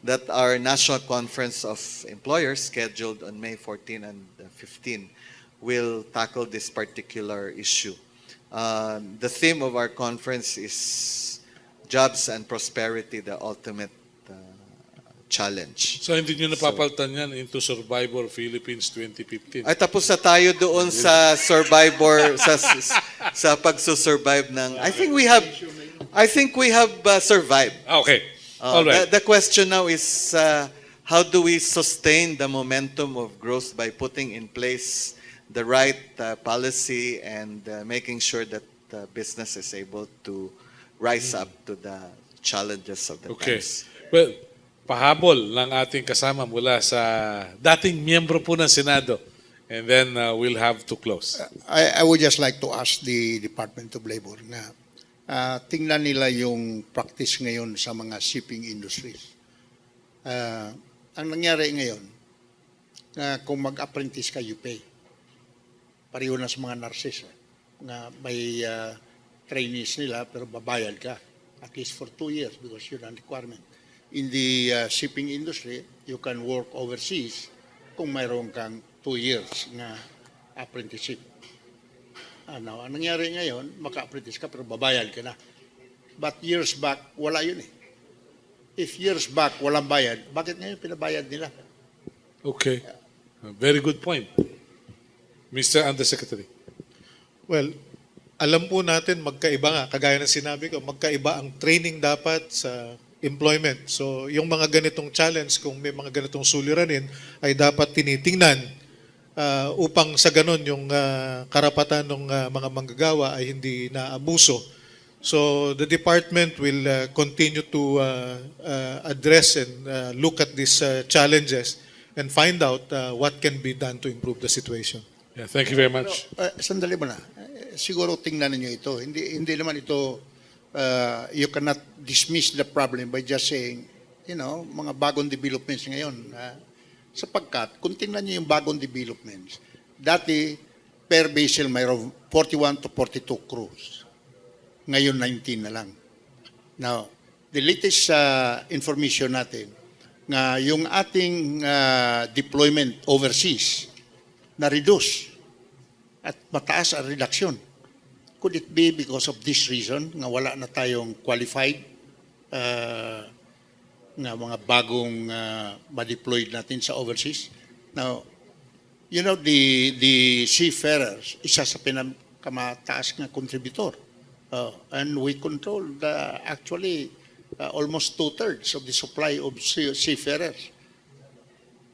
that our National Conference of Employers, scheduled on May 14 and 15, will tackle this particular issue. The theme of our conference is Jobs and Prosperity, the Ultimate Challenge. So hindi nyo napapaltan yan into Survivor Philippines 2015? Ay, tapos na tayo doon sa survivor, sa pagsusurvive ng, I think we have survived. Okay. All right. The question now is, how do we sustain the momentum of growth by putting in place the right policy and making sure that business is able to rise up to the challenges of the Okay. times? Well, pahabol ng ating kasama mula sa dating miyembro po ng Senado. And then we'll have to close. I would just like to ask the Department of Labor na tingnan nila yung practice ngayon sa mga shipping industries. Ang nangyari ngayon, kung mag-apprentice ka, you pay. Pareho na sa mga nurses. Na may trainees nila pero babayad ka. At least for 2 years because yun ang requirement. In the shipping industry, you can work overseas kung mayroon kang 2 years na apprenticeship. Ang nangyari ngayon, maka-apprentice ka pero babayad ka na. But years back, wala yun eh. If years back walang bayad, bakit ngayon pinabayad nila? Okay. Very good point. Mr. Undersecretary. Well, alam po natin magkaiba nga, kagaya ng sinabi ko, magkaiba ang training dapat sa employment. So, yung mga ganitong challenge, kung may mga ganitong suliranin, ay dapat tinitingnan upang sa ganon yung karapatan ng mga manggagawa ay hindi naabuso. So, the department will continue to address and look at these challenges and find out what can be done to improve the situation. Yeah, thank you very much. Sandali mo na. Siguro tingnan ninyo ito. Hindi naman ito, you cannot dismiss the problem by just saying, mga bagong developments ngayon. Sapagkat, kung tingnan nyo yung bagong developments, dati, per vessel mayroon 41 to 42 crews. Ngayon, 19 na lang. Now, the latest information natin, nga yung ating deployment overseas, na-reduce at mataas ang reduction. Could it be because of this reason nga wala na tayong qualified nga mga bagong ma-deployed natin sa overseas? Now, the seafarers, isa sa pinakamataas nga contributor. And we control actually almost 2/3 of the supply of seafarers.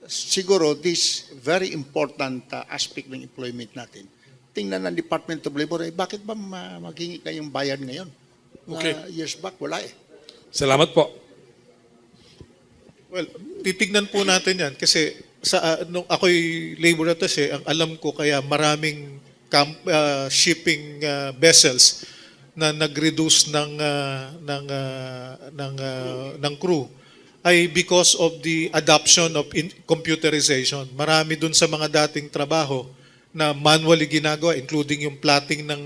Siguro this very important aspect ng employment natin. Tingnan ng Department of Labor, bakit ba maghingi kayong bayad ngayon? Okay. Years back, wala eh. Salamat po. Well, titignan po natin yan kasi nung ako'y laborators ang alam ko kaya maraming shipping vessels na nag-reduce ng crew ay because of the adoption of computerization. Marami dun sa mga dating trabaho na manually ginagawa, including yung plotting ng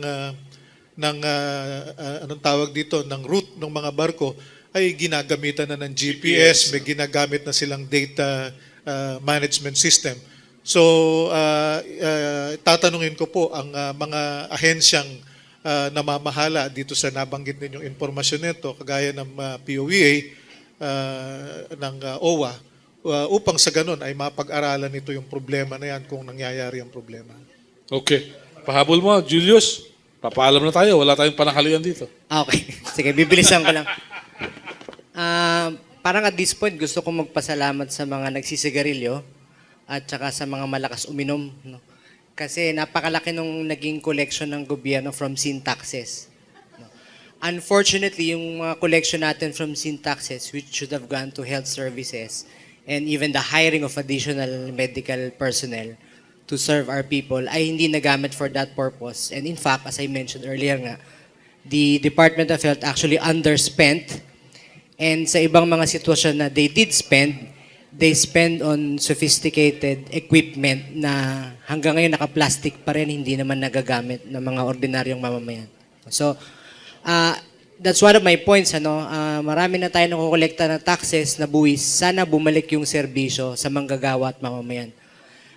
anong tawag dito, ng route ng mga barko, ay ginagamitan na ng GPS, may ginagamit na silang data management system. So, tatanungin ko po ang mga ahensyang namamahala dito sa nabanggit ninyong impormasyon nito, kagaya ng POEA, ng OWA, upang sa ganun ay mapag-aralan nito yung problema na yan kung nangyayari ang problema. Okay. Pahabol mo, Julius. Papaalam na tayo. Wala tayong panakalian dito. Okay. Sige, bibilisan ko lang. Parang at this point, gusto kong magpasalamat sa mga nagsisigarilyo at saka sa mga malakas uminom. No? Kasi napakalaki nung naging collection ng gobyerno from sin taxes. Unfortunately, yung mga collection natin from sin taxes, which should have gone to health services and even the hiring of additional medical personnel to serve our people, ay hindi nagamit for that purpose. And in fact, as I mentioned earlier nga, the Department of Health actually underspent And sa ibang mga sitwasyon na they spend on sophisticated equipment na hanggang ngayon naka-plastic pa rin, hindi naman nagagamit ng mga ordinaryong mamamayan. So, that's one of my points. Marami na tayo nakukolekta ng taxes na buwis. Sana bumalik yung serbisyo sa manggagawa at mamamayan.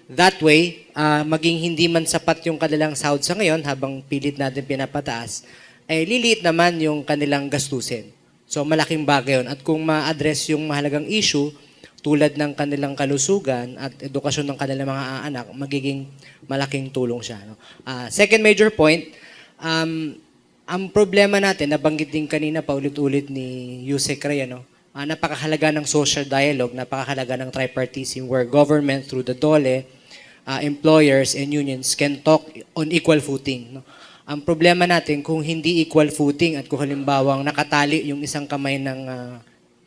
That way, maging hindi man sapat yung kanilang sahod sa ngayon habang pilit natin pinapataas, ay liliit naman yung kanilang gastusin. So malaking bagay yun. At kung ma-address yung mahalagang issue, tulad ng kanilang kalusugan at edukasyon ng kanilang mga anak, magiging malaking tulong siya. Second major point, ang problema natin, nabanggit din kanina paulit-ulit ni Yusek Rey, napakahalaga ng social dialogue, napakahalaga ng tripartism where government through the DOLE, employers and unions can talk on equal footing. Ang problema natin, kung hindi equal footing at kung halimbawang nakatali yung isang kamay ng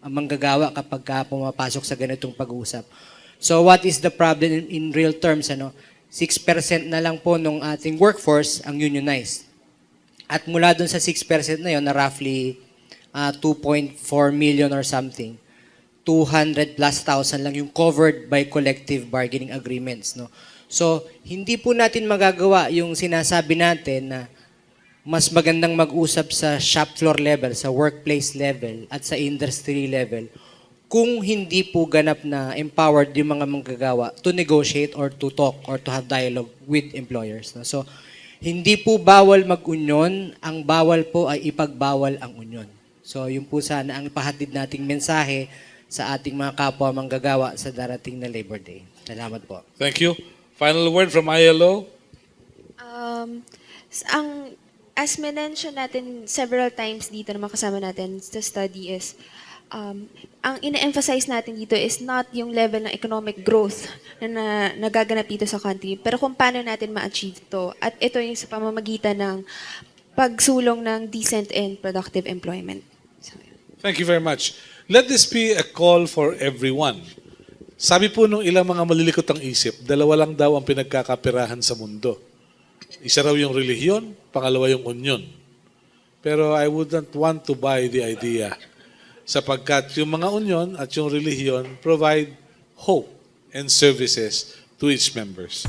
manggagawa kapag pumapasok sa ganitong pag-uusap. So what is the problem in real terms? 6% na lang po ng ating workforce ang unionized. At mula dun sa 6% na yon na roughly 2.4 million or something, 200 plus thousand lang yung covered by collective bargaining agreements. So, hindi po natin magagawa yung sinasabi natin na mas magandang mag-usap sa shop floor level, sa workplace level, at sa industry level kung hindi po ganap na empowered yung mga manggagawa to negotiate or to talk or to have dialogue with employers. So, hindi po bawal mag-union, ang bawal po ay ipagbawal ang union. So, yun po sana ang ipahatid nating mensahe sa ating mga kapwa manggagawa sa darating na Labor Day. Salamat po. Thank you. Final word from ILO. As mention natin several times dito na makasama natin sa study is, ang ina-emphasize natin dito is not yung level ng economic growth na nagaganap dito sa country, pero kung paano natin ma-achieve to. At ito yung sa pamamagitan ng pagsulong ng decent and productive employment. Thank you very much. Let this be a call for everyone. Sabi po nung ilang mga malilikot ang isip, dalawa lang daw ang pinagkakapirahan sa mundo. Isa raw yung relihiyon, pangalawa yung union. Pero I wouldn't want to buy the idea sapagkat yung mga union at yung relihiyon provide hope and services to its members.